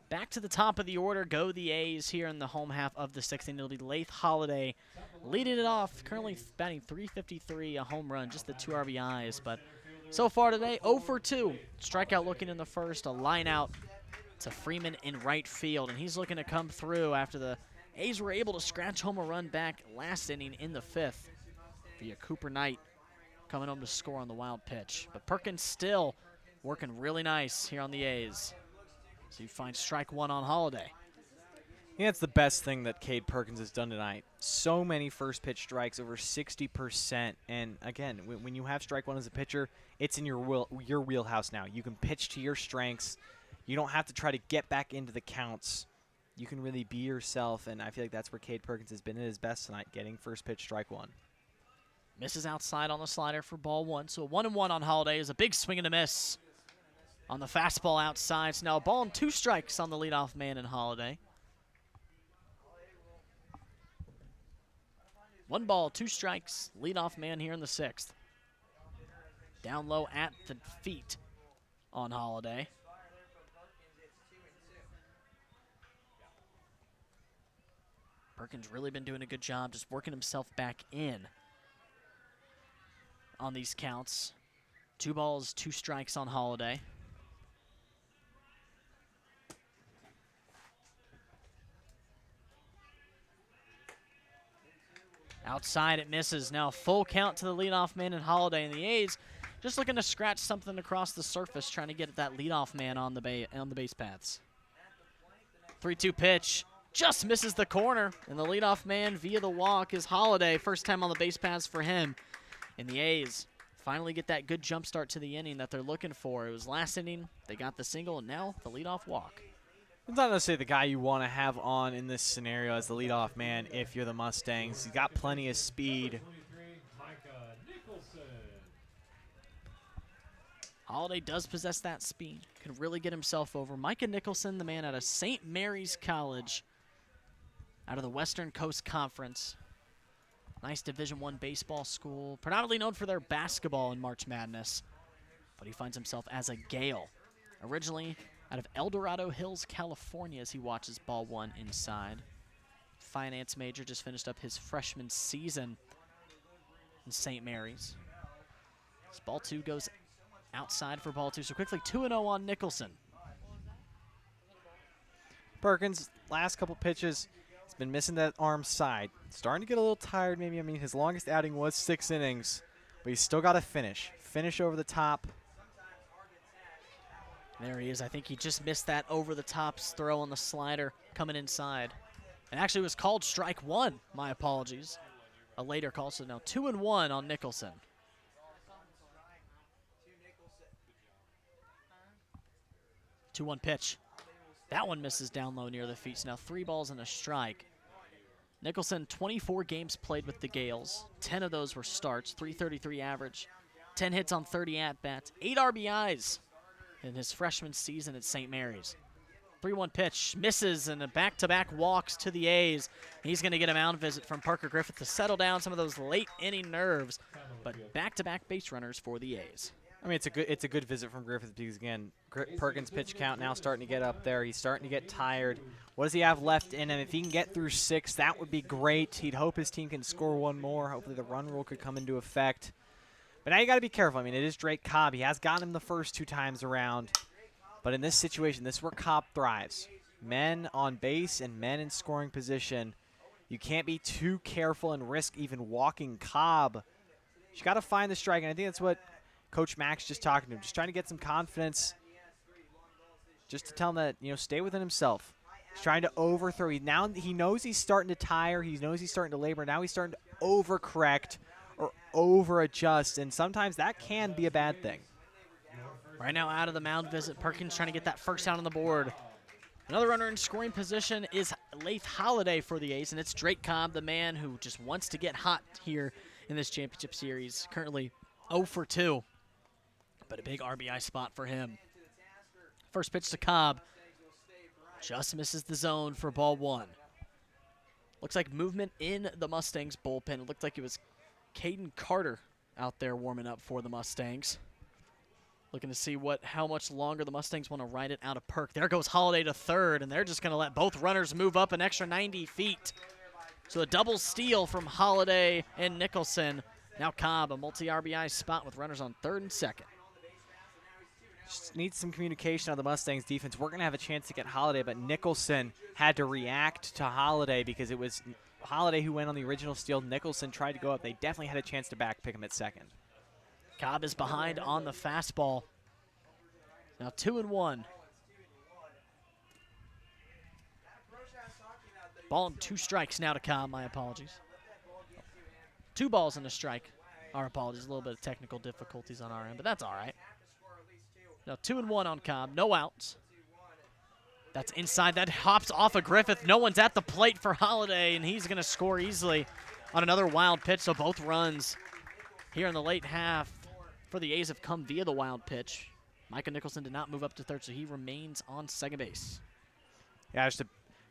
Back to the top of the order go the A's here in the home half of the 6th inning. It'll be Lath Holiday leading it off, currently batting .353, a home run, just the 2 RBIs. But so far today, 0 for 2. Strikeout looking in the 1st, a line out to Freeman in right field, and he's looking to come through after the A's were able to scratch home a run back last inning in the 5th via Cooper Knight coming home to score on the wild pitch. But Perkins still working really nice here on the A's. So you find strike 1 on Holiday. Yeah, it's the best thing that Cade Perkins has done tonight. So many first pitch strikes, over 60%. And again, when you have strike 1 as a pitcher, it's in your wheelhouse now. You can pitch to your strengths. You don't have to try to get back into the counts. You can really be yourself, and I feel like that's where Cade Perkins has been at his best tonight, getting first pitch strike 1. Misses outside on the slider for ball 1. So a 1-1 on Holiday is a big swing and a miss on the fastball outside. So now a ball and 2 strikes on the leadoff man in Holiday. 1 ball, 2 strikes, leadoff man here in the 6th. Down low at the feet on Holiday. Perkins really been doing a good job just working himself back in on these counts. 2 balls, 2 strikes on Holiday. Outside it misses. Now full count to the leadoff man in Holiday, and the A's just looking to scratch something across the surface, trying to get at that leadoff man on the base paths. 3-2 pitch just misses the corner, and the leadoff man via the walk is Holiday. First time on the base paths for him. And the A's finally get that good jump start to the inning that they're looking for. It was last inning, they got the single, and now the leadoff walk. It's not necessarily the guy you want to have on in this scenario as the leadoff man if you're the Mustangs. He's got plenty of speed. Holiday does possess that speed. Can really get himself over. Micah Nicholson, the man out of St. Mary's College, out of the Western Coast Conference. Nice Division I baseball school, predominantly known for their basketball in March Madness. But he finds himself as a Gale. Originally out of El Dorado Hills, California, as he watches ball one inside. Finance major, just finished up his freshman season in St. Mary's. This ball two goes outside for ball two. So quickly 2-0 on Nicholson. Perkins, last couple pitches, he's been missing that arm side. Starting to get a little tired maybe. I mean, his longest outing was 6 innings, but he's still got to finish. Finish over the top. There he is. I think he just missed that over-the-top throw on the slider coming inside. And actually it was called strike one. My apologies. A later call, so now 2-1 on Nicholson. 2-1 pitch. That one misses down low near the feet. So now 3 balls and a strike. Nicholson, 24 games played with the Gales. 10 of those were starts, 333 average. 10 hits on 30 at-bats. 8 RBIs in his freshman season at St. Mary's. 3-1 pitch, misses, and a back-to-back walks to the A's. He's going to get a mound visit from Parker Griffith to settle down some of those late-inning nerves, but back-to-back base runners for the A's. I mean, it's a good visit from Griffith because, again, Perkins' pitch count now starting to get up there. He's starting to get tired. What does he have left in him? If he can get through 6, that would be great. He'd hope his team can score 1 more. Hopefully the run rule could come into effect. But now you got to be careful. I mean, it is Drake Cobb. He has gotten him the first 2 times around. But in this situation, this is where Cobb thrives. Men on base and men in scoring position. You can't be too careful and risk even walking Cobb. You got to find the strike, and I think that's what Coach Mack's just talking to him, just trying to get some confidence, just to tell him that, you know, stay within himself. He's trying to overthrow. He knows he's starting to tire. He knows he's starting to labor. Now he's starting to overcorrect or over-adjust, and sometimes that can be a bad thing. Right now out of the mound visit, Perkins trying to get that first out on the board. Another runner in scoring position is Laith Holiday for the A's, and it's Drake Cobb, the man who just wants to get hot here in this championship series. Currently 0 for 2, but a big RBI spot for him. First pitch to Cobb. Just misses the zone for ball 1. Looks like movement in the Mustangs bullpen. It looked like it was Caden Carter out there warming up for the Mustangs. Looking to see how much longer the Mustangs want to ride it out of Perk. There goes Holiday to third, and they're just going to let both runners move up an extra 90 feet. So a double steal from Holiday and Nicholson. Now Cobb, a multi-RBI spot with runners on third and second. Just needs some communication on the Mustangs defense. We're going to have a chance to get Holiday, but Nicholson had to react to Holiday because it was Holiday who went on the original steal. Nicholson tried to go up. They definitely had a chance to back pick him at second. Cobb is behind on the fastball. Now 2-1. Ball and 2 strikes now to Cobb. My apologies. 2 balls and a strike. Our apologies. A little bit of technical difficulties on our end, but that's all right. Now 2-1 on Cobb. No outs. That's inside. That hops off of Griffith. No one's at the plate for Holiday, and he's going to score easily on another wild pitch. So both runs here in the late half for the A's have come via the wild pitch. Micah Nicholson did not move up to third, so he remains on second base. Yeah, just a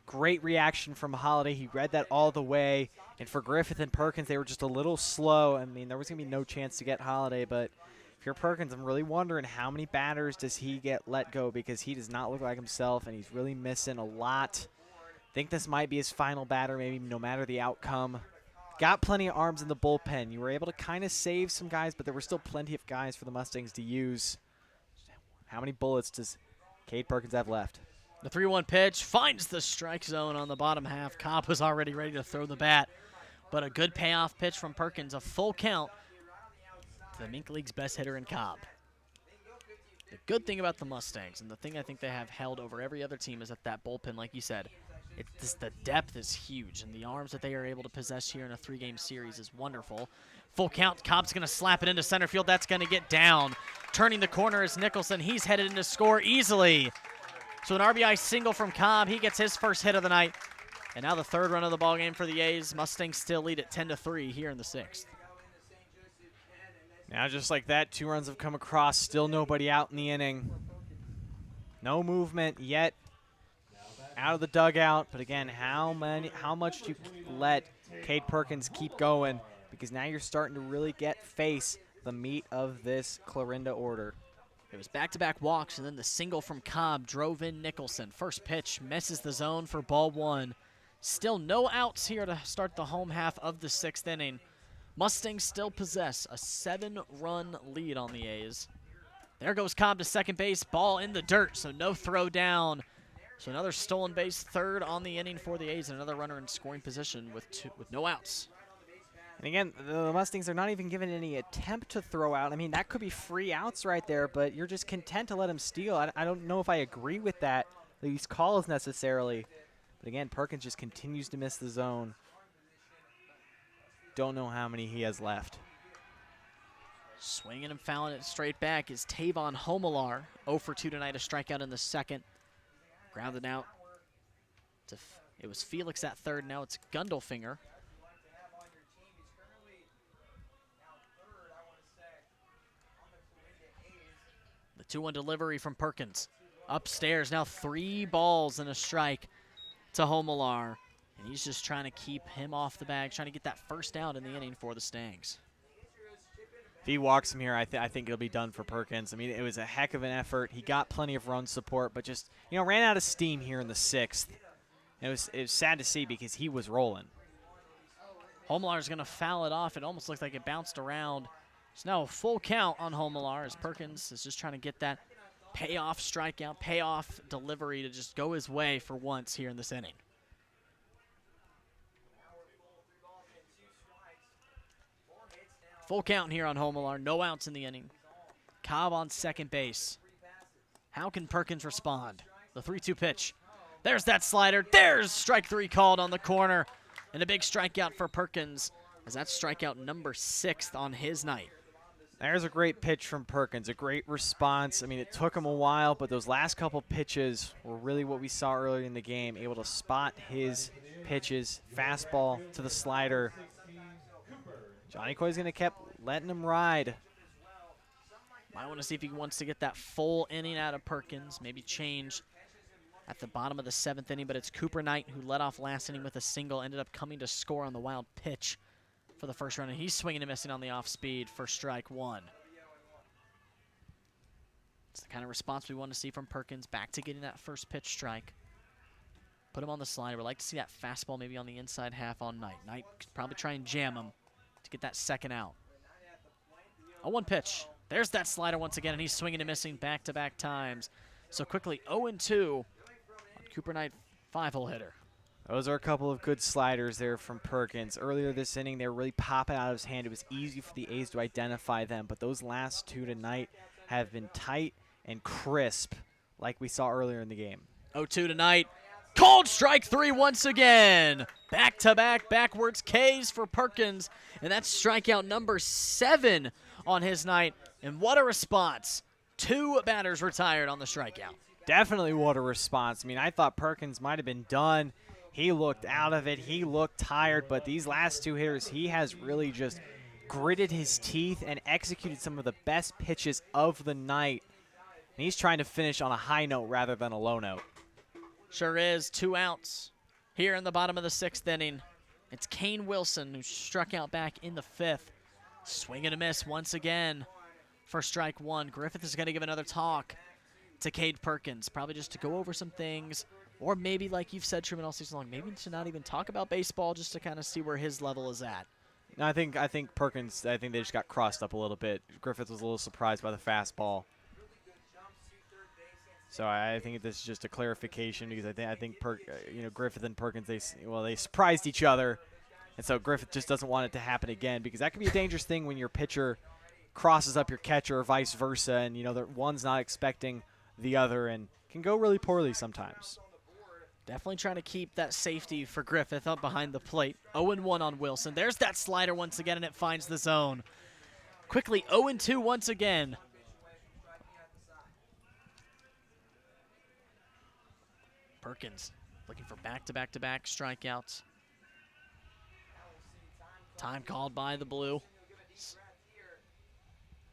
great reaction from Holiday. He read that all the way. And for Griffith and Perkins, they were just a little slow. I mean, there was going to be no chance to get Holiday, but if you're Perkins, I'm really wondering how many batters does he get let go, because he does not look like himself, and he's really missing a lot. I think this might be his final batter, maybe no matter the outcome. Got plenty of arms in the bullpen. You were able to kind of save some guys, but there were still plenty of guys for the Mustangs to use. How many bullets does Cade Perkins have left? The 3-1 pitch finds the strike zone on the bottom half. Cobb was already ready to throw the bat, but a good payoff pitch from Perkins, a full count to the Mink League's best hitter in Cobb. The good thing about the Mustangs, and the thing I think they have held over every other team, is that bullpen, like you said, the depth is huge, and the arms that they are able to possess here in a 3-game series is wonderful. Full count. Cobb's going to slap it into center field. That's going to get down. Turning the corner is Nicholson. He's headed in to score easily. So an RBI single from Cobb. He gets his first hit of the night. And now the third run of the ballgame for the A's. Mustangs still lead at 10-3 here in the 6th. Now just like that, 2 runs have come across, still nobody out in the inning. No movement yet out of the dugout, but again, how much do you let Cade Perkins keep going? Because now you're starting to really face the meat of this Clarinda order. It was back-to-back walks, and then the single from Cobb drove in Nicholson. First pitch misses the zone for ball 1. Still no outs here to start the home half of the 6th inning. Mustangs still possess a 7-run lead on the A's. There goes Cobb to second base, ball in the dirt, so no throw down. So another stolen base, 3rd on the inning for the A's, and another runner in scoring position with no outs. And again, the Mustangs are not even given any attempt to throw out. I mean, that could be free outs right there, but you're just content to let him steal. I don't know if I agree with these calls necessarily. But again, Perkins just continues to miss the zone. Don't know how many he has left. Swinging and fouling it straight back is Tavon Homelar. 0 for 2 tonight, a strikeout in the 2nd. Grounded out. It was Felix at 3rd, now it's Gundelfinger. The 2-1 delivery from Perkins. Upstairs, now 3 balls and a strike to Homelar. And he's just trying to keep him off the bag, trying to get that first out in the inning for the Stangs. If he walks him here, I think it'll be done for Perkins. I mean, it was a heck of an effort. He got plenty of run support, but just, ran out of steam here in the 6th. It was sad to see because he was rolling. Homelar's going to foul it off. It almost looked like it bounced around. It's now a full count on Homelar as Perkins is just trying to get that payoff strikeout, payoff delivery to just go his way for once here in this inning. Full count here on Homelar, no outs in the inning. Cobb on second base. How can Perkins respond? The 3-2 pitch. There's that slider. There's strike 3 called on the corner. And a big strikeout for Perkins, as that's strikeout number 6th on his night. There's a great pitch from Perkins, a great response. I mean, it took him a while, but those last couple pitches were really what we saw earlier in the game, able to spot his pitches, fastball to the slider. Johnny Coy's going to keep letting him ride. I want to see if he wants to get that full inning out of Perkins, maybe change at the bottom of the 7th inning, but it's Cooper Knight who led off last inning with a single, ended up coming to score on the wild pitch for the first run, and he's swinging and missing on the off speed for strike 1. It's the kind of response we want to see from Perkins, back to getting that first pitch strike. Put him on the slider. We'd like to see that fastball maybe on the inside half on Knight. Knight could probably try and jam him to get that second out. 0-1 pitch. There's that slider once again, and he's swinging and missing back-to-back times. So quickly 0-2 on Cooper Knight, 5-hole hitter. Those are a couple of good sliders there from Perkins. Earlier this inning, they were really popping out of his hand. It was easy for the A's to identify them, but those last 2 tonight have been tight and crisp like we saw earlier in the game. 0-2 tonight. Called strike 3 once again. Back-to-back backwards Ks for Perkins, and that's strikeout number 7 on his night. And what a response. 2 batters retired on the strikeout. Definitely what a response. I mean, I thought Perkins might have been done. He looked out of it. He looked tired, but these last 2 hitters, he has really just gritted his teeth and executed some of the best pitches of the night. And he's trying to finish on a high note rather than a low note. Sure is. 2 outs here in the bottom of the 6th inning. It's Kane Wilson who struck out back in the 5th. Swing and a miss once again for strike 1. Griffith is going to give another talk to Cade Perkins, probably just to go over some things, or maybe, like you've said, Truman, all season long, maybe to not even talk about baseball, just to kind of see where his level is at. No, I think Perkins, I think they just got crossed up a little bit. Griffith was a little surprised by the fastball. So I think this is just a clarification because I think Griffith and Perkins, they surprised each other, and so Griffith just doesn't want it to happen again because that can be a dangerous thing when your pitcher crosses up your catcher or vice versa, and one's not expecting the other and can go really poorly sometimes. Definitely trying to keep that safety for Griffith up behind the plate. 0-1 on Wilson. There's that slider once again, and it finds the zone. Quickly 0-2 once again. Perkins looking for back-to-back-to-back strikeouts. Time called by the blue.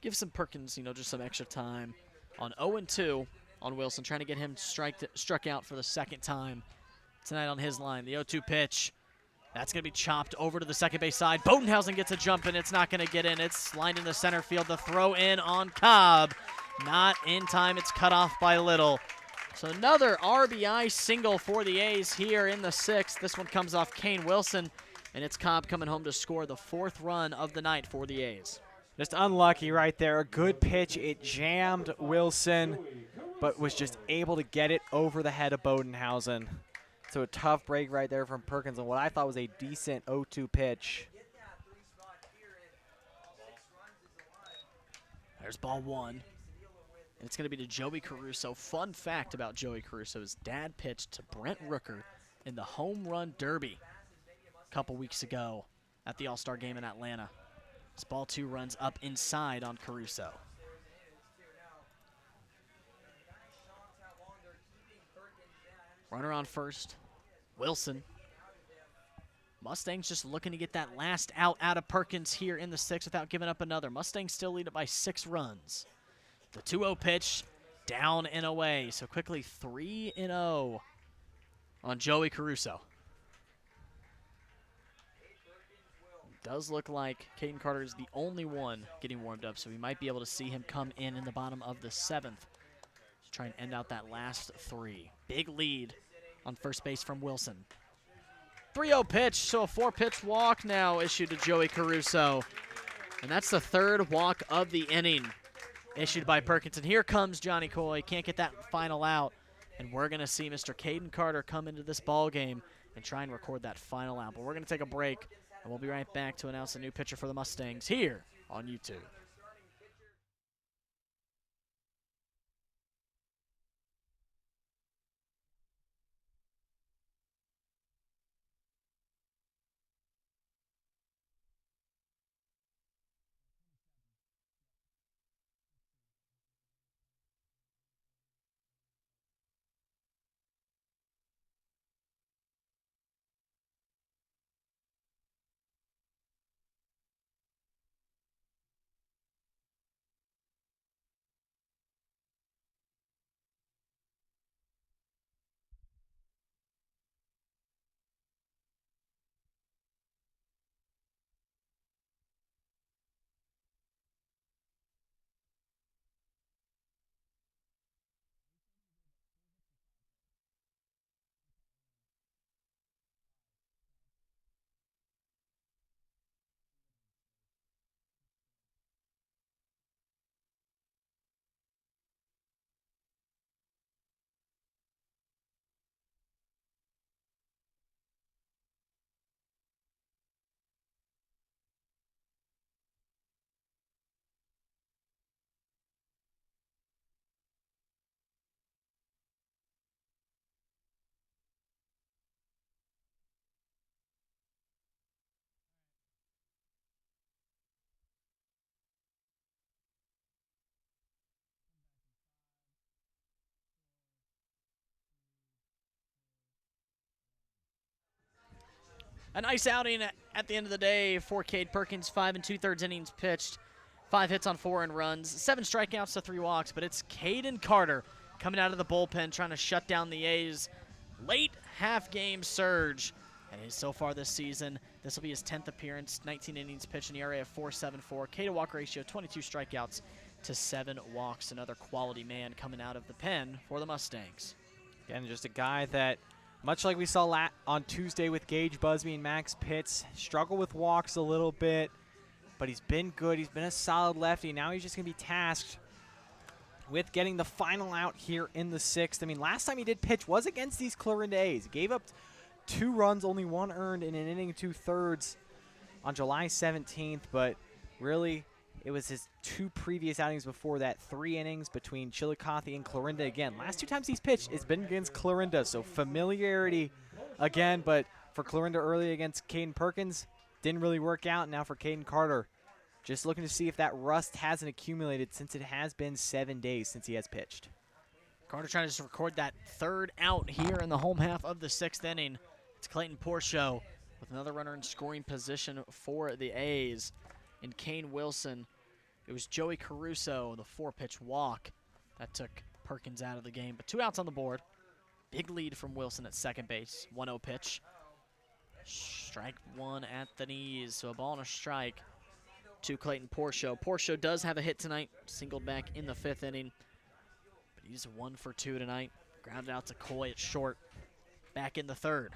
give some Perkins, just some extra time. On 0-2 on Wilson, trying to get him struck out for the second time tonight on his line. The 0-2 pitch. That's going to be chopped over to the second base side. Bodenhausen gets a jump, and it's not going to get in. It's lined in the center field. The throw in on Cobb. Not in time. It's cut off by Little. So another RBI single for the A's here in the 6th. This one comes off Kane Wilson, and it's Cobb coming home to score the 4th run of the night for the A's. Just unlucky right there. A good pitch. It jammed Wilson, but was just able to get it over the head of Bodenhausen. So a tough break right there from Perkins on what I thought was a decent 0-2 pitch. There's ball 1. And it's going to be to Joey Caruso. Fun fact about Joey Caruso, his dad pitched to Brent Rooker in the Home Run Derby a couple weeks ago at the All-Star Game in Atlanta. This ball 2 runs up inside on Caruso. Runner on first. Wilson. Mustangs just looking to get that last out of Perkins here in the 6th without giving up another. Mustangs still lead it by 6 runs. The 2-0 pitch down and away. So quickly 3-0 on Joey Caruso. Does look like Caden Carter is the only one getting warmed up, so we might be able to see him come in the bottom of the 7th to try and end out that last 3. Big lead on first base from Wilson. 3-0 pitch, so a 4-pitch walk now issued to Joey Caruso. And that's the 3rd walk of the inning issued by Perkins. And here comes Johnny Coy. Can't get that final out. And we're going to see Mr. Caden Carter come into this ball game and try and record that final out. But we're going to take a break, and we'll be right back to announce a new pitcher for the Mustangs here on YouTube. A nice outing at the end of the day for Cade Perkins. 5 2/3 innings pitched, 5 hits on 4 earned runs, 7 strikeouts to 3 walks. But it's Caden Carter coming out of the bullpen trying to shut down the A's late half-game surge. And so far this season, this will be his 10th appearance, 19 innings pitched, an ERA of 4.74. K to walk ratio, 22 strikeouts to 7 walks. Another quality man coming out of the pen for the Mustangs. Again, just a guy that, much like we saw on Tuesday with Gage Busby and Max Pitts, struggle with walks a little bit, but he's been good. He's been a solid lefty. Now he's just going to be tasked with getting the final out here in the 6th. I mean, last time he did pitch was against these Clarinda A's. He gave up 2 runs, only 1 earned in an inning and 2/3 on July 17th, but really it was his 2 previous outings before that, 3 innings between Chillicothe and Clarinda again. Last 2 times he's pitched, it's been against Clarinda, so familiarity again, but for Clarinda early against Caden Perkins, didn't really work out. Now for Caden Carter, just looking to see if that rust hasn't accumulated since it has been 7 days since he has pitched. Carter trying to just record that 3rd out here in the home half of the 6th inning. It's Clayton Porcho with another runner in scoring position for the A's. And Kane Wilson It was Joey Caruso, the 4-pitch walk, that took Perkins out of the game. But 2 outs on the board. Big lead from Wilson at second base. 1-0 pitch. Strike 1 at the knees, so a ball and a strike to Clayton Porcio. Porcio does have a hit tonight, singled back in the 5th inning, but he's 1 for 2 tonight. Grounded out to Coy at short, back in the 3rd.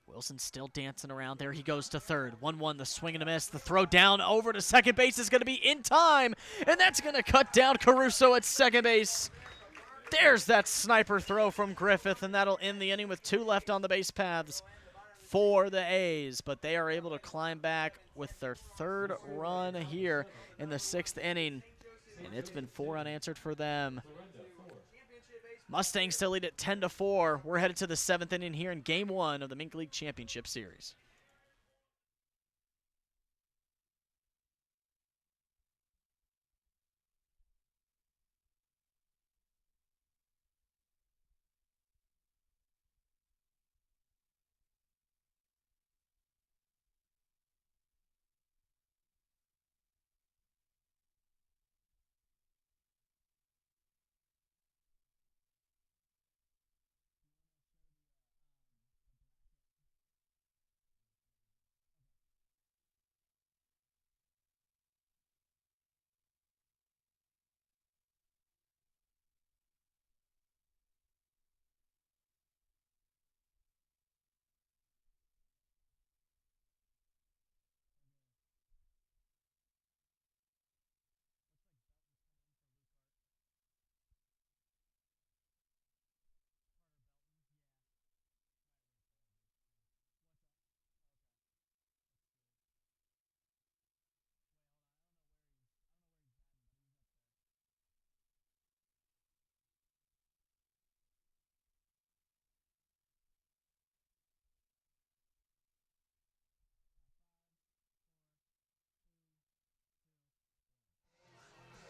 Wilson still dancing around. There he goes to 3rd. 1-1, the swing and a miss. The throw down over to second base is going to be in time, and that's going to cut down Caruso at second base. There's that sniper throw from Griffith, and that'll end the inning with 2 left on the base paths for the A's. But they are able to climb back with their 3rd run here in the 6th inning, and it's been 4 unanswered for them. Mustangs still lead at 10-4. We're headed to the 7th inning here in Game 1 of the MINK League Championship Series.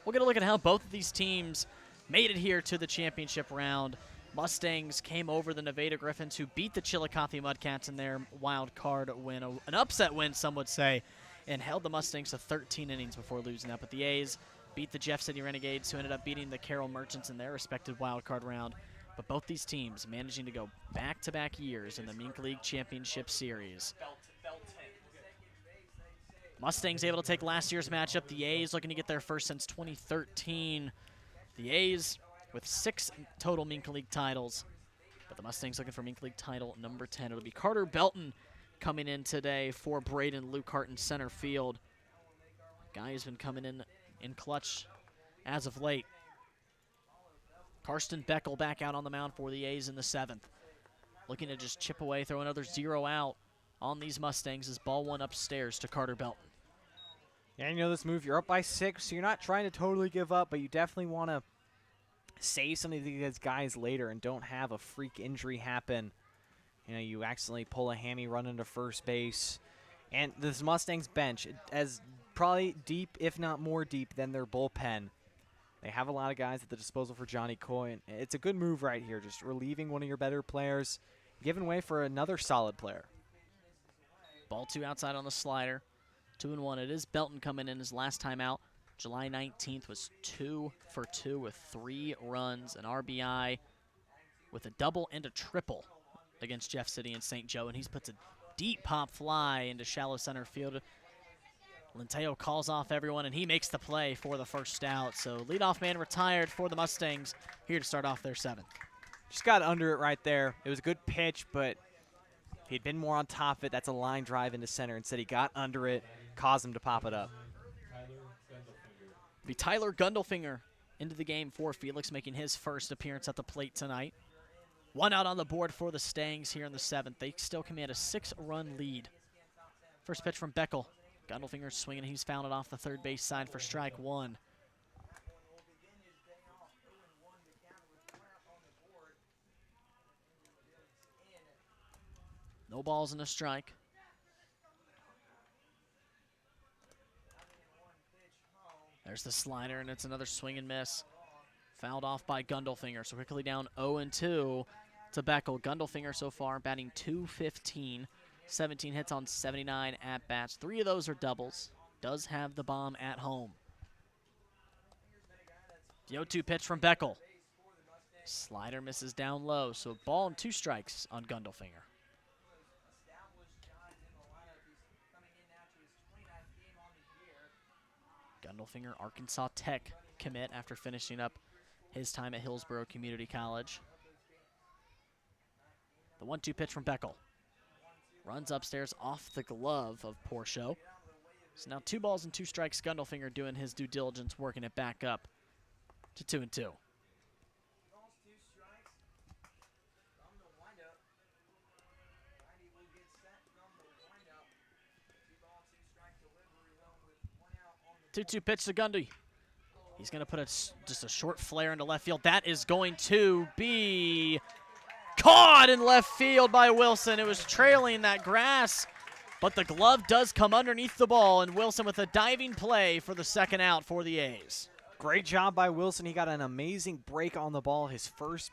We'll get a look at how both of these teams made it here to the championship round. Mustangs came over the Nevada Griffons, who beat the Chillicothe Mudcats in their wild card win, an upset win, some would say, and held the Mustangs to 13 innings before losing that. But the A's beat the Jeff City Renegades, who ended up beating the Carroll Merchants in their respective wild card round. But both these teams managing to go back-to-back years in the MINK League Championship Series. Mustangs able to take last year's matchup. The A's looking to get their first since 2013. The A's with 6 total MINK League titles, but the Mustangs looking for MINK League title number 10. It'll be Carter Belton coming in today for Braden Lukehart in center field. Guy who's been coming in clutch as of late. Karsten Beckel back out on the mound for the A's in the 7th. Looking to just chip away, throw another 0 out on these Mustangs as ball 1 upstairs to Carter Belton. Yeah, you know this move, you're up by 6, so you're not trying to totally give up, but you definitely want to save some of these guys later and don't have a freak injury happen. You know, you accidentally pull a hammy run into first base. And this Mustangs bench, as probably deep, if not more deep, than their bullpen. They have a lot of guys at the disposal for Johnny Coy, and it's a good move right here, just relieving one of your better players, giving way for another solid player. Ball 2 outside on the slider. 2-1. It is Belton coming in his last time out. July 19th was 2 for 2 with 3 runs, an RBI with a double and a triple against Jeff City and St. Joe, and he's puts a deep pop fly into shallow center field. Lenteo calls off everyone, and he makes the play for the first out. So leadoff man retired for the Mustangs here to start off their 7th. Just got under it right there. It was a good pitch, but if he'd been more on top of it, that's a line drive into center. Instead, he got under it, caused him to pop it up. Be Tyler Gundelfinger into the game for Felix, making his first appearance at the plate tonight. 1 out on the board for the Stangs here in the 7th. They still command a 6-run lead. First pitch from Beckel. Gundelfinger swinging. He's fouled it off the third base side for strike 1. No balls and a strike. There's the slider, and it's another swing and miss. Fouled off by Gundelfinger, so quickly down 0-2 to Beckel. Gundelfinger so far batting .215 17 hits on 79 at-bats. 3 of those are doubles. Does have the bomb at home. The 0-2 pitch from Beckel. Slider misses down low, so ball and 2 strikes on Gundelfinger. Gundelfinger, Arkansas Tech commit after finishing up his time at Hillsborough Community College. The 1-2 pitch from Beckel. Runs upstairs off the glove of Porcho. So now 2 balls and 2 strikes. Gundelfinger doing his due diligence, working it back up to 2-2. Two pitch to Gundy. He's going to put just a short flare into left field. That is going to be caught in left field by Wilson. It was trailing that grass, but the glove does come underneath the ball, and Wilson with a diving play for the second out for the A's. Great job by Wilson. He got an amazing break on the ball. His first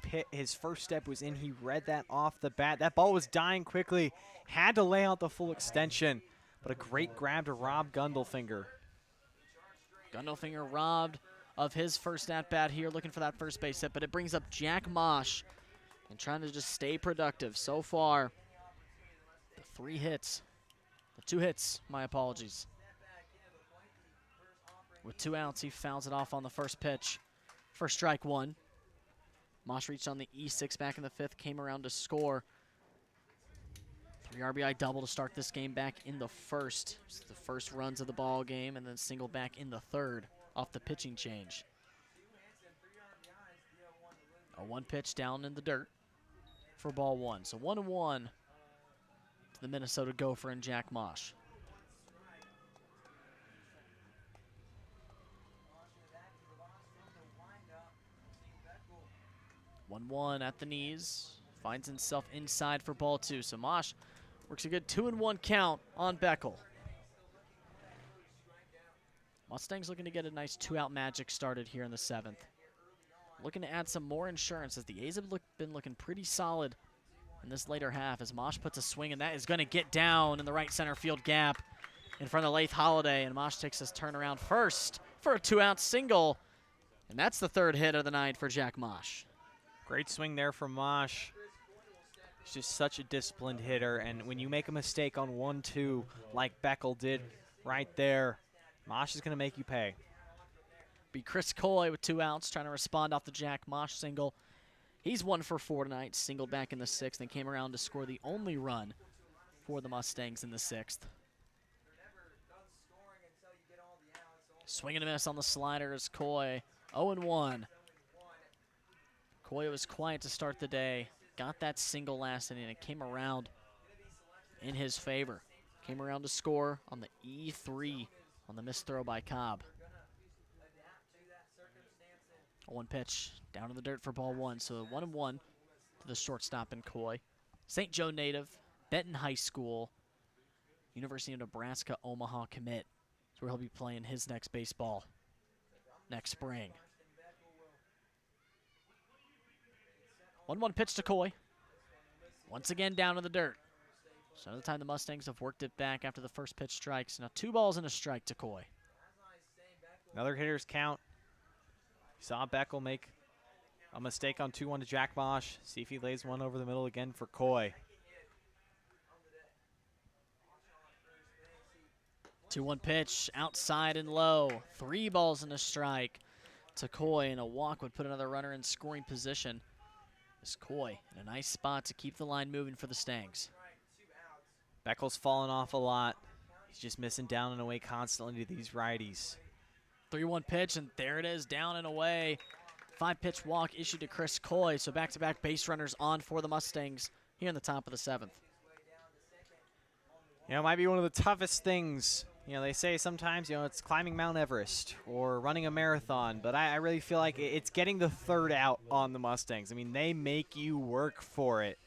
step was in. He read that off the bat. That ball was dying quickly. Had to lay out the full extension, but a great grab to rob Gundelfinger. Gundelfinger robbed of his first at-bat here, looking for that first base hit, but it brings up Jack Mosh and trying to just stay productive. So far, the 2 hits, my apologies. With 2 outs, he fouls it off on the first pitch for strike 1. Mosh reached on the E6 back in the 5th, came around to score. 3 RBI double to start this game back in the 1st. It's the first runs of the ball game, and then single back in the 3rd off the pitching change. A 1 pitch down in the dirt for ball 1. So 1-1 to the Minnesota Gopher and Jack Mosh. One at the knees, finds himself inside for ball 2. So Mosh works a good 2-1 count on Beckel. Mustangs looking to get a nice 2-out magic started here in the 7th. Looking to add some more insurance as the A's have been looking pretty solid in this later half as Mosh puts a swing, and that is going to get down in the right center field gap in front of Lath Holiday, and Mosh takes his turnaround first for a 2-out single, and that's the 3rd hit of the night for Jack Mosh. Great swing there from Mosh. He's just such a disciplined hitter, and when you make a mistake on 1-2 like Beckel did right there, Mosh is going to make you pay. Be Chris Coy with 2 outs, trying to respond off the Jack Mosh single. He's 1 for 4 tonight, singled back in the 6th, and came around to score the only run for the Mustangs in the 6th. Swing and a miss on the slider as Coy 0-1. Coy was quiet to start the day. Got that single last inning, and it came around in his favor. Came around to score on the E3 on the missed throw by Cobb. A 1 pitch down in the dirt for ball 1. So 1-1 to the shortstop in Coy. St. Joe native, Benton High School, University of Nebraska Omaha commit. That's where he'll be playing his next baseball next spring. 1-1 pitch to Coy. Once again down in the dirt. So another time the Mustangs have worked it back after the first pitch strikes. Now 2 balls and a strike to Coy. Another hitter's count. Saw Beckel make a mistake on 2-1 to Jack Mosh. See if he lays one over the middle again for Coy. 2-1 pitch, outside and low. 3 balls and a strike to Coy, and a walk would put another runner in scoring position. This Coy in a nice spot to keep the line moving for the Stangs. Beckel's fallen off a lot. He's just missing down and away constantly to these righties. 3-1 pitch, and there it is, down and away. 5-pitch walk issued to Chris Coy, so back-to-back base runners on for the Mustangs here in the top of the 7th. You know, it might be one of the toughest things. You know, they say sometimes, you know, it's climbing Mount Everest or running a marathon, but I really feel like it's getting the 3rd out on the Mustangs. I mean, they make you work for it.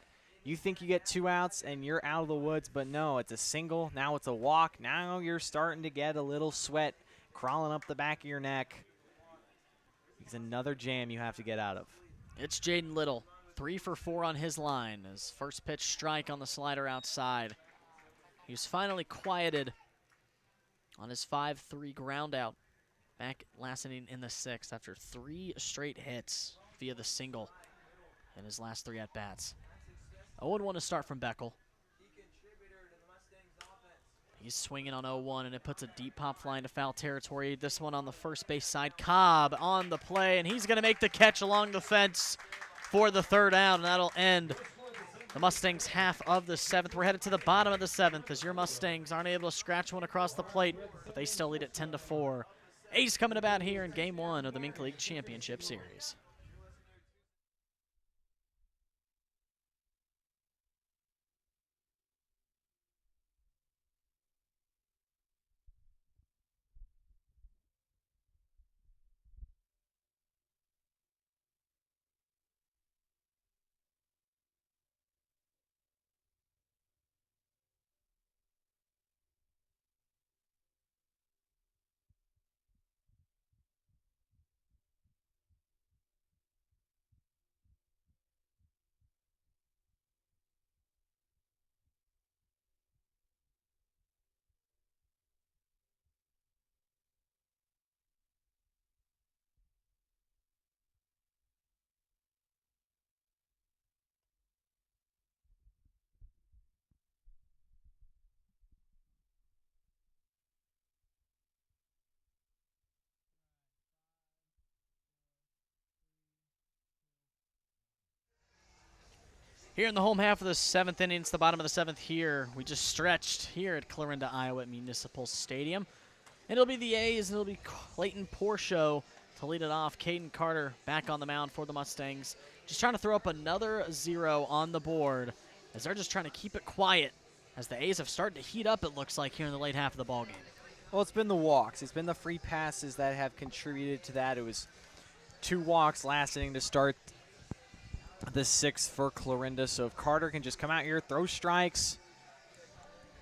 You think you get 2 outs and you're out of the woods, but no, it's a single. Now it's a walk. Now you're starting to get a little sweat crawling up the back of your neck. It's another jam you have to get out of. It's Jaden Little, 3 for 4 on his line. His first pitch strike on the slider outside. He was finally quieted on his 5-3 ground out back last inning in the 6th after 3 straight hits via the single in his last 3 at-bats. 0-1 to start from Beckel. He's swinging on 0-1, and it puts a deep pop fly into foul territory. This one on the first base side. Cobb on the play, and he's going to make the catch along the fence for the 3rd out, and that'll end the Mustangs' half of the 7th. We're headed to the bottom of the 7th as your Mustangs aren't able to scratch one across the plate, but they still lead at 10-4. A's coming to bat here in Game 1 of the MINK League Championship Series. Here in the home half of the 7th inning, it's the bottom of the 7th here. We just stretched here at Clarinda, Iowa at Municipal Stadium. And it'll be the A's, and it'll be Clayton Porcho to lead it off. Caden Carter back on the mound for the Mustangs. Just trying to throw up another 0 on the board as they're just trying to keep it quiet as the A's have started to heat up, it looks like, here in the late half of the ballgame. Well, it's been the walks. It's been the free passes that have contributed to that. It was 2 walks last inning to start the 6th for Clarinda. So if Carter can just come out here, throw strikes,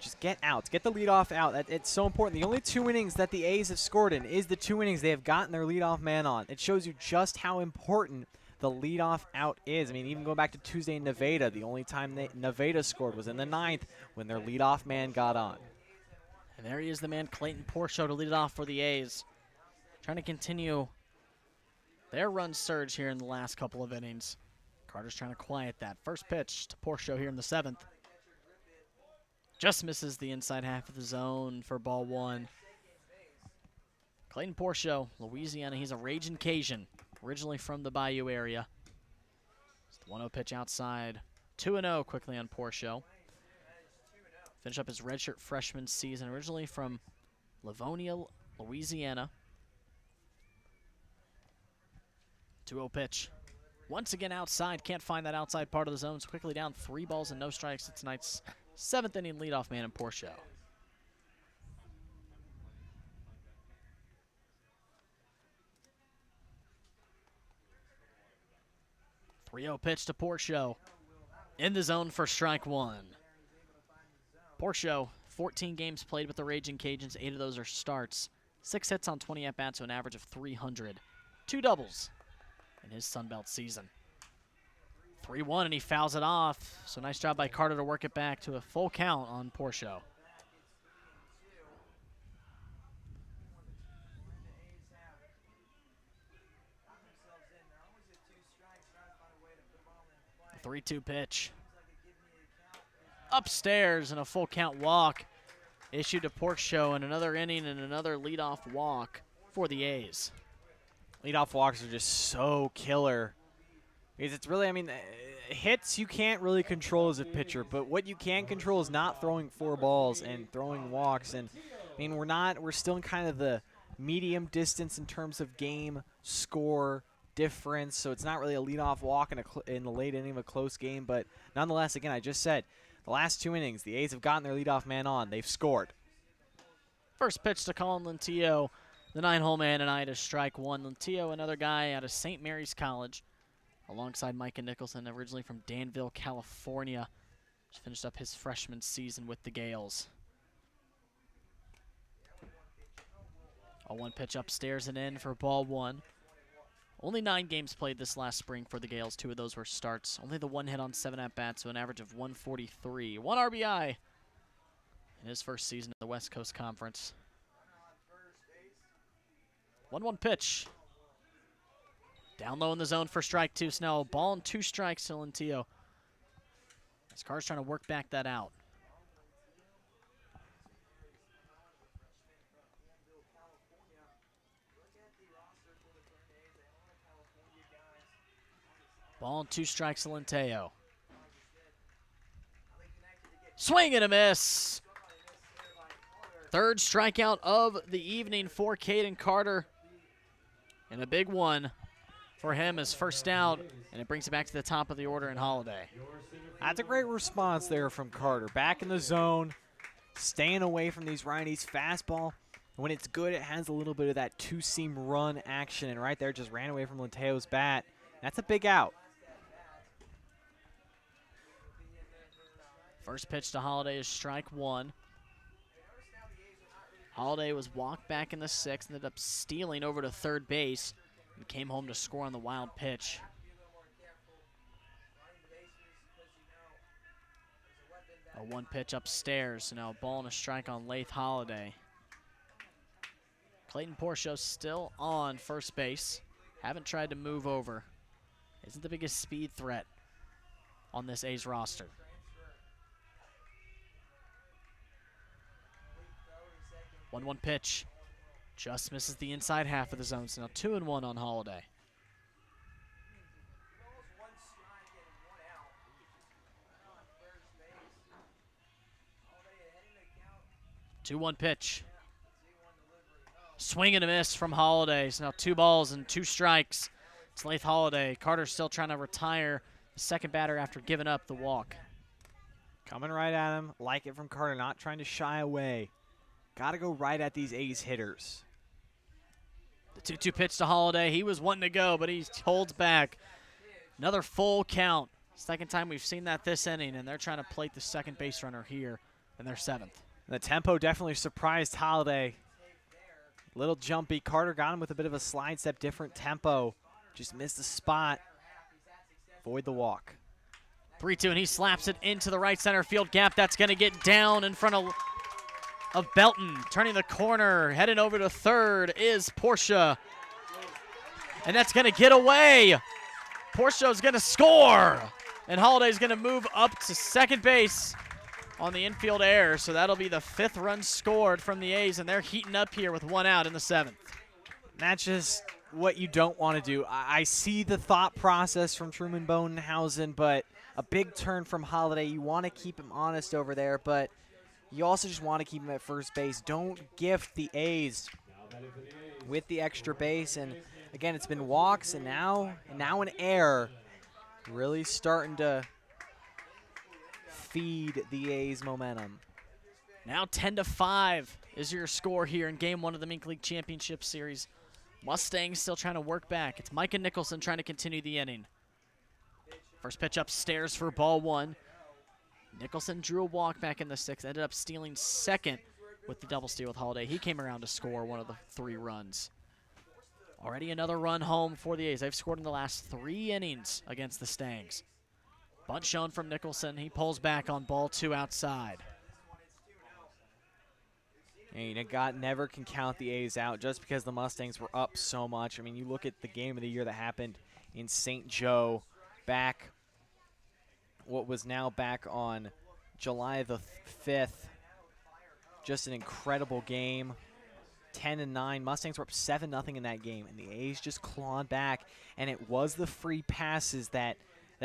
just get outs, get the leadoff out. It's so important. The only 2 innings that the A's have scored in is the 2 innings they have gotten their leadoff man on. It shows you just how important the leadoff out is. I mean, even going back to Tuesday in Nevada, the only time Nevada scored was in the 9th when their leadoff man got on. And there he is, the man, Clayton Porcho, to lead it off for the A's. Trying to continue their run surge here in the last couple of innings. Carter's trying to quiet that. First pitch to Porcho here in the 7th. Just misses the inside half of the zone for ball 1. Clayton Porcho, Louisiana. He's a raging Cajun, originally from the Bayou area. It's the 1-0 pitch outside. 2-0 quickly on Porcho. Finish up his redshirt freshman season, originally from Livonia, Louisiana. 2-0 pitch. Once again outside, can't find that outside part of the zone. It's quickly down 3 balls and no strikes. It's tonight's 7th inning leadoff man in Porcho. .3-0 pitch to Porcho. In the zone for strike 1. Porcho, 14 games played with the Raging Cajuns. 8 of those are starts. 6 hits on 20 at-bats, so an average of 300. 2 doubles in his Sunbelt season. 3-1, and he fouls it off. So nice job by Carter to work it back to a full count on Porcho. A 3-2 pitch. Upstairs, and a full count walk issued to Porcho, and another inning and another leadoff walk for the A's. Leadoff walks are just so killer. Because it's really, I mean, hits you can't really control as a pitcher, but what you can control is not throwing 4 balls and throwing walks. And I mean, we're still in kind of the medium distance in terms of game score difference, so it's not really a leadoff walk in the late inning of a close game. But nonetheless, again, I just said, the last 2 innings, the A's have gotten their leadoff man on. They've scored. First pitch to Colin Lentillo, the 9-hole man tonight, is strike 1. Lentillo, another guy out of St. Mary's College, alongside Micah Nicholson, originally from Danville, California. Just finished up his freshman season with the Gales. A 1 pitch upstairs and in for ball 1. Only 9 games played this last spring for the Gales. 2 of those were starts. Only the 1 hit on 7 at-bats, so an average of 143. 1 RBI in his first season in the West Coast Conference. 1-1 pitch. Down low in the zone for strike two. So now ball and 2 strikes to Lentillo. As Carr's trying to work back that out. Ball and 2 strikes to Lentillo. Swing and a miss. Third strikeout of the evening for Caden Carter. And a big one for him is first out, and it brings it back to the top of the order in Holiday. That's a great response there from Carter. Back in the zone, staying away from these righties. Fastball, when it's good, it has a little bit of that 2-seam run action, and right there just ran away from Lentillo's bat. That's a big out. First pitch to Holiday is strike 1. Holiday was walked back in the 6th, ended up stealing over to third base, and came home to score on the wild pitch. A 1 pitch upstairs, so now a ball and a strike on Lath Holiday. Clayton Porcio still on first base. Haven't tried to move over. Isn't the biggest speed threat on this A's roster. 1-1 pitch. Just misses the inside half of the zone, so now 2-1 on Holiday. Two-one pitch. Swing and a miss from Holiday. So now 2 balls and 2 strikes. It's Lath Holiday. Carter's still trying to retire the second batter after giving up the walk. Coming right at him. Like it from Carter, not trying to shy away. Got to go right at these A's hitters. The 2-2 pitch to Holiday. He was wanting to go, but he holds back. Another full count. Second time we've seen that this inning, and they're trying to plate the second base runner here in their 7th. The tempo definitely surprised Holiday. Little jumpy. Carter got him with a bit of a slide step, different tempo. Just missed the spot. Avoid the walk. 3-2, and he slaps it into the right center field gap. That's going to get down in front of Belton. Turning the corner, heading over to third is Portia. And that's going to get away. Portia's going to score. And Holiday's going to move up to second base on the infield error. So that'll be the 5th run scored from the A's, and they're heating up here with 1 out in the 7th. That's just what you don't want to do. I see the thought process from Truman Bodenhausen, but a big turn from Holiday. You want to keep him honest over there, but you also just want to keep him at first base. Don't gift the A's with the extra base. And again, it's been walks and now an error. Really starting to feed the A's momentum. Now 10-5 is your score here in Game 1 of the MINK League Championship Series. Mustangs still trying to work back. It's Micah Nicholson trying to continue the inning. First pitch upstairs for ball 1. Nicholson drew a walk back in the 6th, ended up stealing second with the double steal with Holiday. He came around to score one of the 3 runs. Already another run home for the A's. They've scored in the last 3 innings against the Stangs. Bunt shown from Nicholson. He pulls back on ball 2 outside. And never can count the A's out just because the Mustangs were up so much. I mean, you look at the game of the year that happened in St. Joe back, what was now back on July the 5th. Just an incredible game. 10-9. Mustangs were up 7-0 in that game, and the A's just clawed back. And it was the free passes that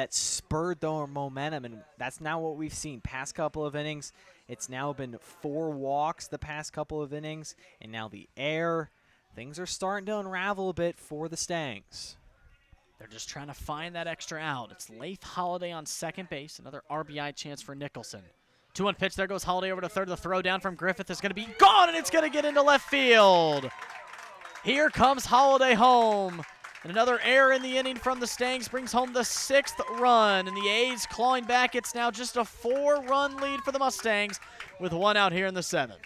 spurred their momentum, and that's now what we've seen. Past couple of innings, it's now been 4 walks the past couple of innings, and now the air. Things are starting to unravel a bit for the Stangs. They're just trying to find that extra out. It's Lath Holiday on second base. Another RBI chance for Nicholson. 2-1 pitch. There goes Holiday over to third. The throw down from Griffith is going to be gone, and it's going to get into left field. Here comes Holiday home. And another error in the inning from the Stangs brings home the 6th run. And the A's clawing back. It's now just a 4-run lead for the Mustangs with 1 out here in the 7th.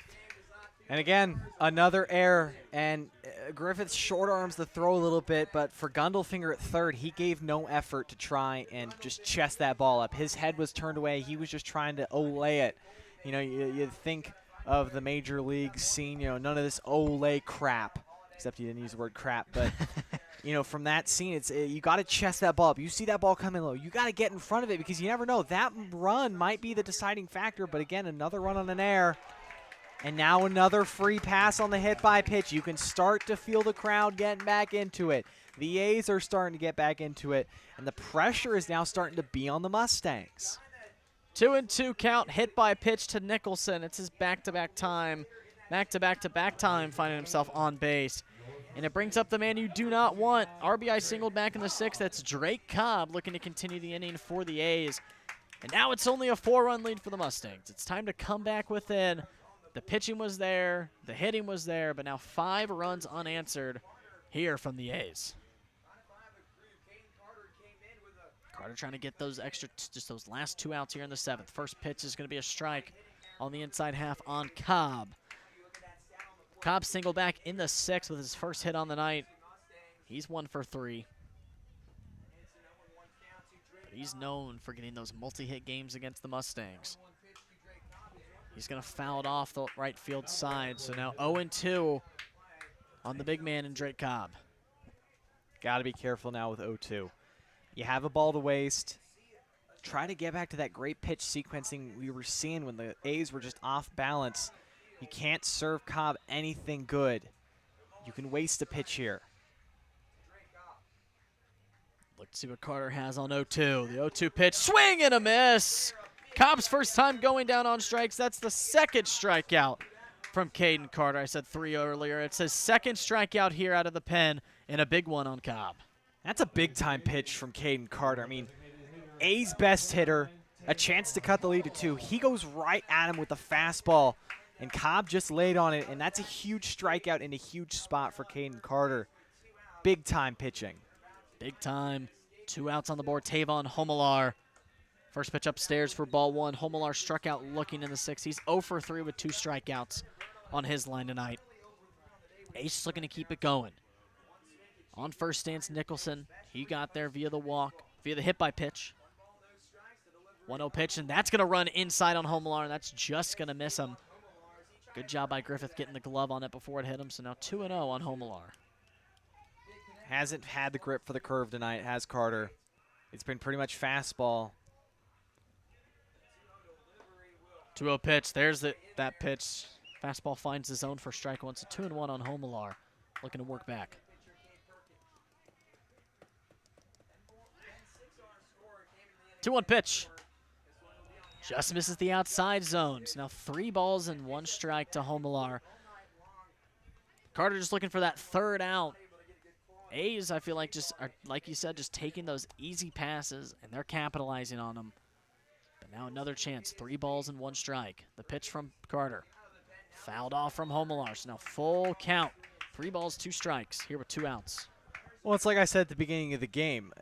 And again, another error. And Griffith short arms the throw a little bit, but for Gundelfinger at third, he gave no effort to try and just chest that ball up. His head was turned away. He was just trying to olay it. You know, you think of the major league scene. You know, none of this Olay crap, except you didn't use the word crap. But, you know, from that scene, it's you got to chest that ball up. You see that ball coming low. You got to get in front of it because you never know. That run might be the deciding factor. But, again, another run on an air. And now another free pass on the hit by pitch. You can start to feel the crowd getting back into it. The A's are starting to get back into it. And the pressure is now starting to be on the Mustangs. 2-2 count, hit by pitch to Nicholson. It's his back-to-back time, back-to-back-to-back time finding himself on base. And it brings up the man you do not want. RBI singled back in the sixth. That's Drake Cobb looking to continue the inning for the A's. And now it's only a 4-run lead for the Mustangs. It's time to come back within. The pitching was there, the hitting was there, but now 5 runs unanswered here from the A's. Carter trying to get those extra, just those last 2 outs here in the 7th. First pitch is going to be a strike on the inside half on Cobb. Cobb singled back in the 6th with his first hit on the night. He's 1 for 3. But he's known for getting those multi-hit games against the Mustangs. He's going to foul it off the right field side. So now 0-2 on the big man in Drake Cobb. Got to be careful now with 0-2. You have a ball to waste. Try to get back to that great pitch sequencing we were seeing when the A's were just off balance. You can't serve Cobb anything good. You can waste a pitch here. Let's see what Carter has on 0-2. The 0-2 pitch, swing and a miss. Cobb's first time going down on strikes. That's the 2nd strikeout from Caden Carter. I said 3 earlier. It's his 2nd strikeout here out of the pen and a big one on Cobb. That's a big-time pitch from Caden Carter. I mean, A's best hitter, a chance to cut the lead to 2. He goes right at him with the fastball, and Cobb just laid on it, and that's a huge strikeout in a huge spot for Caden Carter. Big-time pitching. Big time. 2 outs on the board. Tavon Homelar. First pitch upstairs for ball 1. Homelar struck out looking in the 6th. He's 0 for 3 with 2 strikeouts on his line tonight. Ace looking to keep it going. On first stance, Nicholson. He got there via the walk, via the hit by pitch. 1-0 pitch, and that's going to run inside on Homelar, and that's just going to miss him. Good job by Griffith getting the glove on it before it hit him, so now 2-0 on Homelar. Hasn't had the grip for the curve tonight, has Carter. It's been pretty much fastball. 2-0 pitch. There's that pitch. Fastball finds the zone for strike 1, so 2-1 on Homelar. Looking to work back. 2-1 pitch. Just misses the outside zones. Now 3 balls and 1 strike to Homelar. Carter just looking for that 3rd out. A's, I feel like, just are, like you said, just taking those easy passes, and they're capitalizing on them. But now another chance. 3 balls and 1 strike. The pitch from Carter. Fouled off from Homelar. So now full count. 3 balls, 2 strikes. Here with 2 outs. Well, it's like I said at the beginning of the game.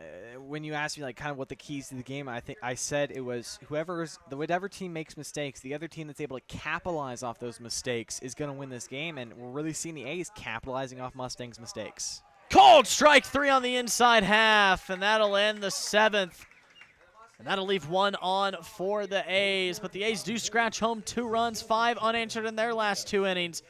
When you asked me like kind of what the keys to the game, I think I said it was whatever team makes mistakes, the other team that's able to capitalize off those mistakes is going to win this game, and we're really seeing the A's capitalizing off Mustangs' mistakes. Called strike 3 on the inside half, and that'll end the 7th. And that'll leave 1 on for the A's, but the A's do scratch home 2 runs, 5 unanswered in their last 2 innings.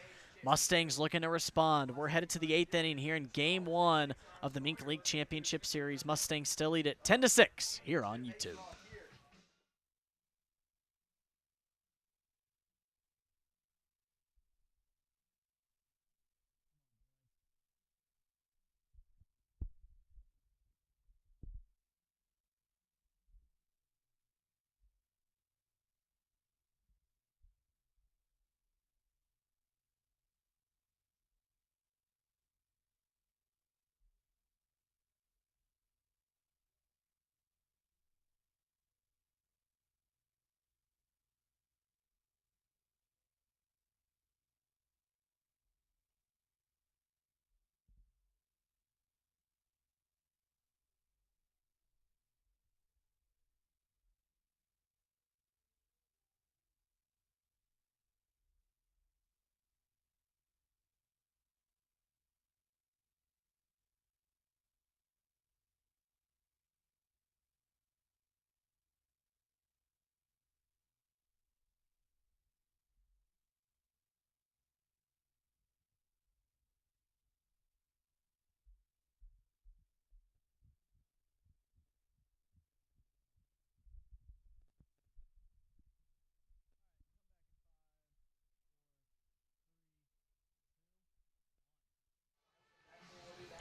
Mustangs looking to respond. We're headed to the 8th inning here in Game 1 of the MINK League Championship Series. Mustangs still lead it 10-6 here on YouTube.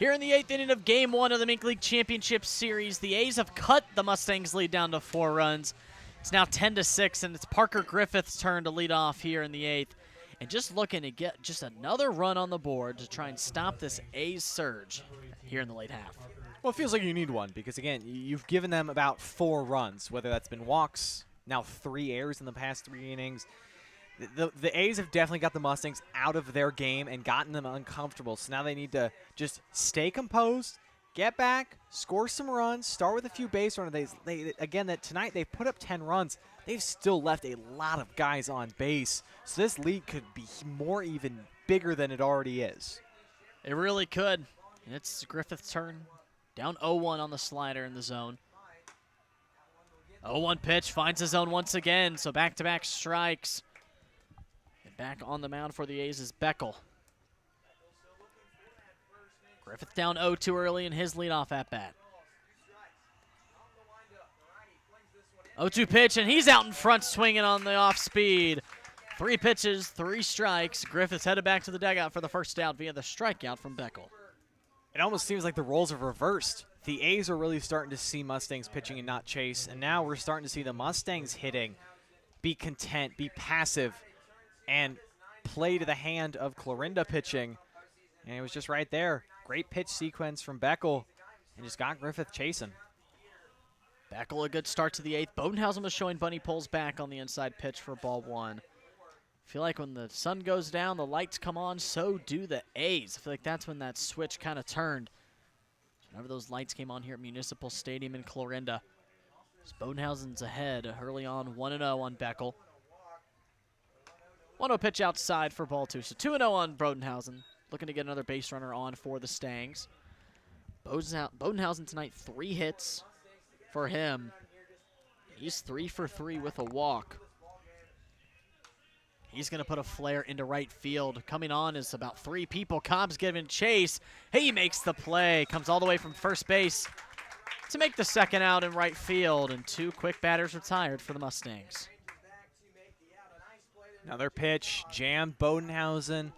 Here in the 8th inning of Game 1 of the MINK League Championship Series, the A's have cut the Mustangs' lead down to 4 runs. It's now 10-6, and it's Parker Griffith's turn to lead off here in the 8th. And just looking to get just another run on the board to try and stop this A's surge here in the late half. Well, it feels like you need one because, again, you've given them about 4 runs, whether that's been walks, now 3 errors in the past 3 innings. The A's have definitely got the Mustangs out of their game and gotten them uncomfortable. So now they need to just stay composed, get back, score some runs, start with a few base runners. Tonight they put up 10 runs. They've still left a lot of guys on base. So this lead could be even bigger than it already is. It really could. And it's Griffith's turn. Down 0-1 on the slider in the zone. 0-1 pitch, finds the zone once again. So back-to-back strikes. Back on the mound for the A's is Beckel. Griffith down 0-2 early in his leadoff at-bat. 0-2 pitch, and he's out in front swinging on the off-speed. 3 pitches, 3 strikes. Griffith's headed back to the dugout for the first out via the strikeout from Beckel. It almost seems like the roles have reversed. The A's are really starting to see Mustangs pitching and not chase, and now we're starting to see the Mustangs hitting. Be content, be passive, and play to the hand of Clarinda pitching. And it was just right there. Great pitch sequence from Beckel, and just got Griffith chasing. Beckel, a good start to the 8th. Bodenhausen was showing bunny pulls back on the inside pitch for ball 1. I feel like when the sun goes down, the lights come on, so do the A's. I feel like that's when that switch kind of turned. Whenever those lights came on here at Municipal Stadium in Clarinda. Bodenhausen's ahead early on, 1-0 on Beckel. 1-0 pitch outside for ball 2. So 2-0 on Bodenhausen. Looking to get another base runner on for the Stangs. Bodenhausen tonight, 3 hits for him. He's 3 for 3 with a walk. He's going to put a flare into right field. Coming on is about 3 people. Cobb's giving chase. He makes the play. Comes all the way from first base to make the second out in right field. And 2 quick batters retired for the Mustangs. Another pitch, jammed Bodenhausen.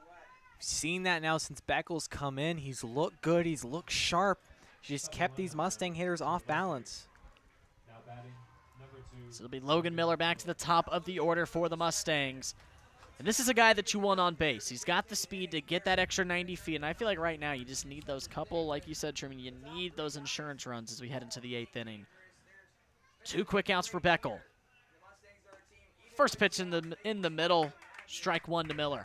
Seen that now since Beckel's come in. He's looked good. He's looked sharp. Just kept these Mustang hitters off balance. So it'll be Logan Miller back to the top of the order for the Mustangs. And this is a guy that you want on base. He's got the speed to get that extra 90 feet. And I feel like right now you just need those couple, like you said, Truman, you need those insurance runs as we head into the 8th inning. 2 quick outs for Beckel. First pitch in the middle, strike 1 to Miller.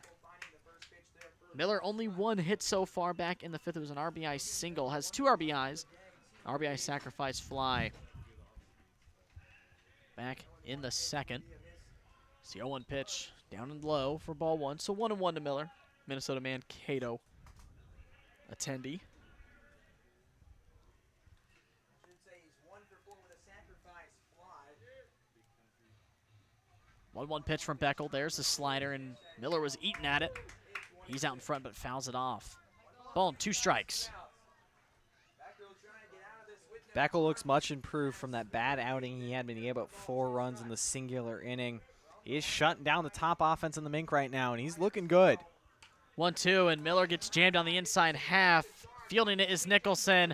Miller only 1 hit so far back in the 5th. It was an RBI single. Has 2 RBIs. RBI sacrifice fly. Back in the 2nd. It's the 0-1 pitch down and low for ball 1. So 1-1 to Miller. Minnesota man Cato attendee. 1-1 pitch from Beckel. There's the slider, and Miller was eating at it. He's out in front, but fouls it off. Ball 2 strikes. Beckel looks much improved from that bad outing he had when he gave up 4 runs in the singular inning. He is shutting down the top offense in the Mink right now, and he's looking good. 1-2, and Miller gets jammed on the inside half. Fielding it is Nicholson.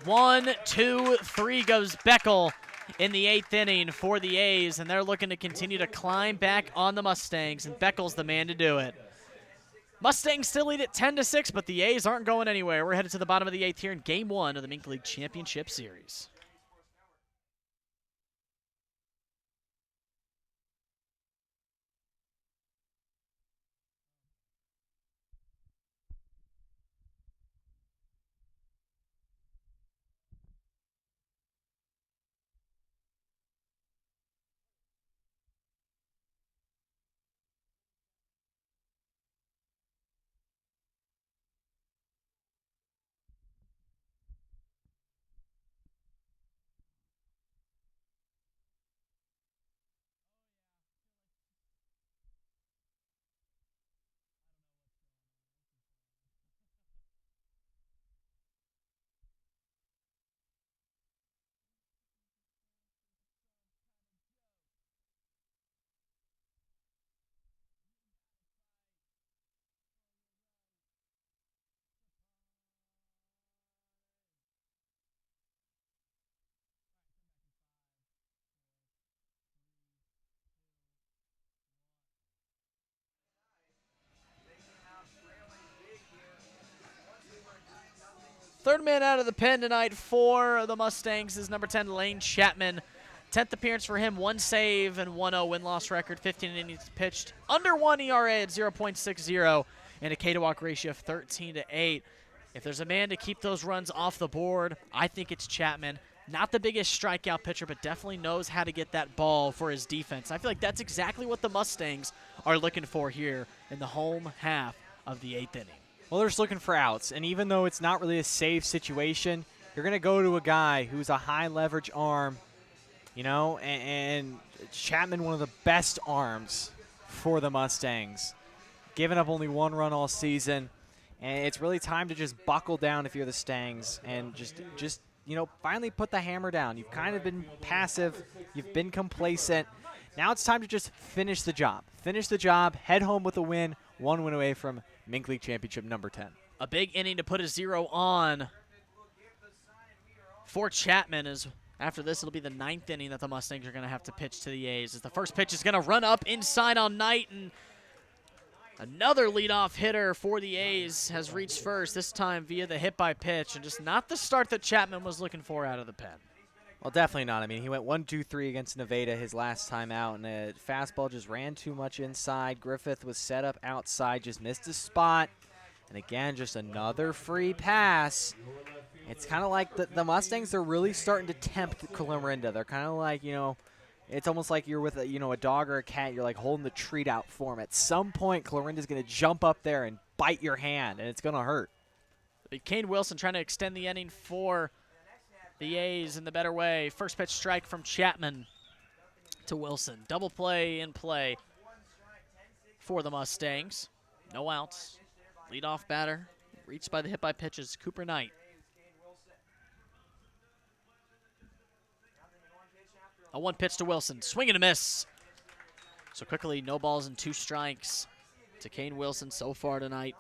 1, 2, 3 goes Beckel in the 8th inning for the A's, and they're looking to continue to climb back on the Mustangs, and Beckel's the man to do it. Mustangs still lead at 10-6, but the A's aren't going anywhere. We're headed to the bottom of the 8th here in Game 1 of the MINK League Championship Series. Third man out of the pen tonight for the Mustangs is number 10, Lane Chapman. 10th appearance for him, 1 save and 1-0 win-loss record, 15 innings pitched, under 1 ERA at 0.60, and a K-to-walk ratio of 13-8. If there's a man to keep those runs off the board, I think it's Chapman. Not the biggest strikeout pitcher, but definitely knows how to get that ball for his defense. I feel like that's exactly what the Mustangs are looking for here in the home half of the 8th inning. Well, they're just looking for outs, and even though it's not really a safe situation, you're going to go to a guy who's a high-leverage arm, you know, and Chapman, one of the best arms for the Mustangs, giving up only 1 run all season, and it's really time to just buckle down if you're the Stangs and just you know, finally put the hammer down. You've kind of been passive. You've been complacent. Now it's time to just finish the job. Finish the job, head home with a win, 1 win away from MINK League Championship number 10. A big inning to put a 0 on for Chapman. As after this, it'll be the 9th inning that the Mustangs are going to have to pitch to the A's. As the first pitch is going to run up inside on Knight, and another leadoff hitter for the A's has reached first, this time via the hit by pitch, and just not the start that Chapman was looking for out of the pen. Well, definitely not. I mean, he went 1-2-3 against Nevada his last time out, and the fastball just ran too much inside. Griffith was set up outside, just missed his spot. And again, just another free pass. It's kind of like the Mustangs are really starting to tempt Clarinda. They're kind of like, you know, it's almost like you're with a dog or a cat. You're like holding the treat out for him. At some point, Clarinda's going to jump up there and bite your hand, and it's going to hurt. Kane Wilson trying to extend the inning for the A's in the better way. First pitch strike from Chapman to Wilson. Double play in play for the Mustangs. No outs. Leadoff batter reached by the hit by pitches, Cooper Knight. A 1 pitch to Wilson. Swing and a miss. So quickly, no balls and 2 strikes to Kane Wilson so far tonight.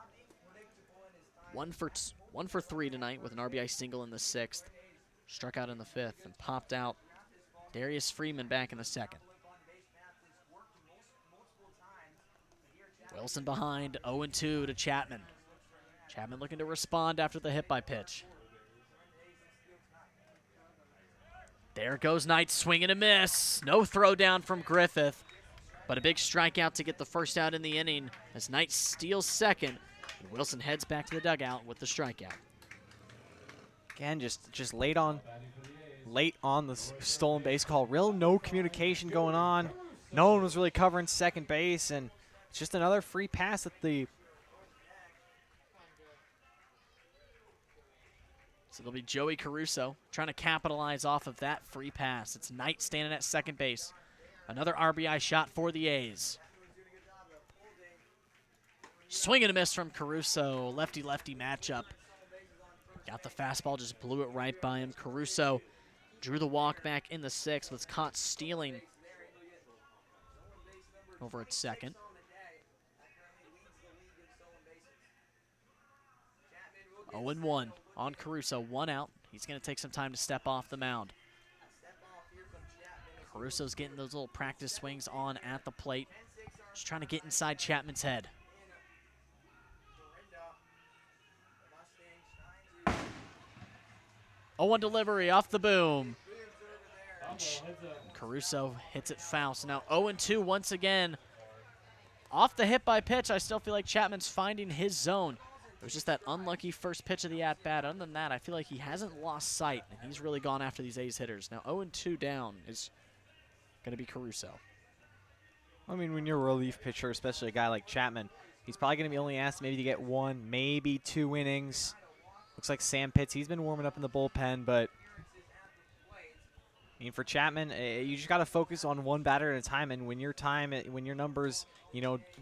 1 for 3 tonight with an RBI single in the 6th. Struck out in the 5th and popped out Darius Freeman back in the 2nd. Wilson behind, 0-2 to Chapman. Chapman looking to respond after the hit by pitch. There goes Knight, swing and a miss. No throw down from Griffith, but a big strikeout to get the first out in the inning as Knight steals second, and Wilson heads back to the dugout with the strikeout. Again, just late on the stolen base call. Real no communication going on. No one was really covering second base, and it's just another free pass at the. So there'll be Joey Caruso trying to capitalize off of that free pass. It's Knight standing at second base. Another RBI shot for the A's. Swing and a miss from Caruso. Lefty-lefty matchup. Got the fastball, just blew it right by him. Caruso drew the walk back in the 6th, was caught stealing over at second. Oh, 0-1 on Caruso, 1 out. He's going to take some time to step off the mound. Caruso's getting those little practice swings on at the plate. Just trying to get inside Chapman's head. Oh, 1 delivery off the boom. Caruso hits it foul. So now 0-2 once again. Off the hit by pitch, I still feel like Chapman's finding his zone. It was just that unlucky first pitch of the at-bat. Other than that, I feel like he hasn't lost sight, and he's really gone after these A's hitters. Now 0-2 down is going to be Caruso. I mean, when you're a relief pitcher, especially a guy like Chapman, he's probably going to be only asked maybe to get 1, maybe 2 innings. Looks like Sam Pitts, he's been warming up in the bullpen, but I mean, for Chapman, you just got to focus on one batter at a time, and when your number's,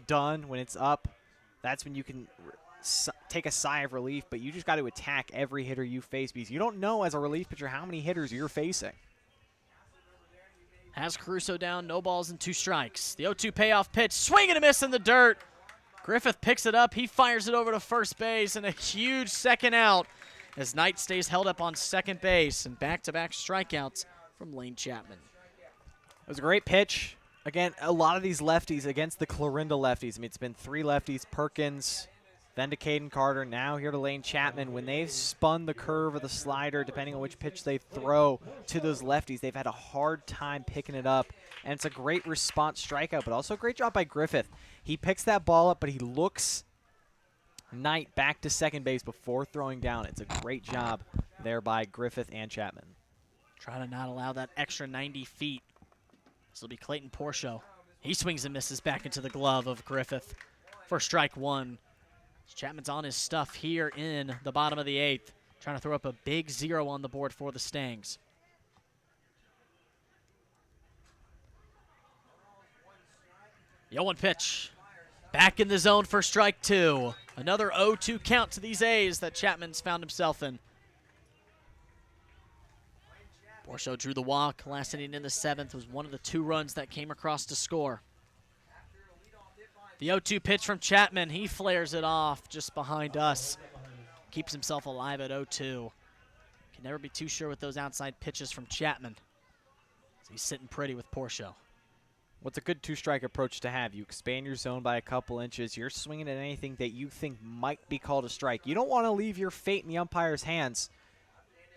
done, when it's up, that's when you can take a sigh of relief, but you just got to attack every hitter you face because you don't know as a relief pitcher how many hitters you're facing. Has Caruso down, no balls and 2 strikes. The 0-2 payoff pitch, swing and a miss in the dirt. Griffith picks it up, he fires it over to first base, and a huge second out as Knight stays held up on second base, and back-to-back strikeouts from Lane Chapman. It was a great pitch. Again, a lot of these lefties against the Clarinda lefties. I mean, it's been 3 lefties, Perkins, then to Caden Carter, now here to Lane Chapman. When they've spun the curve or the slider, depending on which pitch they throw to those lefties, they've had a hard time picking it up. And it's a great response strikeout, but also a great job by Griffith. He picks that ball up, but he looks Knight back to second base before throwing down. It's a great job there by Griffith and Chapman. Trying to not allow that extra 90 feet. This will be Clayton Portia. He swings and misses back into the glove of Griffith for strike one. Chapman's on his stuff here in the bottom of the 8th, trying to throw up a big 0 on the board for the Stangs. The 0-1 pitch. Back in the zone for strike 2. Another 0-2 count to these A's that Chapman's found himself in. Portia drew the walk. Last inning in the 7th was one of the 2 runs that came across to score. The 0-2 pitch from Chapman. He flares it off just behind us. Keeps himself alive at 0-2. Can never be too sure with those outside pitches from Chapman. So he's sitting pretty with Portia. What's a good 2-strike approach to have? You expand your zone by a couple inches. You're swinging at anything that you think might be called a strike. You don't want to leave your fate in the umpire's hands.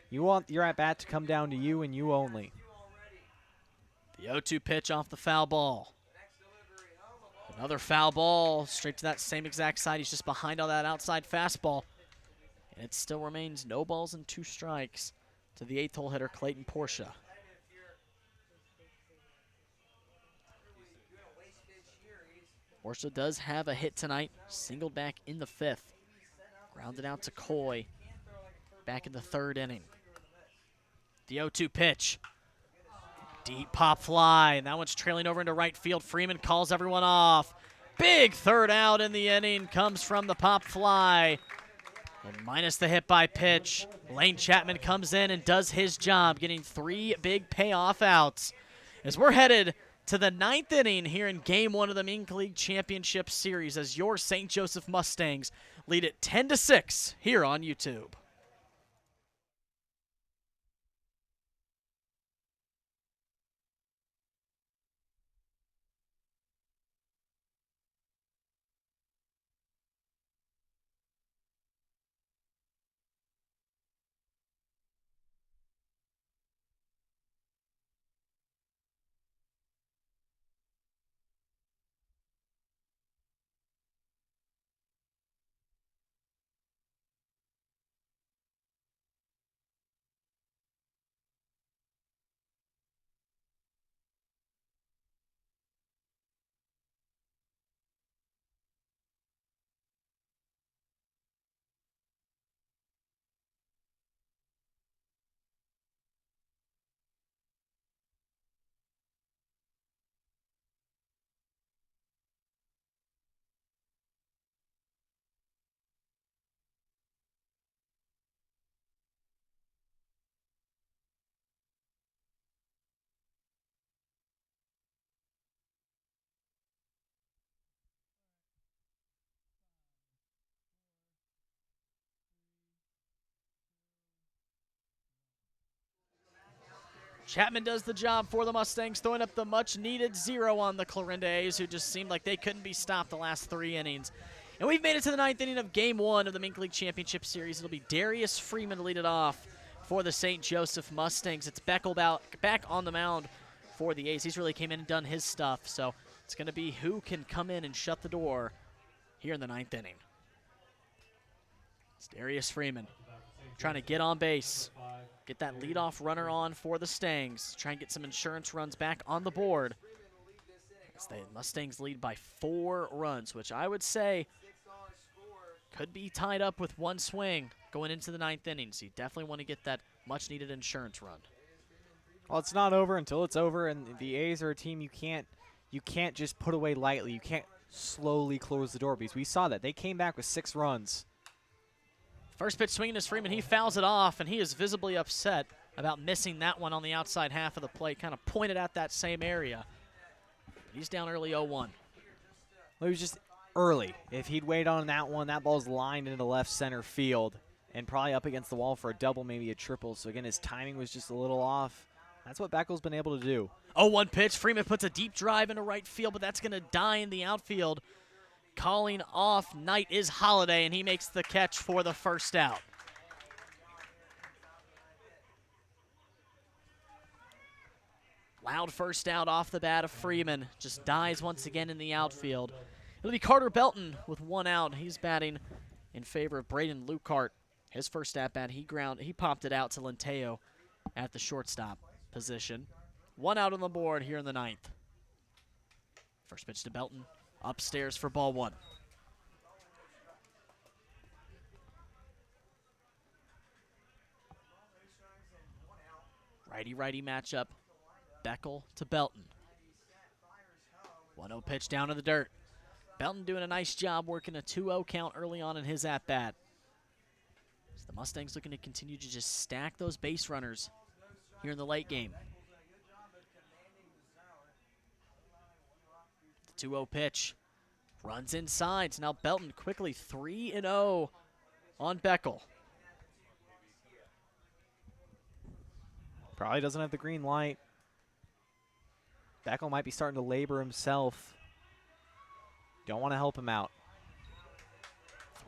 You want your at-bat to come down to you and you only. The 0-2 pitch off the foul ball. Another foul ball straight to that same exact side. He's just behind on that outside fastball. And it still remains no balls and 2 strikes to the 8th hole hitter, Clayton Portia. Portia does have a hit tonight. Singled back in the 5th. Grounded out to Coy back in the 3rd inning. The 0-2 pitch. Deep pop fly, and that one's trailing over into right field. Freeman calls everyone off. Big 3rd out in the inning comes from the pop fly. And minus the hit by pitch, Lane Chapman comes in and does his job, getting 3 big payoff outs. As we're headed to the 9th inning here in Game 1 of the MINK League Championship Series as your St. Joseph Mustangs lead it 10-6 here on YouTube. Chapman does the job for the Mustangs, throwing up the much-needed 0 on the Clarinda A's, who just seemed like they couldn't be stopped the last 3 innings. And we've made it to the 9th inning of Game 1 of the MINK League Championship Series. It'll be Darius Freeman to lead it off for the St. Joseph Mustangs. It's Beckel back on the mound for the A's. He's really came in and done his stuff, so it's going to be who can come in and shut the door here in the 9th inning. It's Darius Freeman trying to get on base. Get that leadoff runner on for the Stangs. Try and get some insurance runs back on the board. As the Mustangs lead by 4 runs, which I would say could be tied up with 1 swing going into the 9th inning. So you definitely want to get that much-needed insurance run. Well, it's not over until it's over, and the A's are a team you can't just put away lightly. You can't slowly close the door because we saw that. They came back with 6 runs. First pitch swinging is Freeman. He fouls it off, and he is visibly upset about missing that one on the outside half of the plate, kind of pointed at that same area. He's down early 0-1. Well, he was just early. If he'd waited on that one, that ball's lined into left center field and probably up against the wall for a double, maybe a triple. So, again, his timing was just a little off. That's what Beckel's been able to do. 0-1 pitch. Freeman puts a deep drive into right field, but that's going to die in the outfield. calling off Knight is Holiday, and he makes the catch for the first out. Loud first out off the bat of Freeman. Just dies once again in the outfield. It'll be Carter Belton with one out. He's batting in favor of Braden Lucart. His first at-bat, he popped it out to Lenteo at the shortstop position. One out on the board here in the ninth. First pitch to Belton. Upstairs for ball one. Righty-righty matchup. Beckel to Belton. 1-0 pitch down to the dirt. Belton doing a nice job working a 2-0 count early on in his at-bat. So the Mustangs looking to continue to just stack those base runners here in the late game. The 2-0 pitch. Runs inside. So now Belton quickly 3-0 on Beckel. Probably doesn't have the green light. Beckel might be starting to labor himself. Don't want to help him out.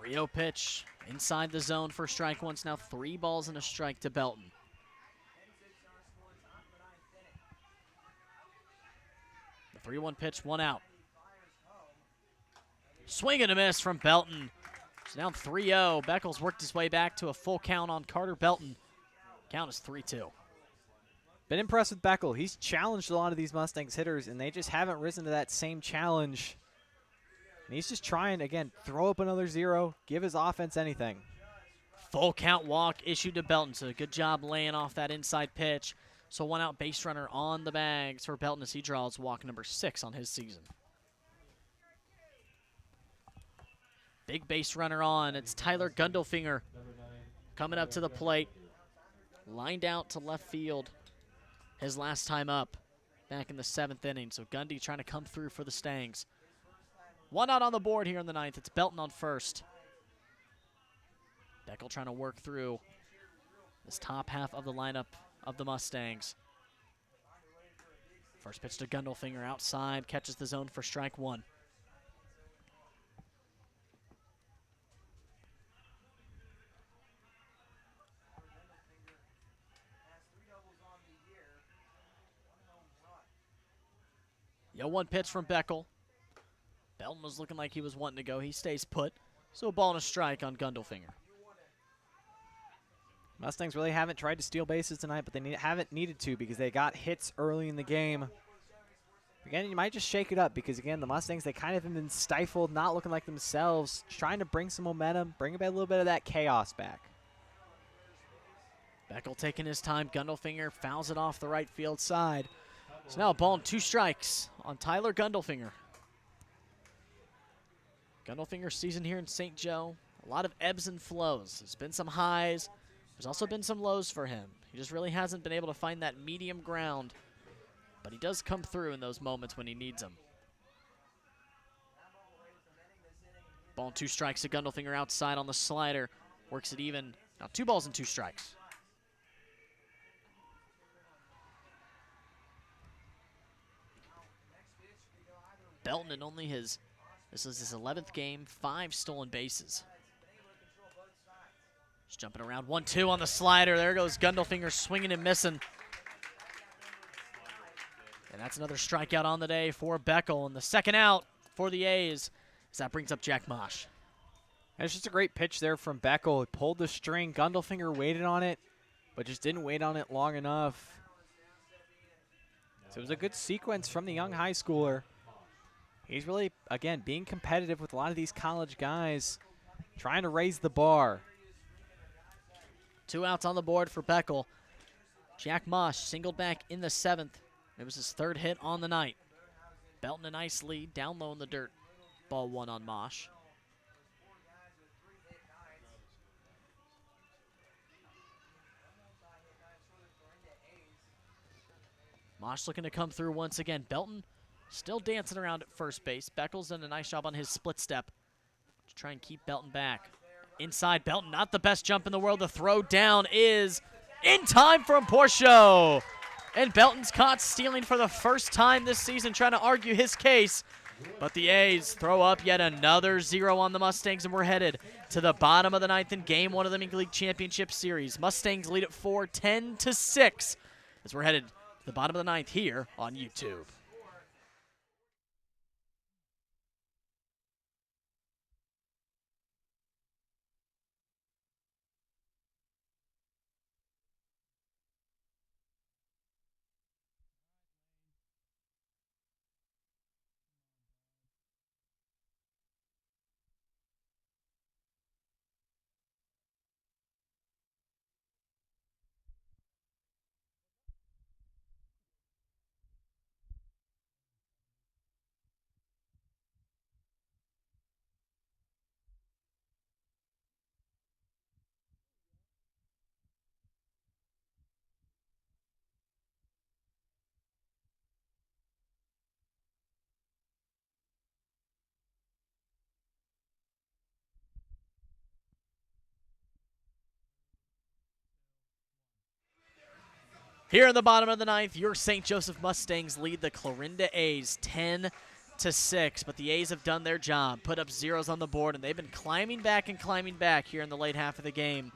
3-0 pitch inside the zone for strike one. Now 3 balls and a strike to Belton. The 3-1 pitch, 1 out. Swing and a miss from Belton. It's now 3-0. Beckel's worked his way back to a full count on Carter Belton. Count is 3-2. Been impressed with Beckel. He's challenged a lot of these Mustangs hitters, and they just haven't risen to that same challenge. And he's just trying, again, throw up another 0, give his offense anything. Full count walk issued to Belton, so good job laying off that inside pitch. So 1 out base runner on the bags for Belton as he draws walk number 6 on his season. Big base runner on. It's Tyler Gundelfinger coming up to the plate. Lined out to left field his last time up back in the 7th inning. So Gundy trying to come through for the Stangs. 1 out on the board here in the 9th. It's Belton on first. Beckel trying to work through this top half of the lineup of the Mustangs. First pitch to Gundelfinger outside. Catches the zone for strike 1. Yo, 1 pitch from Beckel. Belton was looking like he was wanting to go. He stays put. So a ball and a strike on Gundelfinger. Mustangs really haven't tried to steal bases tonight, but they haven't needed to because they got hits early in the game. Again, you might just shake it up because, again, the Mustangs, they kind of have been stifled, not looking like themselves, trying to bring some momentum, bring a little bit of that chaos back. Beckel taking his time. Gundelfinger fouls it off the right field side. So now a ball and 2 strikes on Tyler Gundelfinger. Gundelfinger's season here in St. Joe, a lot of ebbs and flows. There's been some highs. There's also been some lows for him. He just really hasn't been able to find that medium ground, but he does come through in those moments when he needs them. Ball and 2 strikes to Gundelfinger outside on the slider. Works it even. Now 2 balls and 2 strikes. Belton in only this is his 11th game, 5 stolen bases. Just jumping around, 1-2 on the slider. There goes Gundelfinger swinging and missing. And that's another strikeout on the day for Beckel. And the second out for the A's as that brings up Jack Mosh. And it's just a great pitch there from Beckel. He pulled the string. Gundelfinger waited on it, but just didn't wait on it long enough. So it was a good sequence from the young high schooler. He's really, again, being competitive with a lot of these college guys, trying to raise the bar. 2 outs on the board for Beckel. Jack Mosh singled back in the 7th. It was his 3rd hit on the night. Belton a nice lead, down low in the dirt. Ball 1 on Mosh. Mosh looking to come through once again. Belton still dancing around at first base. Beckel's done a nice job on his split step to try and keep Belton back. Inside, Belton, not the best jump in the world. The throw down is in time from Porcio. And Belton's caught stealing for the first time this season, trying to argue his case But the A's throw up yet another 0 on the Mustangs, and we're headed to the bottom of the ninth in Game 1 of the MINK League Championship Series. Mustangs lead at 4, 10-6, as we're headed to the bottom of the ninth here on YouTube. Here in the bottom of the ninth, your St. Joseph Mustangs lead the Clarinda A's 10-6, but the A's have done their job, put up zeros on the board, and they've been climbing back here in the late half of the game.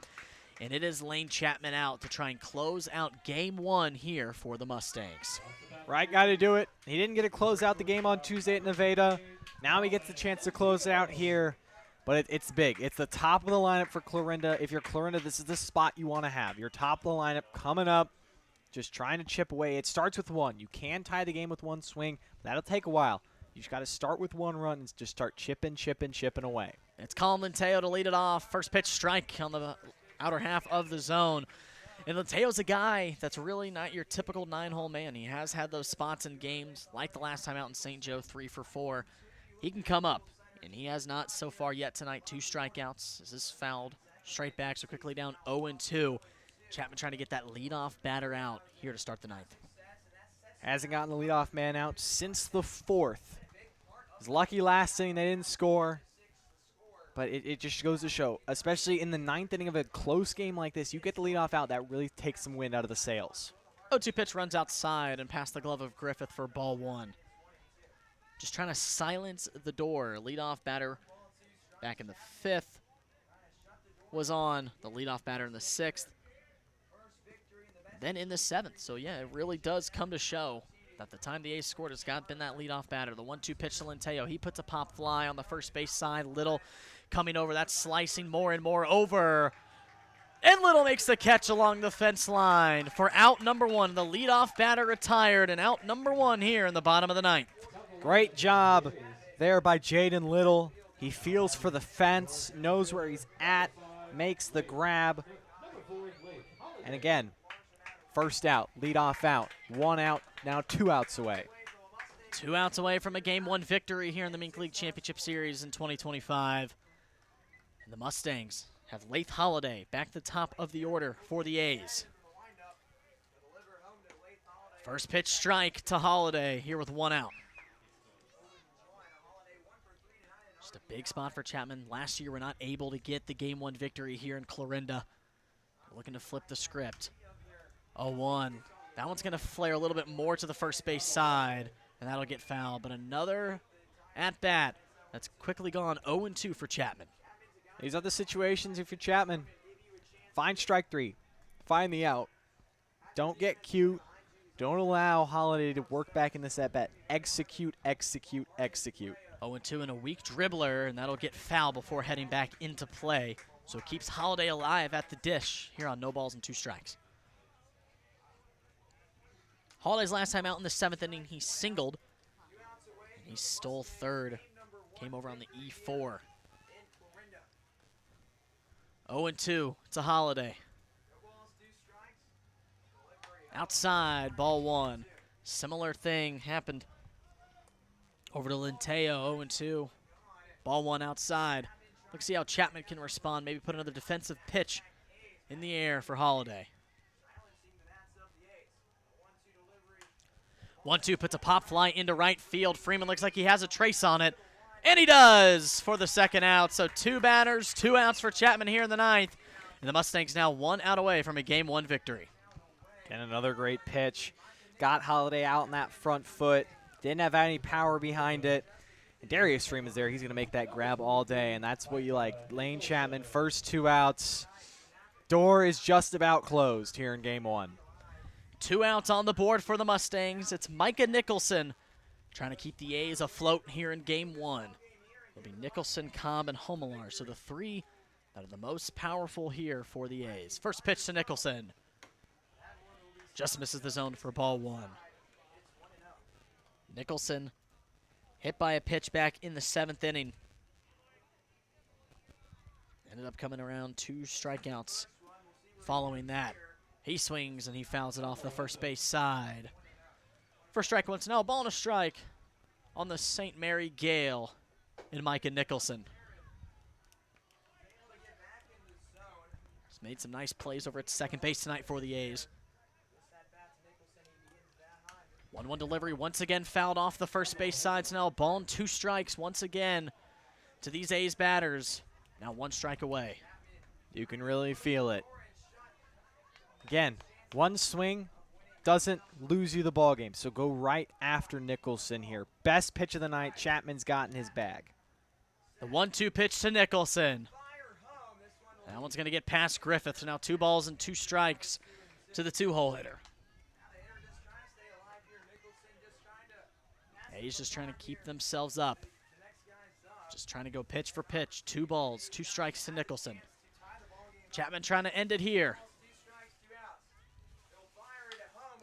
And it is Lane Chapman out to try and close out Game 1 here for the Mustangs. Right guy to do it. He didn't get to close out the game on Tuesday at Nevada. Now he gets the chance to close it out here. But it's big. It's the top of the lineup for Clarinda. If you're Clarinda, this is the spot you want to have. Your top of the lineup coming up, just trying to chip away. It starts with one. You can tie the game with one swing. That'll take a while. You just got to start with one run and just start chipping away. It's Colin Lenteo to lead it off. First pitch strike on the outer half of the zone. And Lenteo's a guy that's really not your typical 9-hole man. He has had those spots in games, like the last time out in St. Joe, 3 for 4. He can come up, and he has not so far yet tonight. 2 strikeouts. This is fouled straight back, so quickly down 0-2. Chapman trying to get that leadoff batter out here to start the ninth. Hasn't gotten the leadoff man out since the 4th. Was lucky last inning they didn't score. But it just goes to show, especially in the 9th inning of a close game like this, you get the leadoff out, that really takes some wind out of the sails. 0-2 pitch runs outside and past the glove of Griffith for ball 1. Just trying to silence the door. Leadoff batter back in the 5th was on. The leadoff batter in the 6th. Then in the 7th. So, yeah, it really does come to show that the time the A's scored, it's been that leadoff batter. The 1-2 pitch to Lenteo. He puts a pop fly on the first base side. Little coming over. That's slicing more and more over. And Little makes the catch along the fence line for out number 1. The leadoff batter retired, and out number 1 here in the bottom of the 9th. Great job there by Jaden Little. He feels for the fence, knows where he's at, makes the grab. And again, first out, leadoff out, 1 out, now 2 outs away. 2 outs away from a Game 1 victory here in the MINK League Championship Series in 2025. And the Mustangs have Laith Holiday back to the top of the order for the A's. First pitch strike to Holiday here with 1 out. Just a big spot for Chapman. Last year we're not able to get the Game 1 victory here in Clarinda. Looking to flip the script. 0-1. That one's going to flare a little bit more to the first base side, and that'll get fouled. But another at-bat that's quickly gone. 0-2 for Chapman. These are the situations if you're Chapman. Find strike 3. Find the out. Don't get cute. Don't allow Holiday to work back in this at-bat. Execute, execute, execute. 0-2 and a weak dribbler, and that'll get fouled before heading back into play. So it keeps Holiday alive at the dish here on no balls and 2 strikes. Holiday's last time out in the 7th inning, he singled. And he stole third. Came over on the E4. 0-2. It's a Holiday. Outside, ball 1. Similar thing happened over to Lenteo. 0-2. Ball 1 outside. Let's see how Chapman can respond. Maybe put another defensive pitch in the air for Holiday. 1-2 puts a pop fly into right field. Freeman looks like he has a trace on it. And he does for the 2nd out. So 2 batters, 2 outs for Chapman here in the 9th. And the Mustangs now 1 out away from a Game 1 victory. And another great pitch. Got Holiday out in that front foot. Didn't have any power behind it. And Darius Freeman's there. He's going to make that grab all day, and that's what you like. Lane Chapman, first 2 outs. Door is just about closed here in game 1. 2 outs on the board for the Mustangs. It's Micah Nicholson trying to keep the A's afloat here in game 1. It'll be Nicholson, Cobb, and Homelar. So the 3 that are the most powerful here for the A's. First pitch to Nicholson. Just misses the zone for ball 1. Nicholson hit by a pitch back in the 7th inning. Ended up coming around 2 strikeouts following that. He swings and he fouls it off the first base side. First strike once now, ball and a strike on the St. Mary Gale in Micah Nicholson. He's made some nice plays over at second base tonight for the A's. 1-1 delivery, once again fouled off the first base side. So now ball and 2 strikes once again to these A's batters. Now 1 strike away. You can really feel it. Again, 1 swing doesn't lose you the ball game, so go right after Nicholson here. Best pitch of the night Chapman's got in his bag. The 1-2 pitch to Nicholson. That one's going to get past Griffith. So now 2 balls and 2 strikes to the 2-hole hitter. A's just trying to keep themselves up. Just trying to go pitch for pitch. 2 balls, 2 strikes to Nicholson. Chapman trying to end it here.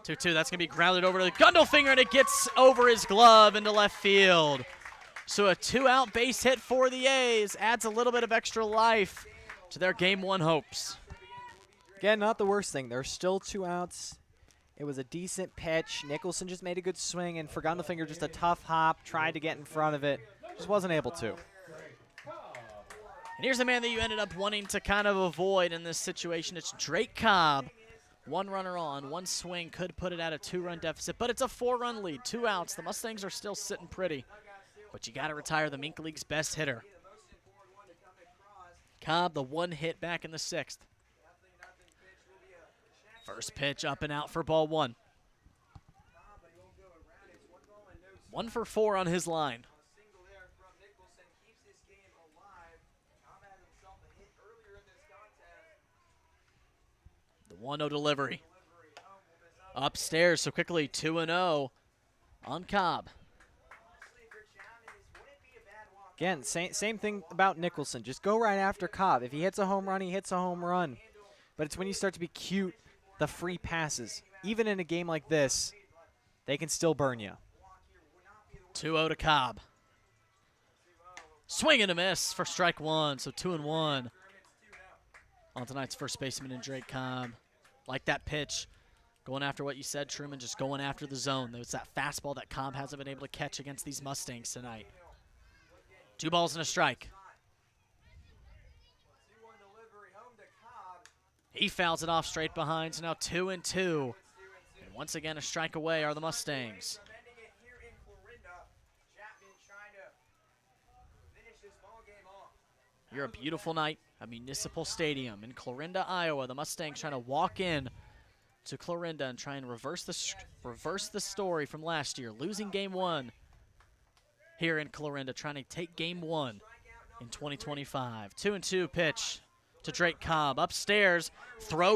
2-2, that's going to be grounded over to the Gundelfinger, and it gets over his glove into left field. So a 2-out base hit for the A's adds a little bit of extra life to their game 1 hopes. Again, not the worst thing. There's still 2 outs. It was a decent pitch. Nicholson just made a good swing, and for Gundelfinger, just a tough hop, tried to get in front of it. Just wasn't able to. And here's the man that you ended up wanting to kind of avoid in this situation. It's Drake Cobb. 1 runner on, 1 swing could put it at a 2-run deficit, but it's a 4-run lead, 2 outs. The Mustangs are still sitting pretty, but you got to retire the MINK League's best hitter. Cobb, the 1 hit back in the 6th. First pitch up and out for ball 1. 1 for 4 on his line. The 1-0 delivery. Upstairs so quickly, 2-0 on Cobb. Again, same thing about Nicholson. Just go right after Cobb. If he hits a home run, he hits a home run. But it's when you start to be cute, the free passes. Even in a game like this, they can still burn you. 2-0 to Cobb. Swing and a miss for strike 1, so 2-1 on tonight's first baseman in Drake Cobb. Like that pitch, going after what you said, Truman, just going after the zone. It's that fastball that Cobb hasn't been able to catch against these Mustangs tonight. 2 balls and a strike. He fouls it off straight behind, so now 2-2. And once again, a strike away are the Mustangs. You're a beautiful night at Municipal Stadium in Clarinda, Iowa. The Mustangs trying to walk in to Clarinda and try and reverse the story from last year, losing game 1 here in Clarinda, trying to take game 1 in 2025. 2-2 pitch to Drake Cobb. Upstairs, throw